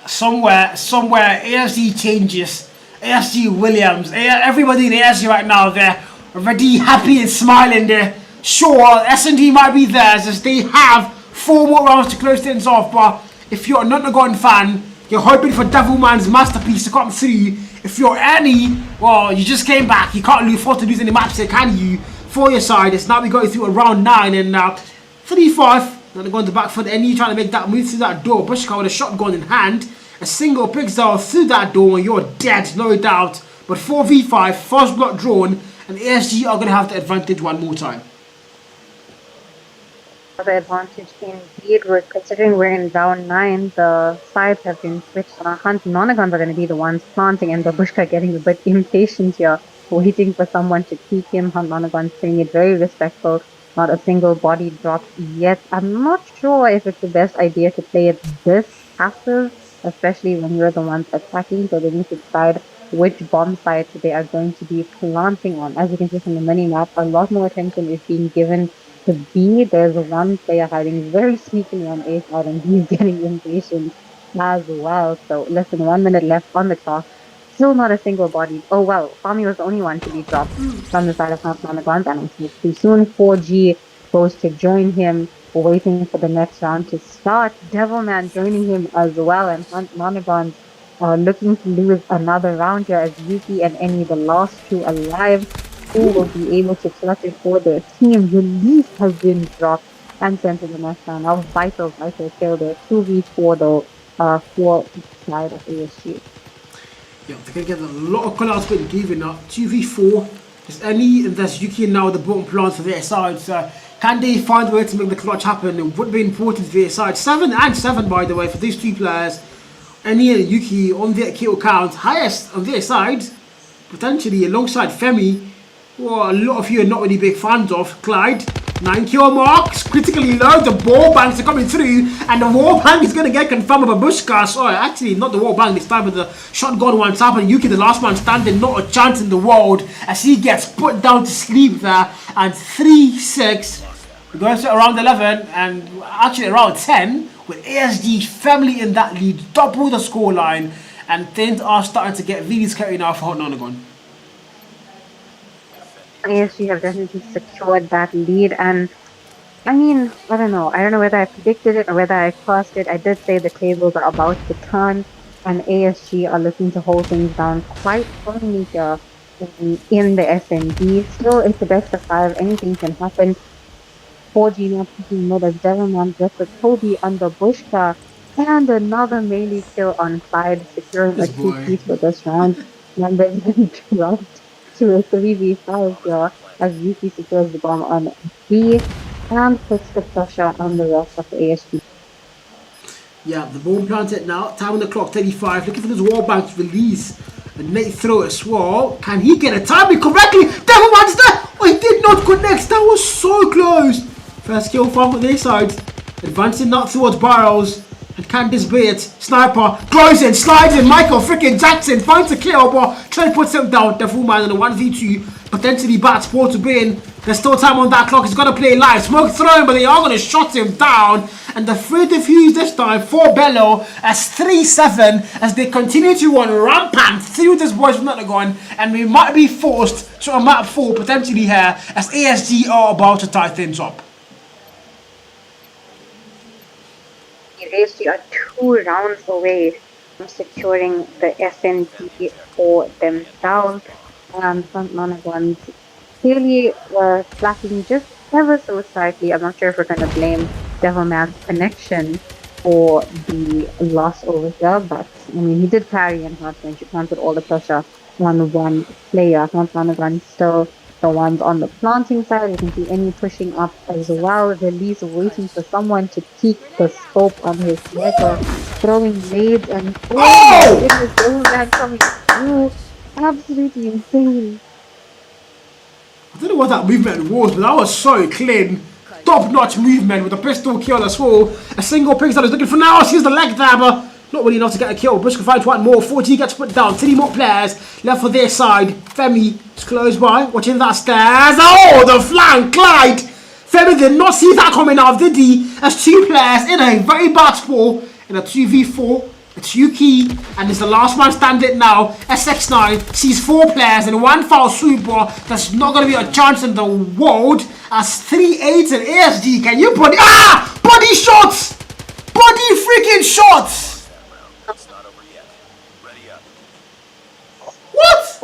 Speaker 1: somewhere ASG changes. ASG Williams, everybody in ASG right now, they're already happy and smiling there. Sure, S&D might be theirs as they have 4 more rounds to close things off, but if you're a Nonagon fan, you're hoping for Devilman's masterpiece to come through. If you're any, well, you just came back, you can't afford to lose any maps here, can you? For your side, it's now we going through a round 9 and 35. Then going to back foot, and you trying to make that move through that door. Bushka with a shotgun in hand. A single picks out through that door, and you're dead, no doubt. But 4v5, first block drawn, and ASG are going to have the advantage one more time.
Speaker 2: The advantage indeed, with considering we're in round 9, the sides have been switched on a hunt. Nonagons are going to be the ones planting, and Babushka getting a bit impatient here, waiting for someone to peek him. Nonagon's playing it very respectful. Not a single body dropped yet. I'm not sure if it's the best idea to play it this passive, especially when you're the ones attacking, so they need to decide which bomb site they are going to be planting on. As you can see from the mini map, a lot more attention is being given to B. There's one player hiding very sneakily on A side, and he's getting impatient as well. So less than 1 minute left on the clock. Still not a single body. Oh well, Fami was the only one to be dropped from the side of Nonagons, and it's too soon. 4G goes to join him, waiting for the next round to start. Devilman joining him as well, and Nonagons are looking to lose another round here as Yuki and Eni, the last two alive, who will be able to clutch it for their team. Release has been dropped and sent to the next round. That was vital kill there. 2v4 though, for each side of ASG.
Speaker 1: Yeah, they're going to get a lot of callouts being given up. 2v4. There's Any and there's Yuki now the bottom plant for their side. So can they find a way to make the clutch happen? It would be important for their side. 7 and 7, by the way, for these two players. Any and Yuki on their kill count. Highest on their side. Potentially alongside Femi, who a lot of you are not really big fans of. Clyde, 9 kill marks, critically low. The ball banks are coming through, and the wall bang is going to get confirmed by Babushka. So actually, not the wall bang this time, but the shotgun one tap. And Yuki, the last man standing, not a chance in the world as he gets put down to sleep there. And 3-6. We're going to around 11 and actually around 10 with ASG firmly in that lead, double the scoreline, and things are starting to get really scary now for Hot Nonagon.
Speaker 2: ASG have definitely secured that lead, and I mean, I don't know whether I predicted it or whether I crossed it. I did say the tables are about to turn, and ASG are looking to hold things down quite firmly here in the SND. Still, it's the best of 5. Anything can happen. 4G now picking mid as Devilman gets a Toby under Bushka, and another melee kill on Clyde, securing a
Speaker 1: This boy.
Speaker 2: 2 piece for this round. Numbers been dropped to a 3v5 here as Yuki secures the bomb on B and puts the pressure on the rest of the ASG.
Speaker 1: Yeah, the ball planted now. Time on the clock, 35. Looking for this wall bank to release. And Nate throw a swall. Can he get a timing correctly? Devilman's there! Oh, he did not connect. That was so close. First kill from their side. Advancing not towards Barrows. And Candice Beard, sniper, goes in, slides in. Michael freaking Jackson finds a kill, but Trent puts him down. Devilman in a 1v2. Potentially bats Paul to bin. There's still time on that clock. He's got to play live. Smoke thrown, but they are going to shut him down. And the free defuse this time for Bello as 3-7 as they continue to run rampant through this boys from Nonagon. And we might be forced to a map 4 potentially here as ASG are about to tie things up.
Speaker 2: ASG are 2 rounds away from securing the SNP for themselves. And Nonagon's clearly slacking just ever so slightly. I'm not sure if we're going to blame Devilman's connection for the loss over here, but I mean, he did carry in hardpoint. You can't put all the pressure on one player. Nonagon still the ones on the planting side. You can see any pushing up as well. Release waiting for someone to peek the scope on his sniper, throwing nades, and oh my
Speaker 1: Oh!
Speaker 2: goodness, Devilman coming through. Absolutely insane.
Speaker 1: I don't know what that movement was, but that was so clean. Top-notch movement with a pistol kill as well. A single pixel is looking for now. Sees the leg dabber. Not really enough to get a kill. Bush can find one more. 4G gets put down. 3 more players left for their side. Femi is close by. Watching that stairs. Oh, the flank glide. Femi did not see that coming out, did he? As 2 players in a very bad spot in a 2v4. It's Yuki, and it's the last man standing now. SX9 sees 4 players in 1 foul sweep ball. There's not going to be a chance in the world. As 3-8 and ASG, can you body? Ah! Body shots! Body freaking shots! What?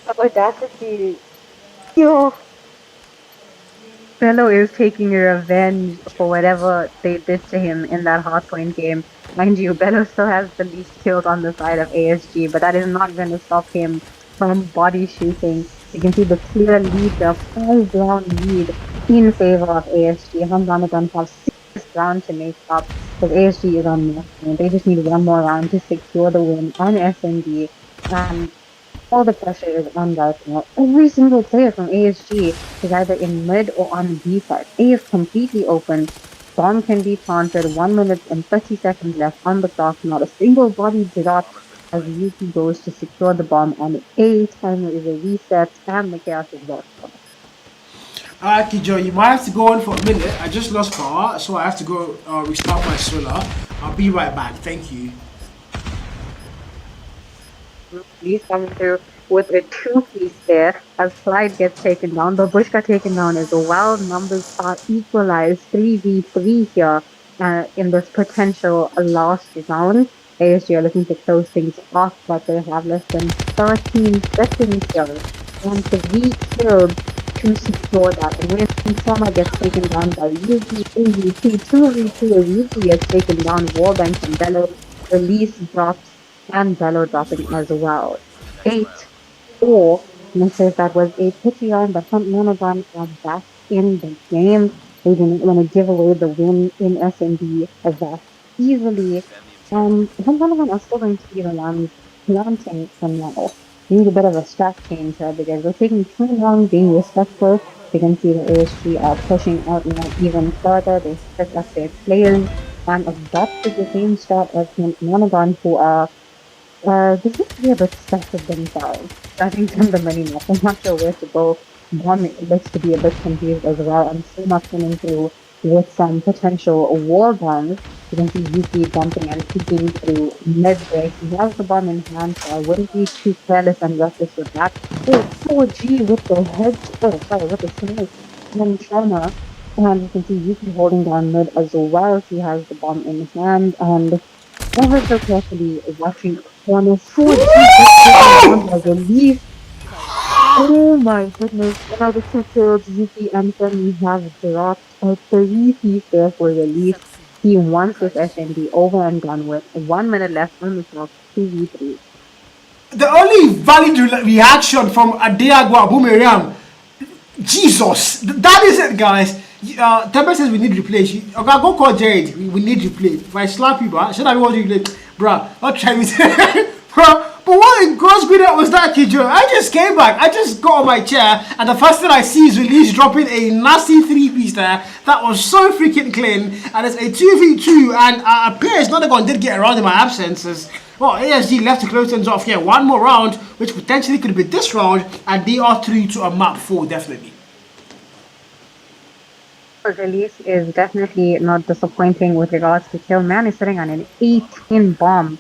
Speaker 2: The audacity. Yo. Bello is taking revenge for whatever they did to him in that hardpoint game. Mind you, Bello still has the least kills on the side of ASG, but that is not going to stop him from body shooting. You can see the clear lead, the 5-round lead in favor of ASG. Nonagon have 6 rounds to make up, because ASG is on nothing. They just need 1 more round to secure the win on SND. And all the pressure is on right now. Every single player from ASG is either in mid or on B side. A is completely open. Bomb can be planted. 1 minute and 30 seconds left on the clock. Not a single body dropped as Yuki goes to secure the bomb on A. Timer is a reset and the chaos is lost.
Speaker 1: Alright, Kijo, you might have to go on for a minute. I just lost power, so I have to go restart my solar. I'll be right back. Thank you.
Speaker 2: He's coming through with a 2-piece there as Clyde gets taken down. The Bush got taken down as well. Numbers are equalized 3v3 here in this potential last round. ASG are looking to close things off, but they have less than 13 seconds here and 3 kills to secure that. And when Trauma gets taken down by Yuki, 2v2 as Yuki gets taken down, Wallbang and Bello, release drops and Bello dropping as well. 8-4. And says that was a pity round, but Nonagon are back in the game. They didn't want to give away the win in SND as that easily. Nonagon are still going to be the ones planting from now. We need a bit of a strat change here because we're taking too long being respectful. You can see the ASG are pushing out now even further. They set up their players and adopted the same strat as Nonagon, who are they seem to be a bit stuck with themselves. Starting from the mini map, I'm not sure where to go. Bomb looks to be a bit confused as well. I'm still not coming through with some potential wall bombs. You can see Yuki jumping and peeking through mid-break. He has the bomb in hand, so I wouldn't be too careless and reckless with that. Oh, 4G with the head, with the snipe and Trauma. And you can see Yuki holding down mid as well. He has the bomb in his hand, and ever so carefully watching the corner. 4G just as a leaf. Oh my goodness. Now the 2 kills Yuki and Femi have dropped a 3-piece there for the leaf. He wants this SND over and done with. 1 minute left on the clock. 2v3.
Speaker 1: The only valid reaction from Adeagwa Boomerang, Jesus, that is it, guys. Temper says we need replay. Okay, go call Jade. We need replay. If I slap you, bro, should I be watching replay? Bruh, I'll try with Bruh, but what in gross video was that, Kijo? I just came back. I just got on my chair, and the first thing I see is Release dropping a nasty 3-piece there. That was so freaking clean, and it's a 2v2, and appears Nonagon did get around in my absences. Well, ASG left to close things off here. 1 more round, which potentially could be this round, and they are 3 to a map 4, definitely.
Speaker 2: Release is definitely not disappointing with regards to kill. Man is sitting on an 18 bomb.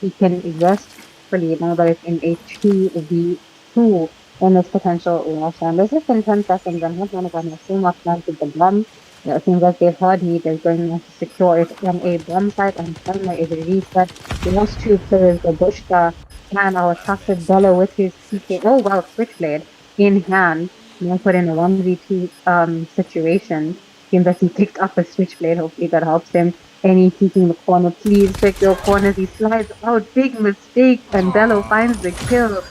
Speaker 2: He can restfully know that it's in a 2v2 in this potential last round. This is in 10 seconds, and Nonagon has so much time with the bomb. It seems like they've heard me. They're going to secure it on a bomb site, and Timer is reset. Those 2 players, the Bushka and our trusted Bello with his CK. Oh wow, Switchblade. in hand, now put in a 1v2 situation. Seems like he picked up a switchblade. Hopefully that helps him. And he's seeking the corner. Please check your corners. He slides out. Big mistake. And Bello finds the kill.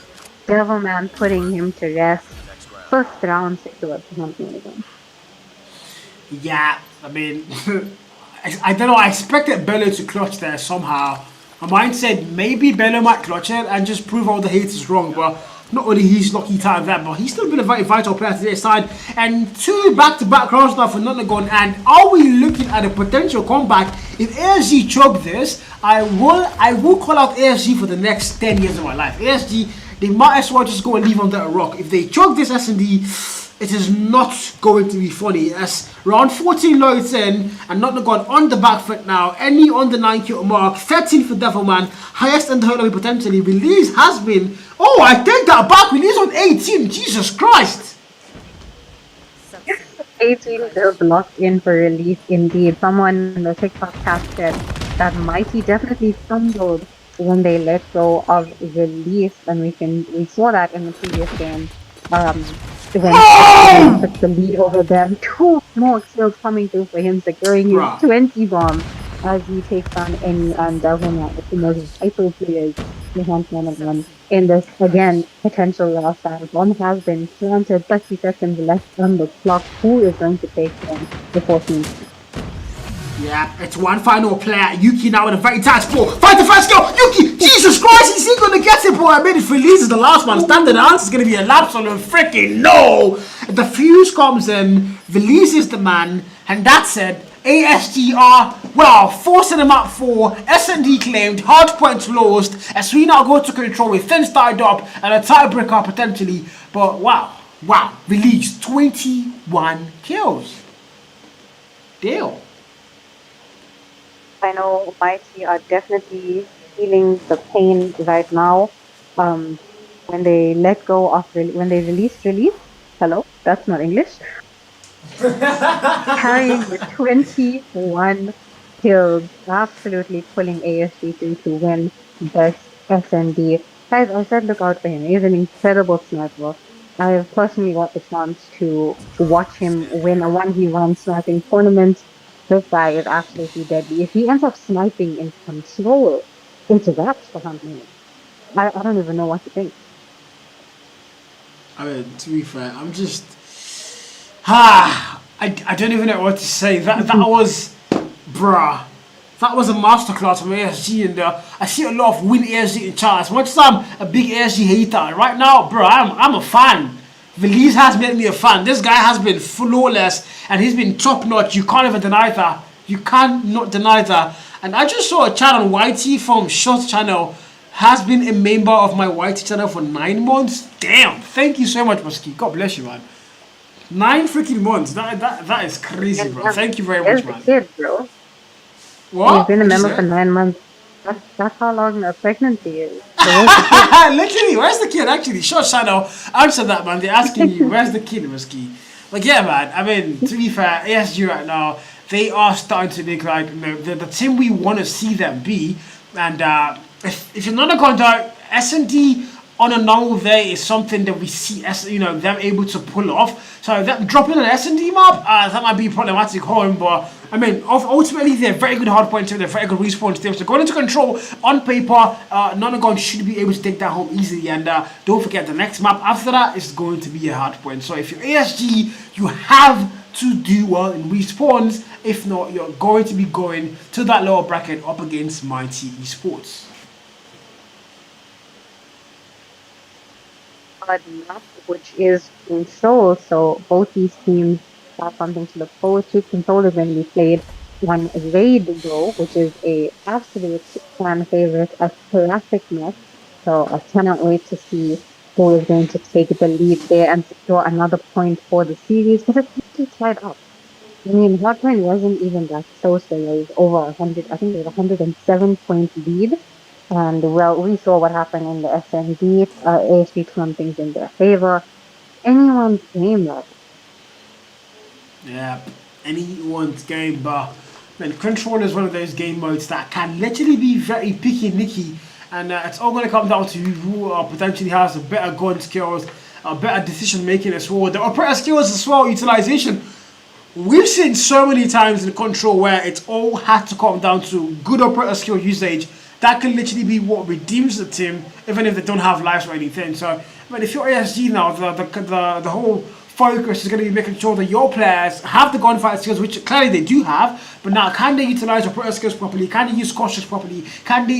Speaker 2: Devilman putting him to rest. First round secure for Nonagon.
Speaker 1: Yeah, I mean, I don't know. I expected Bello to clutch there somehow. My mind said maybe Bello might clutch it and just prove all the haters wrong. But not only he's lucky time that, but he's still been a very vital player to their side. And two back-to-back rounds now for Nonagon. And are we looking at a potential comeback? If ASG choke this, I will call out ASG for the next 10 years of my life. ASG, they might as well just go and leave under a rock. If they choke this S&D, it is not going to be funny. As round 14 loads in, and Nonagon on the back foot now. Any on the 9 kill mark, 13 for Devilman, highest in the whole potentially. Release has been, oh, I take that back. Release on 18. Jesus Christ.
Speaker 2: 18 kills locked in for release indeed. Someone in the TikTok chat said that Mighty definitely stumbled when they let go of release, and we saw that in the previous game. When he took the lead over them. 2 more kills coming through for him, securing his 20 bomb as he takes on any Devilman, the most vital players behind Nonagon in this, again, potential last time. Bomb has been planted, 30 seconds left on the clock. Who is going to take him before he...
Speaker 1: Yeah, it's one final player. Yuki now in a very tight spot. Fight the first kill. Yuki, Jesus Christ, is he gonna get it, boy? I mean, if Release is the last man standing, the answer is gonna be a lapse on him. Freaking no! The fuse comes in, Release is the man, and that's it. ASG are, well, forcing him up for S&D claimed, hard points lost, as we now go to control with things tied up and a tiebreaker potentially. But wow, Release 21 kills. Deal.
Speaker 2: I know Mighty are definitely feeling the pain right now. When they let go of, when they release, hello, that's not English. Carrying the 21 kills, absolutely pulling ASG through to win best S&D. Guys, I said look out for him. He's an incredible sniper. I have personally got the chance to watch him win a 1v1 sniping tournament. This guy is absolutely deadly. If he ends up sniping in control, it's wraps for him. I don't even know what to think.
Speaker 1: I mean, to be fair, I'm just... I don't even know what to say. That was... Bruh. That was a masterclass from ASG, and I see a lot of win ASG in chat. As much as I'm a big ASG hater, right now, bro, I'm a fan. Release has made me a fan. This guy has been flawless, and he's been top notch. You can't even deny that. You can't not deny that. And I just saw a chat on YT from Short Channel. Has been a member of my YT channel for 9 months. Damn! Thank you so much, Musky. God bless you, man. 9 freaking months. That is crazy, bro. Thank you very much, man.
Speaker 2: Kid, bro.
Speaker 1: What?
Speaker 2: You've been a member for 9 months. That's how long a pregnancy is.
Speaker 1: Literally, where's the kid? Actually, Short Channel, answer that, man. They're asking you, where's the kid, Musky? Like, yeah, man. I mean, to be fair, ASG right now, they are starting to look like the team we want to see them be. And if you're not going to S&D on a normal day is something that we see as them able to pull off. So that dropping an S&D map, that might be problematic home, but I mean ultimately they're very good hardpoint team, they're very good respawn team. So going into control on paper, Nonagon should be able to take that home easily. And don't forget the next map after that is going to be a hardpoint. So if you're ASG, you have to do well in respawns. If not, you're going to be going to that lower bracket up against Mighty Esports.
Speaker 2: Map, which is Control, so both these teams have something to look forward to. Control is going to be played on Raid Go, which is a absolute fan favorite, a classic map. So I cannot wait to see who is going to take the lead there and secure another point for the series, because it's pretty tied up. I mean, Hotline wasn't even that close. There was over 100, I think it was 107-point lead. And well, we saw what happened in the S&D. ASG turned things in their favor. Anyone's game, though.
Speaker 1: Yeah, anyone's game, but man, Control is one of those game modes that can literally be very picky and nicky, and it's all going to come down to who potentially has the better gun skills, better decision making as well. The operator skills as well, utilization. We've seen so many times in Control where it's all had to come down to good operator skill usage. That can literally be what redeems the team, even if they don't have lives or anything. So, I mean, if you're ASG now, the whole focus is going to be making sure that your players have the gunfight skills, which clearly they do have, but now can they utilize operator skills properly? Can they use cautious properly? Can they,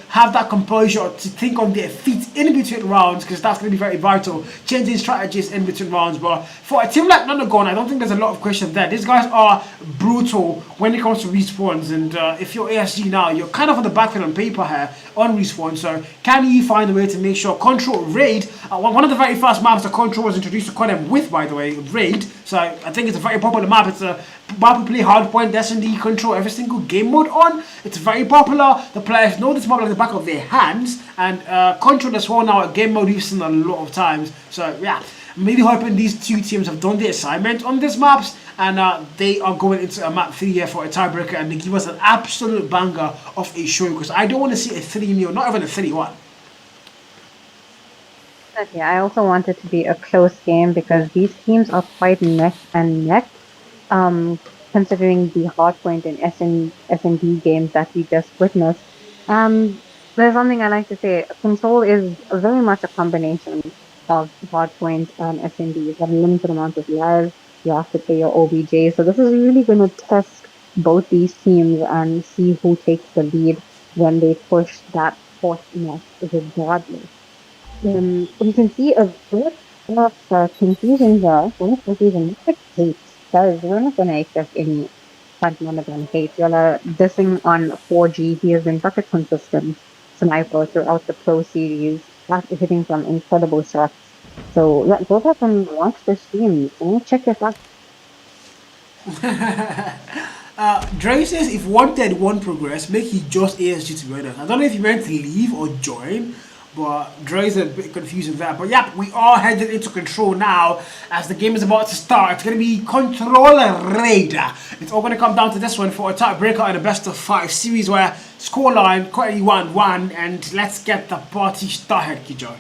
Speaker 1: have that composure to think on their feet in between rounds? Because that's going to be very vital. Changing strategies in between rounds. But for a team like Nonagon, I don't think there's a lot of questions there. These guys are brutal when it comes to respawns, and if you're ASG now, you're kind of on the back foot on paper here on respawn. So can you find a way to make sure Control Raid, one of the very first maps that Control was introduced to CODM with, by the way, Raid. So I think it's a very popular map. It's a map we play hardpoint, S&D, Control every single game mode on. It's very popular. The players know this map like the back of their hands, and Control as well now a game mode we've seen a lot of times. So yeah, I'm really hoping these two teams have done their assignment on these maps, and they are going into a map 3 here for a tiebreaker, and they give us an absolute banger of a show, because I don't want to see a 3-0, not even a 3-1.
Speaker 3: Yeah, I also want it to be a close game because these teams are quite neck and neck, considering the hardpoint and S&D games that we just witnessed. There's something I like to say. Control is very much a combination of hardpoint and S&D. You have a limited amount of lives. You have to play your OBJ. So this is really going to test both these teams and see who takes the lead when they push that fourth nest regardless. We can see a bit of confusion here. We're confusing like hate, because we're not going to accept any Nonagon hate. Y'all are dissing on 4G. He has been such a consistent sniper throughout the Pro Series, after hitting some incredible shots. So yeah, go back and watch the stream and check it out.
Speaker 1: Dre says if wanted won't progress, make he just ASG to be honest. I don't know if he meant to leave or join, but Dre's a bit confused with that. But yeah, we are headed into Control now as the game is about to start. It's going to be Controller Raider. It's all going to come down to this one for a tiebreaker in a best of 5 series where scoreline currently 1-1, and let's get the party started, Kijo.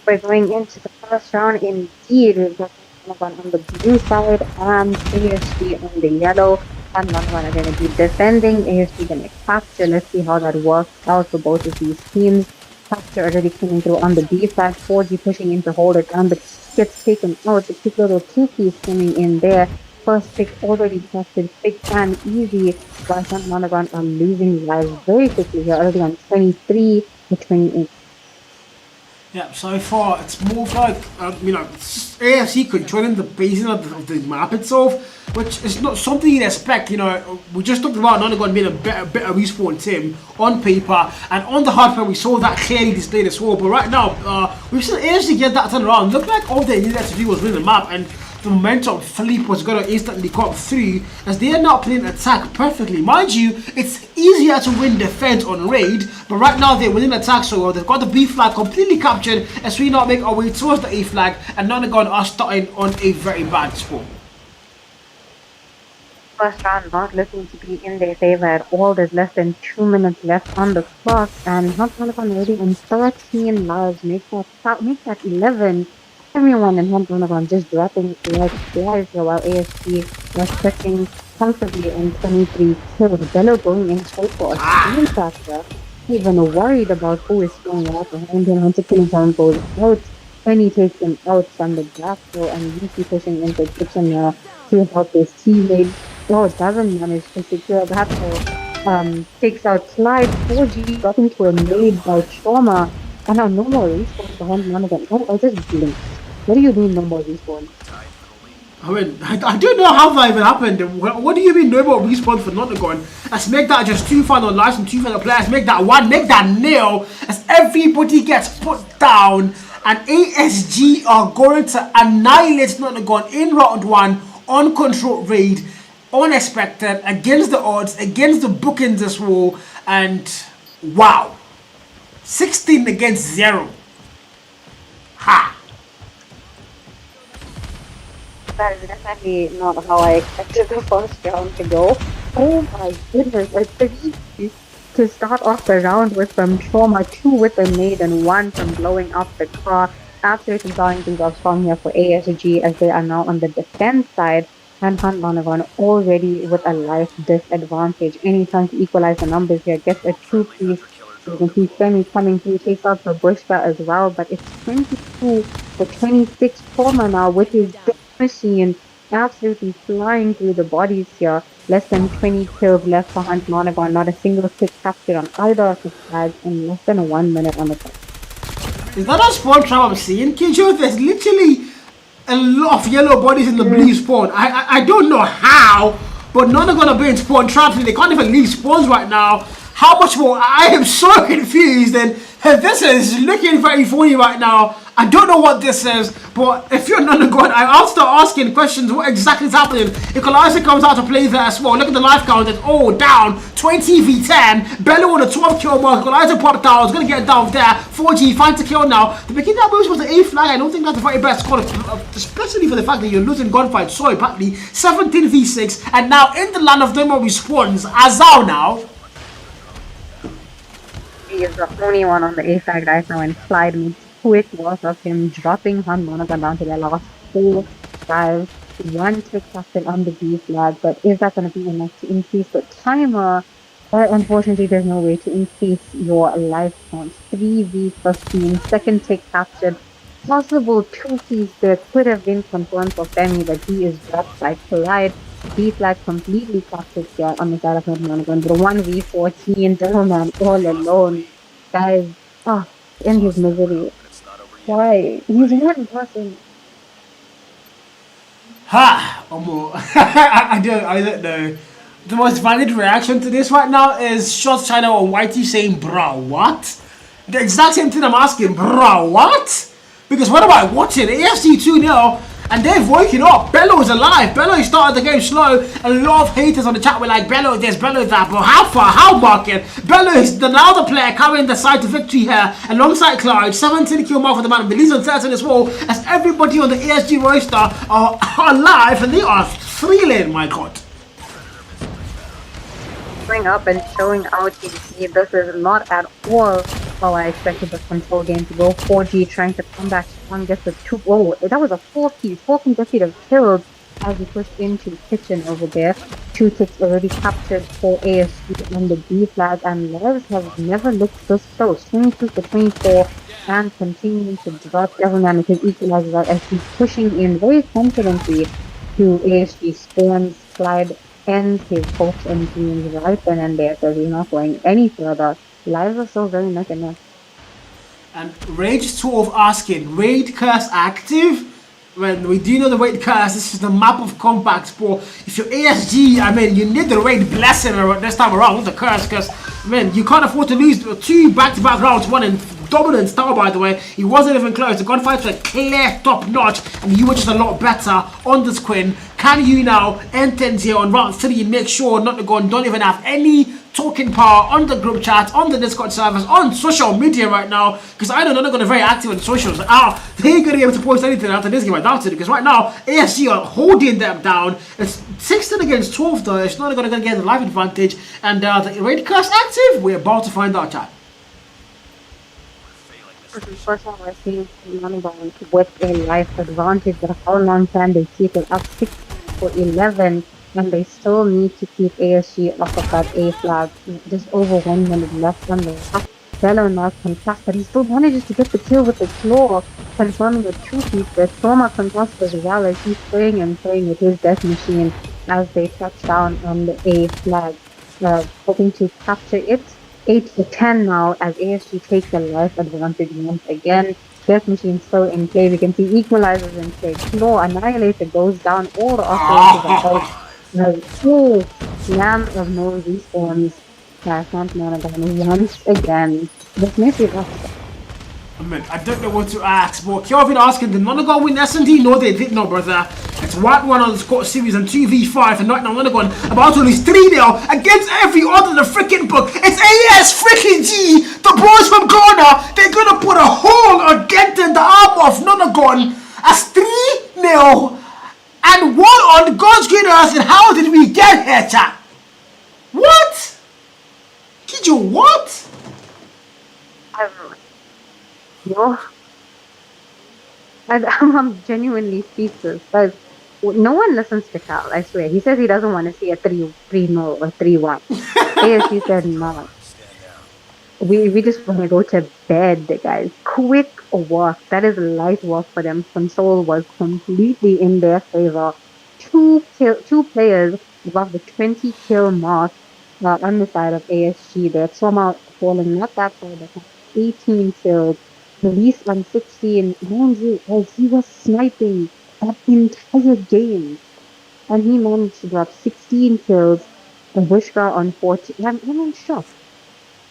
Speaker 3: We're going into the first round indeed. We've got Nonagon on the blue side and ASG on the yellow. And Nonagon are going to be defending. ASG going to capture. Let's see how that works out for both of these teams. Capture already coming through on the B side. 4G pushing in to hold it down, but gets taken out. The quick little 2-piece coming in there. First pick already tested, quick and easy. But Nonagon are losing lives very quickly here, already on 23 to 28.
Speaker 1: Yeah, so far it's more like, AFC controlling the pacing of the map itself, which is not something you'd expect. We just talked about Nonagon being a better respawn team on paper, and on the hardware we saw that clearly displayed as well. But right now, we've seen AFC get that turn around. Looked like all they needed to do was win the map, and the momentum flip was going to instantly come through as they are now playing attack perfectly. Mind you, it's easier to win defense on raid, but right now they're winning attack so well. They've got the B flag completely captured as we now make our way towards the A flag, and Nonagon are starting on a very bad spot.
Speaker 3: First round not looking to be in their favor at all. There's less than 2 minutes left on the clock, and Nonagon already on 13 lives. Make that 11. Everyone in Nonagon just dropping like flies while ASG was sitting comfortably in 23 kills. Bello going in straight for a steam factor. Even worried about who is going out behind him. Hunter killing him goes out. Penny takes him out from the back row, and Yuki pushing into the kitchen now to help his teammate. Oh, doesn't manage to secure that hole. Takes out Slide. 4G got into a nade by Trauma. And now no more respawn behind Nonagon. Oh, I just blinked. What do you mean no more respawn?
Speaker 1: I mean, I don't know how that even happened. What do you mean no more respawn for Nonagon? Let's make that just 2 final lives and 2 final players. Make that 1, make that nil as everybody gets put down. And ASG are going to annihilate Nonagon in round 1 on Control Raid. Unexpected, against the odds, against the bookings as well. And wow. 16 against 0. Ha!
Speaker 3: That is definitely not how I expected the first round to go. Oh my goodness, I think to start off the round with from Trauma, 2 with the nade and 1 from blowing up the car. absolutely starting things off strong here for ASG as they are now on the defense side. And Nonagon already with a life disadvantage. Any trying to equalize the numbers here, gets a two-piece. You can see Femi coming through, takes out the Bushka as well, but it's 22 for 26 trauma now with his death machine absolutely flying through the bodies here. Less than 20 kills left for Nonagon, not a single tick captured on either of his flags in less than 1 minute on the clock.
Speaker 1: Is that a spawn trap I'm seeing, Kijo? There's literally a lot of yellow bodies in the blue spawn. I don't know how, but none are gonna be in spawn traps and they can't even leave spawns right now. How much more? I am so confused, and this is looking very funny right now. I don't know what this is, but if you're Nonagon, I'll start asking questions. What exactly is happening? Equalizer comes out to play there as well. Look at the life count. It's all down. 20 v 10. Bello on a 12 kill mark. Equalizer popped out. It's going to get down there. 4G, find to kill now. The beginning that moves was the A flag. I don't think that's the very best call, especially for the fact that you're losing gunfight so badly. 17 v 6. And now in the land of no more respawns. Azal now.
Speaker 3: He is the only one on the A flag right now, and Clyde makes quick work of him dropping Nonagon down to the last 4 guys. 1 tick captain on the B flag, but is that going to be enough to increase the timer? But unfortunately, there's no way to increase your life count. 3v15, second tick captured. Possible 2 there could have been confirmed for Femi, but he is dropped by Clyde. B flag completely captured here on the side of Nonagon. The 1v14, Devilman all alone. Guys, in his misery. Why? He's one person.
Speaker 1: Ha! I don't know. The most valid reaction to this right now is Shots China on YT saying, bruh, what? The exact same thing I'm asking, bruh, what? Because what am I watching? ASG 2-0, and they've woken up. Bello is alive. Bello started the game slow, and a lot of haters on the chat were like, Bello this, Bello that, but how far? How market? Bello is the now the player carrying the side to victory here, alongside Clyde. 17 kill mark for the man, the leads on 13 as well, as everybody on the ASG roster are alive, and they are thrilling, my god.
Speaker 3: Showing up and showing out, you see, this is not at all how I expected the control game to go. 4G trying to come back strong, gets a 2. Oh, that was a 4-piece. 4 consecutive kills as he pushed into kitchen over there. 2 ticks already captured for ASG on the B flag, and lives have never looked this close. 22 to 24, and continuing to drop. Devilman with his equalizer as he's pushing in very confidently to ASG spawns. Clyde ends his hopes and dreams right then and there, so he's not going any further. Lives are still very neck and neck.
Speaker 1: And Rage 12 asking, Raid Curse active? When we do know the Raid Curse, this is the map of compacts, but if you're ASG, I mean, you need the Raid Blessing this time around with the Curse, because, I mean, you can't afford to lose 2 back-to-back rounds, 1 in dominant style, by the way. He wasn't even close. The gunfights were clear, top-notch, and you were just a lot better on this Quinn. Can you now end things here on round 3 and make sure Nonagon don't even have any talking power on the group chat, on the Discord servers, on social media right now? Because I know Nonagon are very active on socials. They ain't gonna be able to post anything after this game, I doubt it. Because right now, ASG are holding them down. It's 16 against 12 though. It's not gonna get the life advantage. And the Raid Curse active, we're about to find out, chat.
Speaker 3: First one, we're seeing Nonagon with a life advantage, but how long can they keep it up? 6 for 11, and they still need to keep ASG off of that A flag. Just over 1 minute left on the top. Bello now contest, but he still manages to get the kill with the claw, confirming the 2-piece. The trauma contest as well as he's playing and playing with his death machine as they touch down on the A flag, hoping to capture it. 8 to 10 now as ASG takes the life advantage once again. Death machine still in play. We can see equalizers in play. Claw Annihilator goes down. All the operations are out. The full slam of no respawns. Nonagon once again. This may be rough.
Speaker 1: I mean, I don't know what to ask, but Kelvin asking, did Nonagon win S&D? No, they did not, brother. It's 1-1 on the Scott series and 2v5, and right now Nonagon about to lose 3-0 against every other in the freaking book. It's AS-G, the boys from Ghana. They're gonna put a hole or dent in the arm of Nonagon as 3-0 and 1 on God's green earth. And how did we get here, chat? What? Kijo, what?
Speaker 3: No. I'm genuinely speechless because no one listens to Cal. I swear. He says he doesn't want to see a 3-0 or 3-1. ASG said no. We just want to go to bed, guys. Quick work. That is light work for them. Console was completely in their favor. Two players above the 20 kill mark on the side of ASG. They're somehow falling not that far, but 18 kills. Release on 16. Mind you, as he was sniping that entire game. And he managed to drop 16 kills. And Wishka on 14. I'm in shock.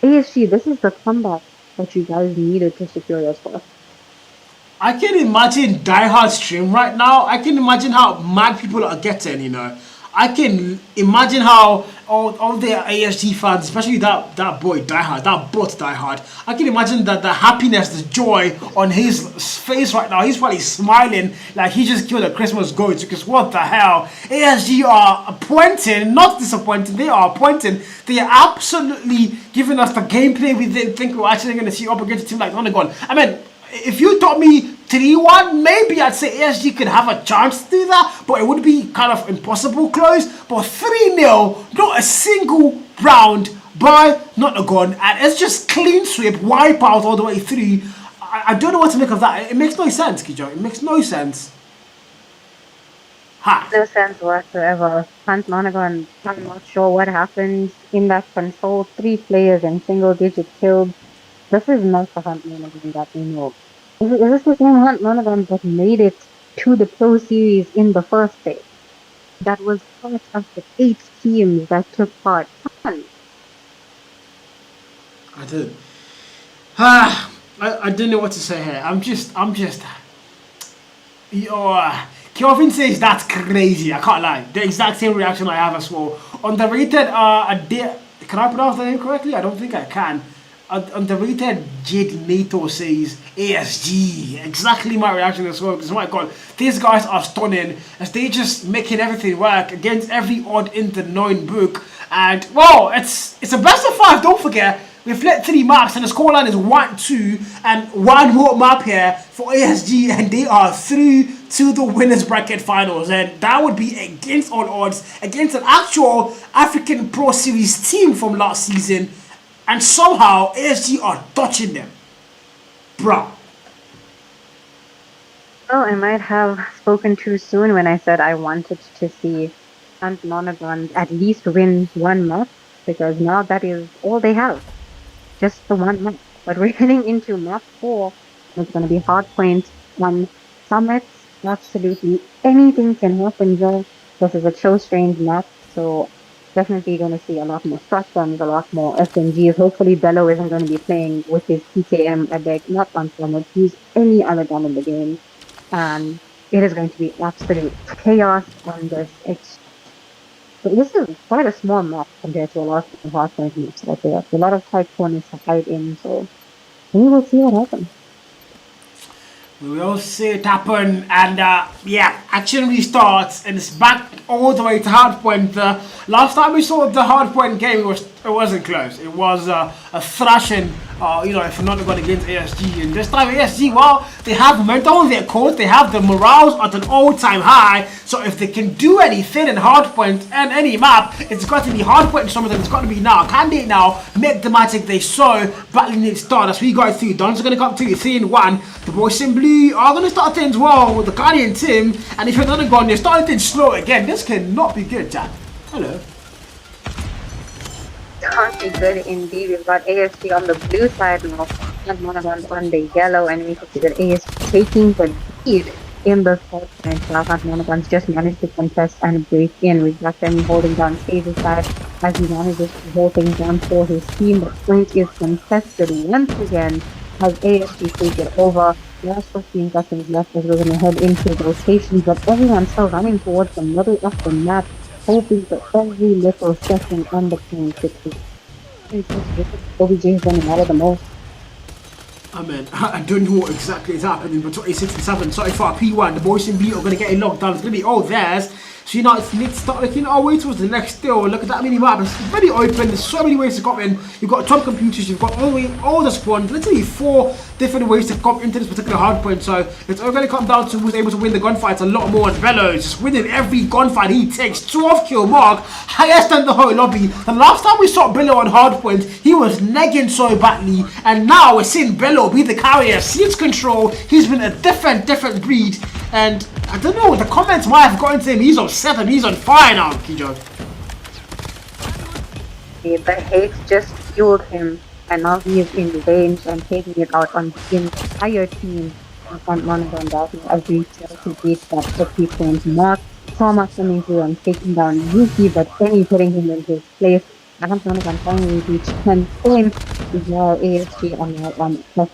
Speaker 3: ASG, this is the comeback that you guys needed to secure your spot.
Speaker 1: I can imagine diehard stream right now. I can imagine how mad people are getting, you know. I can imagine how all the ASG fans, especially that boy diehard, that bot diehard. I can imagine that the happiness, the joy on his face right now. He's probably smiling like he just killed a Christmas goat because what the hell? ASG are pointing, not disappointing. They are pointing. They are absolutely giving us the gameplay we didn't think we were actually going to see up against a team like Nonagon. I mean, if you told me 3-1, maybe I'd say ASG could have a chance to do that, but it would be kind of impossible close. But 3-0, not a single round by Nonagon, and it's just clean sweep, wipe out all the way through. I don't know what to make of that. It makes no sense, Kijo. It makes no sense. Ha!
Speaker 3: No sense whatsoever. Hunt Nonagon, I'm not sure what happened in that control. 3 players and single digit killed. This is not the Hunt Nonagon that we know. Is this the same Hunt Nonagon that made it to the Pro Series in the first place? That was part of the 8 teams that took part. Come
Speaker 1: I did. I don't know what to say here. I'm just. Yo, Kelvin says that's crazy. I can't lie. The exact same reaction I have as well. Underrated. Can I pronounce the name correctly? I don't think I can. Underrated Jade Nato says ASG. Exactly my reaction as well. Because my God, these guys are stunning as they just making everything work against every odd in the known book. And well, it's a best of 5. Don't forget. We've let 3 maps and the scoreline is 1-2 and one more map here for ASG and they are through to the winners bracket finals, and that would be against all odds against an actual African Pro Series team from last season, and somehow ASG are touching them. Bruh.
Speaker 3: Well, I might have spoken too soon when I said I wanted to see Hunt Nonagon at least win one match, because now that is all they have. Just the one map. But we're heading into map 4. It's going to be hardpoint on summits. Absolutely anything can happen here. This is a close range map, so definitely going to see a lot more shotguns, a lot more SMGs. Hopefully Bello isn't going to be playing with his PKM a deck, not on summit. Use any other gun in the game. And it is going to be absolute chaos on this. But this is quite a small map compared to a lot of hardpoint maps out there. A lot of tight corners to hide in, so we will see what happens.
Speaker 1: We will see it happen, and yeah, action restarts, and it's back all the way to hardpoint. Last time we saw the hardpoint game, it wasn't close. It was a thrashing, if not going against ASG. And this time ASG, well, they have momentum on their court. They have the morals at an all-time high. So if they can do anything in hardpoint and any map, it's got to be hardpoint. Some of them, it's got to be now. Can they now make the magic they saw battling it start? As we go through, Don's going to come to 3-1. The boys in blue are going to start things well with the Guardian team. And if you're not gone, you're starting things slow again. This cannot be good, Jack. Hello.
Speaker 3: Can't be good indeed. We've got ASG on the blue side now, and Nonagon on the yellow, and we can see that ASG taking the lead in the fourth point. Nonagon's just managed to contest and break in. We've got them holding down Cage's side as he manages to hold things down for his team. The point is contested once again as ASG take it over. Last 15 seconds left as we're going to head into the rotations, but everyone's still running towards the middle of the map, hoping for every little second on the point to take. OBJ is going to matter the most.
Speaker 1: I mean, I don't know what exactly is happening, but 26 and 7, so far P1, the boys in blue are going to get it locked down. It's going to be all theirs. So you know, it's need to start looking our way towards the next still. Look at that mini map. It's very open. There's so many ways to come in. You've got top computers. You've got all the spawns. Literally 4 different ways to come into this particular hardpoint. So it's all going to come down to who's able to win the gunfights a lot more. And Velo is just winning every gunfight he takes. 12 kill mark, highest in the whole lobby. The last time we saw Bello on hardpoint, he was negging so badly, and now we're seeing Bello be the carrier. Seats control. He's been a different breed, and I don't know. The comments might have gotten to him. He's upset and he's on fire now, Kijo.
Speaker 3: The hate just fueled him, and now he is in range and taking it out on the entire team. On Nonagon that as we try to beat that 50 point mark. Thomas coming through and taking down Yuki, but Penny putting him in his place. And Nonagon finally reached 10 points. While ASG on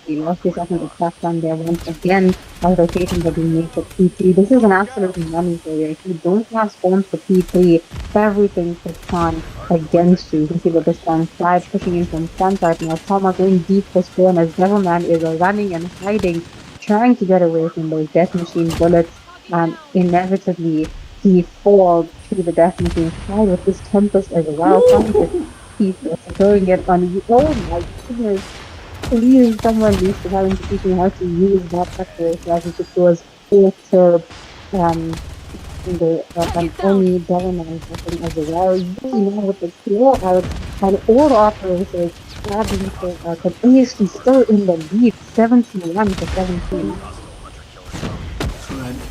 Speaker 3: they lost this second attack down there once again. While rotating the teammates for P3. This is an absolute money player. If you don't have spawns for P3, everything puts on against you. You can see that this time Fly pushing in from front right now. Thomas going deep for spawn as Devilman is running and hiding, trying to get away from those death machine bullets, and inevitably he falls through the death machine side with his Tempest as well. He's throwing it on. Oh my goodness! Please, someone needs to have to teach me how to use that separation as it was also in the only Devilman weapon as well. You know, with the clear out and all operators. But ASG still in the lead, 71 to 17.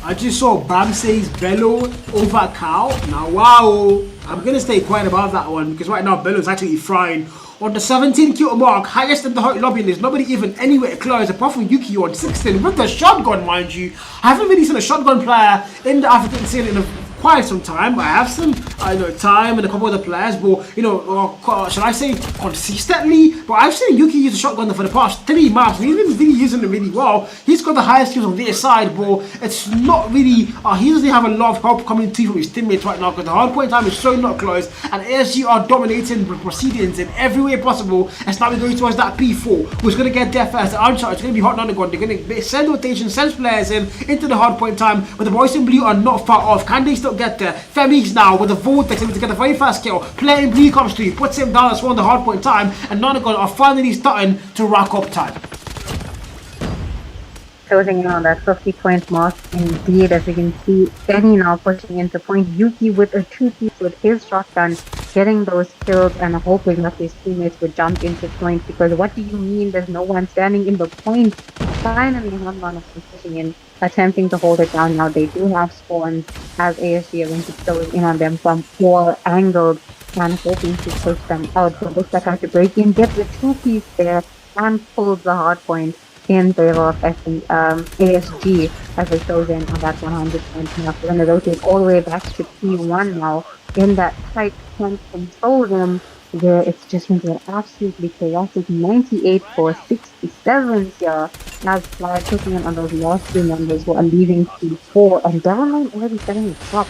Speaker 1: I just saw Bamsey's Bello over Cow. Now, wow, I'm going to stay quiet about that one because right now Bello is actually frying. On the 17 kill mark, highest in the hot lobby, and there's nobody even anywhere close apart from Yuki on 16 with the shotgun, mind you. I haven't really seen a shotgun player in the African scene in quite some time. I have some time and a couple of the players, but should I say consistently? But I've seen Yuki use a shotgun for the past 3 maps, and he's been really using it really well. He's got the highest kills on their side, but it's not really. He doesn't have a lot of help coming to from his teammates right now because the hardpoint time is so not close, and ASG are dominating the proceedings in every way possible. It's now we're going towards that P4, who's going to get there first. The Uncharted, it's going to be hot Nonagon. They're going to send rotation, send players into the hardpoint time, but the boys in blue are not far off. Can they still get there? Femi's now with the vortex able to get the very fast kill. Player in blue comes through, puts him down as well on the hardpoint time, and Nonagon are finally starting to rack up time.
Speaker 3: Closing in on that 50 point mark indeed, as we can see Benny now pushing into point. Yuki with a 2-piece with his shotgun, getting those kills and hoping that his teammates would jump into point, because what do you mean there's no one standing in the point? Finally, Nonagon is pushing in, attempting to hold it down. Now they do have spawns as ASG are going to close in on them from 4 angles and hoping to push them out. So looks like I have to break in, get the 2-piece there, and pull the hard point in favor of ASG as they close in on that 100 point mark. We're going to rotate all the way back to P1 now in that tight control room where it's just been an absolutely chaotic 98 for 67 here as Fly pushing in on those last 3 members who are leaving P4, and Devilman already setting it up.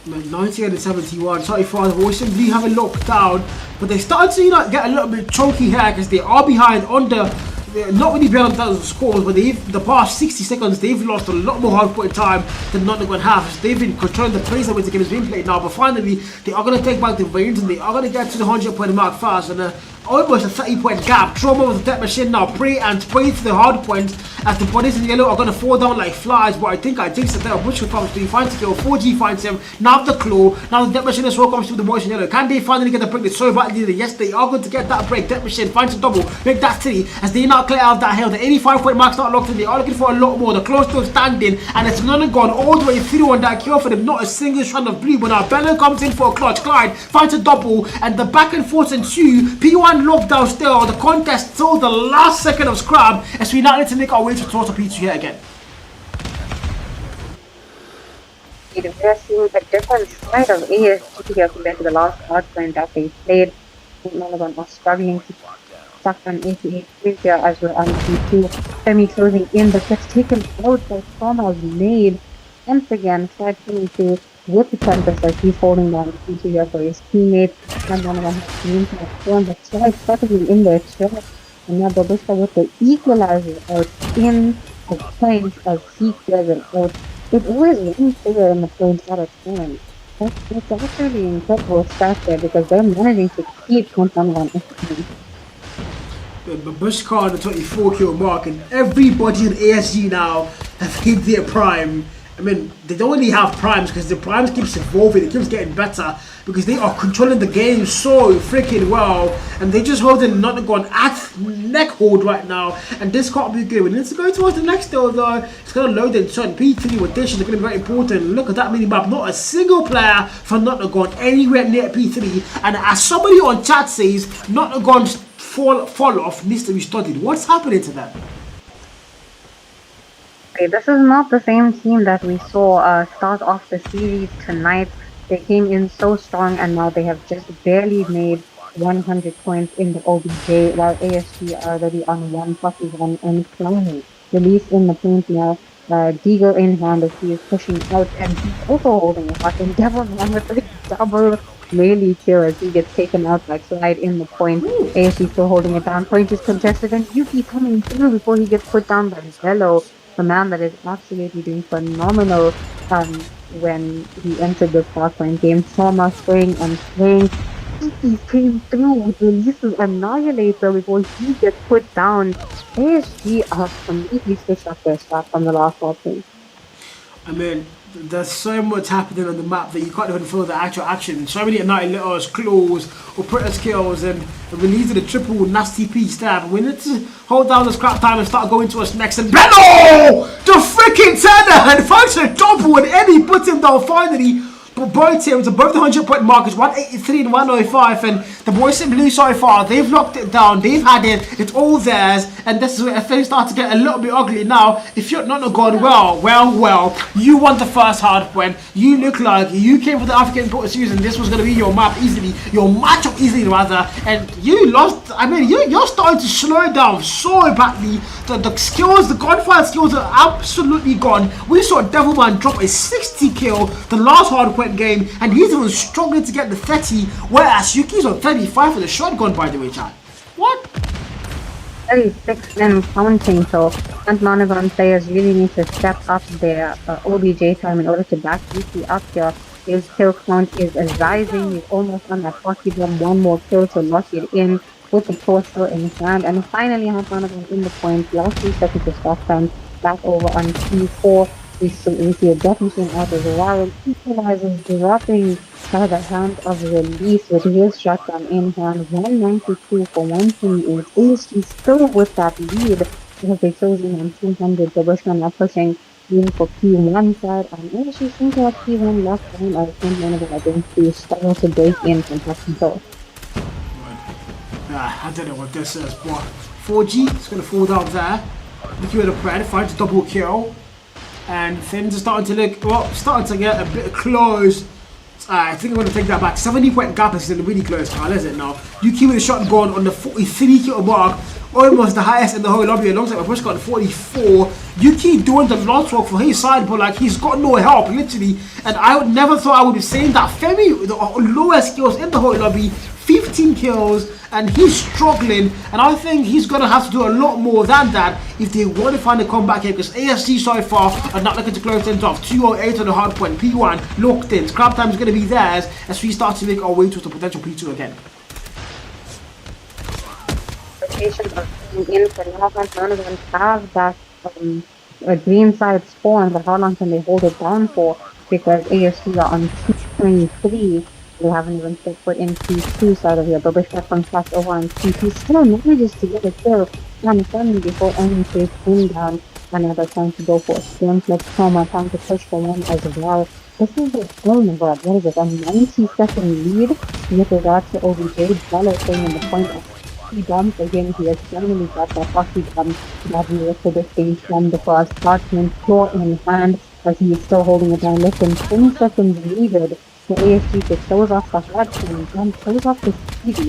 Speaker 1: 98 and 71, 35, the boys simply have a lockdown, but they started to get a little bit choky here because they are behind on the. They're not really behind on terms of scores, but the past 60 seconds they've lost a lot more hardpoint time than Nonagon have. So they've been controlling the pace at which the game is being played now, but finally they are going to take back the reins and they are going to get to the 100 point mark fast, and almost a 30 point gap. Trauma with the death machine now, pray to the hard point as the bodies in yellow are going to fall down like flies, but I think jinxed it there. Butcher comes through, he finds the kill, 4G finds him, now the claw, now the death machine as well comes through the boys in yellow. Can they finally get the break? It's so badly needed. Yes, they are going to get that break. Death machine finds a double, make that 3 as they now clear out that hill. The 85 point mark's not locked in, they are looking for a lot more. The claw's still standing, and it's Nonagon all the way through on that kill for them, not a single strand of blue, but now Bello comes in for a clutch. Clyde finds a double, and the back and forth ensue. P1 locked down still. The contest till the last second of scrap as we now need to make our way to P2 here again.
Speaker 3: We are seeing a different side of ASG here compared to the last hardpoint that they played. Nonagon was struggling to stuck on 88 here as we're on P2. Femi closing in, but gets taken out by Thomas made. Once again, tried coming through with the Tempest as he's holding down P2 here for his teammates. And Nonagon has to use that form, but tried settling in there. And now Babushka with the equalizer out in the points as he clears it out It always one player in the points at a time. That's actually incredible stat there because they're managing to keep Nonagon at home.
Speaker 1: The Bushcar on the 24 kill mark, and everybody in ASG now have hit their prime. I mean, they don't really have primes because the primes keeps evolving, it keeps getting better because they are controlling the game so freaking well, and they just holding Nonagon at neck hold right now, and this can't be good. We need to go towards the next though. It's gonna load in certain P3 rotations are gonna be very important. Look at that mini map, not a single player for Nonagon anywhere near P3, and as somebody on chat says, Nonagon's fall off needs to be studied. What's happening to them?
Speaker 3: Okay, this is not the same team that we saw start off the series tonight. They came in so strong and now they have just barely made 100 points in the OBJ while ASG are already on 141 and climbing. Released in the paint now. Deagle in hand as he is pushing out and he's also holding a hot and Devil Man with a double melee kill as he gets taken out by Slide in the point. ASG still holding it down. Point is contested and Yuki coming through before he gets put down by Zello, a man that is absolutely doing phenomenal when he entered this hardpoint game. Trauma spraying and playing. He came through with releases Annihilator before he gets put down. ASG are completely switched up their start from the last hardpoint.
Speaker 1: I mean, there's so much happening on the map that you can't even follow the actual action. So many Annihilate claws or Predator skills and releasing the triple nasty P stab. We need to hold down the scrap time and start going to us next. And Bello! The freaking tenor! And finds a double and Eddie puts him down finally. But both teams above the 100-point mark is 183 and 105, and the boys in blue so far, they've locked it down, they've had it, it's all theirs, and this is where things start to get a little bit ugly. Now, if you're not gone well, you won the first hard point, you look like you came for the African Porter Series, and this was going to be your map easily, your matchup easily rather, and you lost. I mean, you're starting to slow down so badly. The skills, the gunfire skills are absolutely gone. We saw Devilman drop a 60 kill the last hardpoint game, and he's even struggling to get the 30, whereas Yuki's on 35 for the shotgun, by the way, chat. What?
Speaker 3: 36 and counting, so Nonagon players really need to step up their OBJ time in order to back Yuki up here. His kill count is rising, he's almost on that 40 bomb, one more kill to lock it in with the torso in his hand, and finally Nonagon in the point, last 3 seconds of stop time, back over on P4. We see a definition out as well. Equalizes dropping by the hand of release with his shotgun in hand. 192 for 128. ASG still with that lead because they chose him on 200. The Bushman are pushing in for P1 side, and ASG seems to have P1 left time. I think one of them identity struggle to break in from top control.
Speaker 1: I don't know what this is, but 4G is going to fall down there. Looking at the bread, finds a double kill. And things are starting to look, well, starting to get a bit close. I think I'm going to take that back. 70-point gap is really close, Carl, is it now? Yuki with a shotgun on the 43 kill mark, almost the highest in the whole lobby, alongside my push gun 44. Yuki doing the launch work for his side, but like he's got no help, literally. And I would never thought I would be saying that. Femi, the lowest skills in the whole lobby, 15 kills, and he's struggling, and I think he's going to have to do a lot more than that if they want to find a comeback here, because ASG so far are not looking to close things off. 208 on the hard point, P1 locked in, scrap time is going to be theirs as we start to make our way towards the potential P2 again.
Speaker 3: Rotations are coming in for now. Nonagon have that a green side spawn, but how long can they hold it down for? Because ASG are on 223. They haven't even set foot in P2 side of here. Bubishka comes back over on P2. Still manages to get a kill on Sunny before only to him down. Another time to go for a Stormflex Trauma. Time to push for one as well. This is a film about, what is it, a 90-second lead with regards to OBJ. Dollar staying in the point of he bombs again. He has finally got that hockey gun that we were predicting from the first parchment claw in hand as he is still holding it down. Less than 20 seconds needed for ASG to close off the hard point and close off the speedy.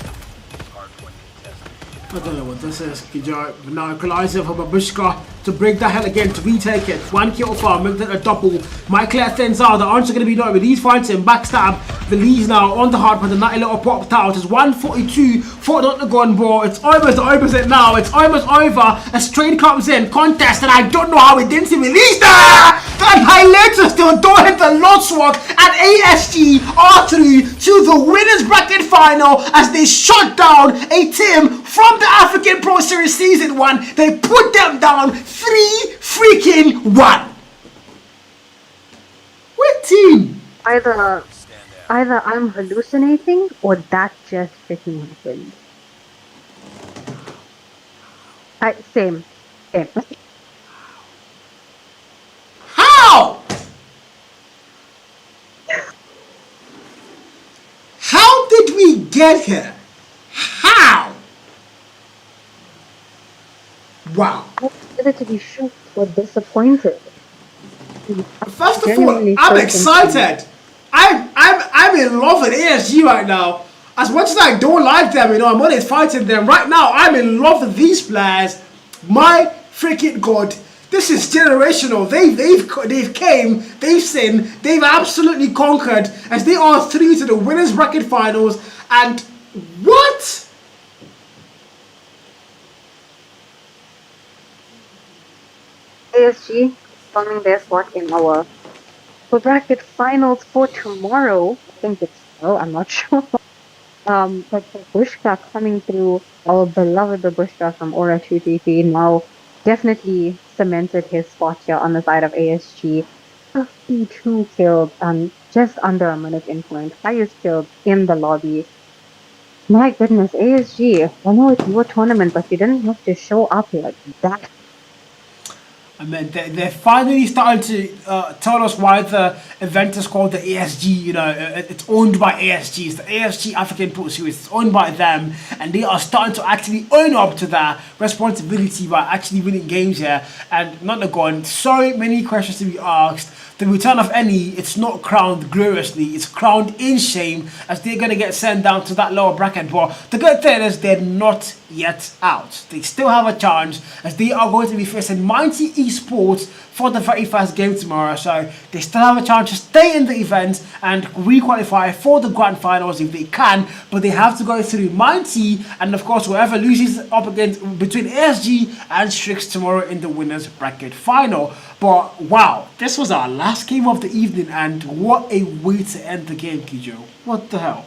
Speaker 1: I don't know what this is. Kijo now equalizer for Babushka to break that hell again, to retake it. 1 kill farm, make that a double. Michael thins out, the answer going to be no, but he's fighting, backstab. The leads now on the hard, but the night little popped out. It's 142 for Nonagon, bro. It's almost the opposite now. It's almost over. A straight comes in, contest, and I don't know how it didn't see release that. And highlights still don't hit the Lord Swag, and ASG are through to the winners bracket final as they shut down a team from the African Pro Series Season 1. They put them down 3-1. What team?
Speaker 3: Either I'm hallucinating or that just freaking happened. Same.
Speaker 1: How? How did we get here? How? Wow.
Speaker 3: Whether to be shocked or disappointed.
Speaker 1: First of all, I'm excited. I'm in love with ASG right now. As much as I don't like them, you know, I'm always fighting them. Right now, I'm in love with these players. My freaking god. This is generational. They've came, they've sinned, they've absolutely conquered as they are through to the winners bracket finals. And what?
Speaker 3: ASG forming their spot in our bracket finals for tomorrow. I think it's tomorrow, I'm not sure. But Babushka coming through, our beloved Babushka from Aura 233 now definitely cemented his spot here on the side of ASG. 52 kills, just under a minute in point, highest kills in the lobby. My goodness, ASG, I know it's your tournament, but you didn't have to show up like that.
Speaker 1: I mean, they're finally starting to tell us why the event is called the ASG. You know, it's owned by ASG. It's the ASG African Pro Series. It's owned by them, and they are starting to actually own up to that responsibility by actually winning games here. And Nonagon, so many questions to be asked. The return of any, it's not crowned gloriously, it's crowned in shame as they're going to get sent down to that lower bracket. But the good thing is they're not yet out. They still have a chance as they are going to be facing Mighty Esports for the very first game tomorrow. So they still have a chance to stay in the event and re-qualify for the grand finals if they can. But they have to go through Mighty and of course whoever loses up against between ASG and Strix tomorrow in the winners bracket final. But wow, this was our last game of the evening and what a way to end the game, Kijo. What the hell?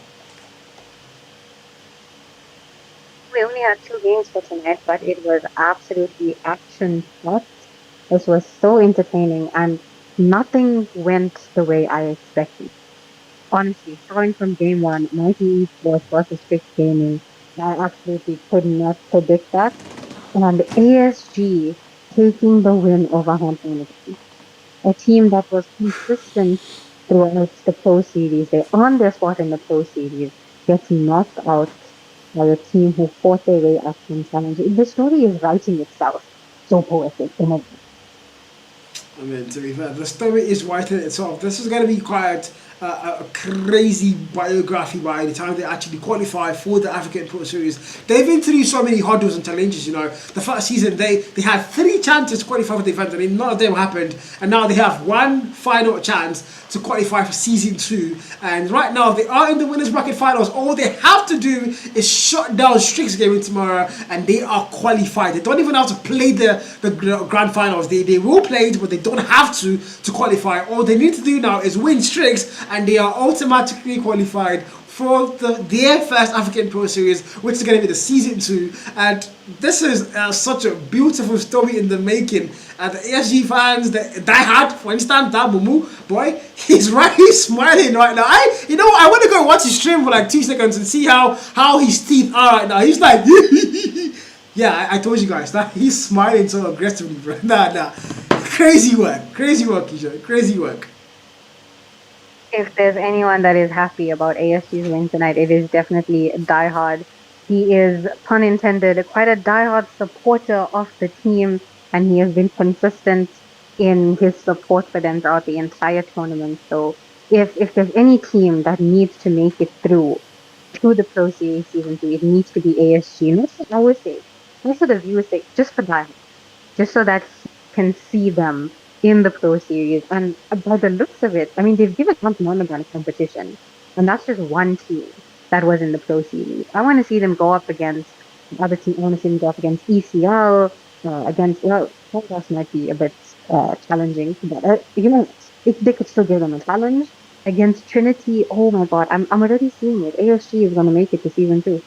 Speaker 3: We only had 2 games for tonight, but it was absolutely action-packed. This was so entertaining and nothing went the way I expected. Honestly, starting from game 1, Mighty Esports versus Strix Gaming, I absolutely could not predict that. And ASG taking the win over Hampton, a team that was consistent throughout the Pro Series. They earned their spot in the Pro Series, gets knocked out by a team who fought their way up from challenge. The story is writing itself. So poetic.
Speaker 1: I mean, to be fair, the story is writing itself. This is going to be quite a crazy biography by the time they actually qualify for the African Pro Series. They've been through so many hurdles and challenges, you know. The first season, they had 3 chances to qualify for the event, and none of them happened. And now they have 1 final chance to qualify for Season 2. And right now, they are in the winners bracket finals. All they have to do is shut down Strix Gaming tomorrow, and they are qualified. They don't even have to play the grand finals. They will play it, but they don't have to qualify. All they need to do now is win Strix, and they are automatically qualified for their first African Pro Series, which is going to be the Season 2. And this is such a beautiful story in the making. And the ASG fans, the diehard, for instance, that Mumu boy, he's smiling right now. I want to go watch his stream for like 2 seconds and see how his teeth are right now. He's like, yeah, I told you guys that he's smiling so aggressively, bro. Nah. Crazy work, Kijo, crazy work.
Speaker 3: If there's anyone that is happy about ASG's win tonight, it is definitely diehard. He is, pun intended, quite a diehard supporter of the team, and he has been consistent in his support for them throughout the entire tournament. So if there's any team that needs to make it through, to the Pro Series Season 2, it needs to be ASG. Not for our sake, not for the viewers' sake, just for that, just so that he can see them in the Pro Series. And by the looks of it, I mean, they've given out Nonagon competition, and that's just one team that was in the Pro Series. I want to see them go up against other teams. I want to see them go up against ECL, against, well, Congas might be a bit challenging, but if they could still give them a challenge against Trinity. Oh my God, I'm already seeing it. ASG is going to make it to season 2.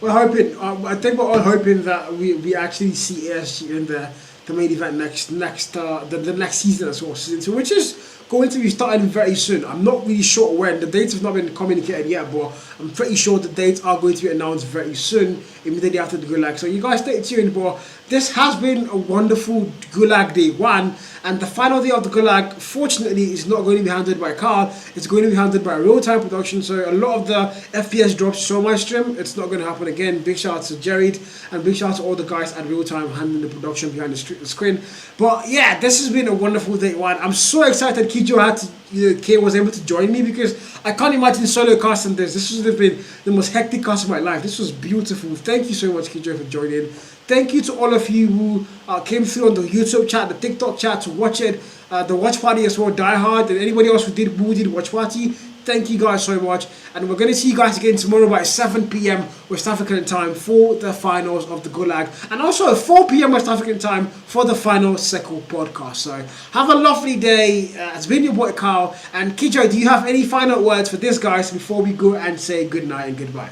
Speaker 1: We're hoping. I think we're all hoping that we actually see ASG in the main event the next season as well, season two, which is going to be starting very soon. I'm not really sure when. The dates have not been communicated yet, but I'm pretty sure the dates are going to be announced very soon, immediately after the Gulag. So you guys stay tuned. But this has been a wonderful Gulag Day 1, and the final day of the Gulag, fortunately, is not going to be handled by Carl. It's going to be handled by real-time production. So a lot of the FPS drops show my stream. It's not going to happen again. Big shout out to Jared, and big shout out to all the guys at real time handling the production behind the screen. But yeah, this has been a wonderful day 1. I'm so excited Kijo had to, K was able to join me, because I can't imagine solo casting this. This would have been the most hectic cast of my life. This was beautiful. Thank you so much, Kijo, for joining. Thank you to all of you who came through on the YouTube chat, the TikTok chat to watch it, the watch party as well, Die Hard, and anybody else who did watch party. Thank you guys so much, and we're going to see you guys again tomorrow by 7 p.m. West African time for the finals of the Gulag, and also 4 p.m. West African time for the final Sekko podcast. So have a lovely day. It's been your boy Carl, and Kijo, do you have any final words for this, guys, before we go and say good night and goodbye?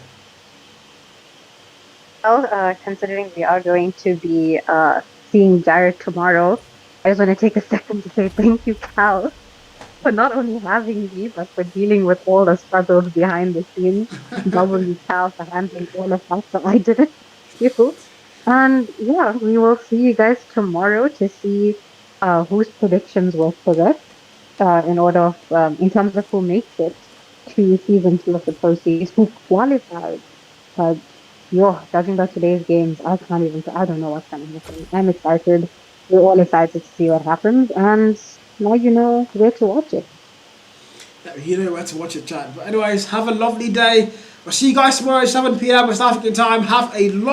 Speaker 3: Well, considering we are going to be seeing Jared tomorrow, I just want to take a second to say thank you, Cal, for not only having me, but for dealing with all the struggles behind the scenes. W Cal for handling all of that, so I didn't. You. And yeah, we will see you guys tomorrow to see whose predictions were correct in terms of who makes it to season 2 of the Pro Series, who qualified. Uh, judging by today's games, I don't know what's going to happen. I'm excited. We're all excited to see what happens, and now you know where to watch it.
Speaker 1: You know where to watch it, chat. But anyways, have a lovely day. I'll see you guys tomorrow at 7 p.m. West African time. Have a lovely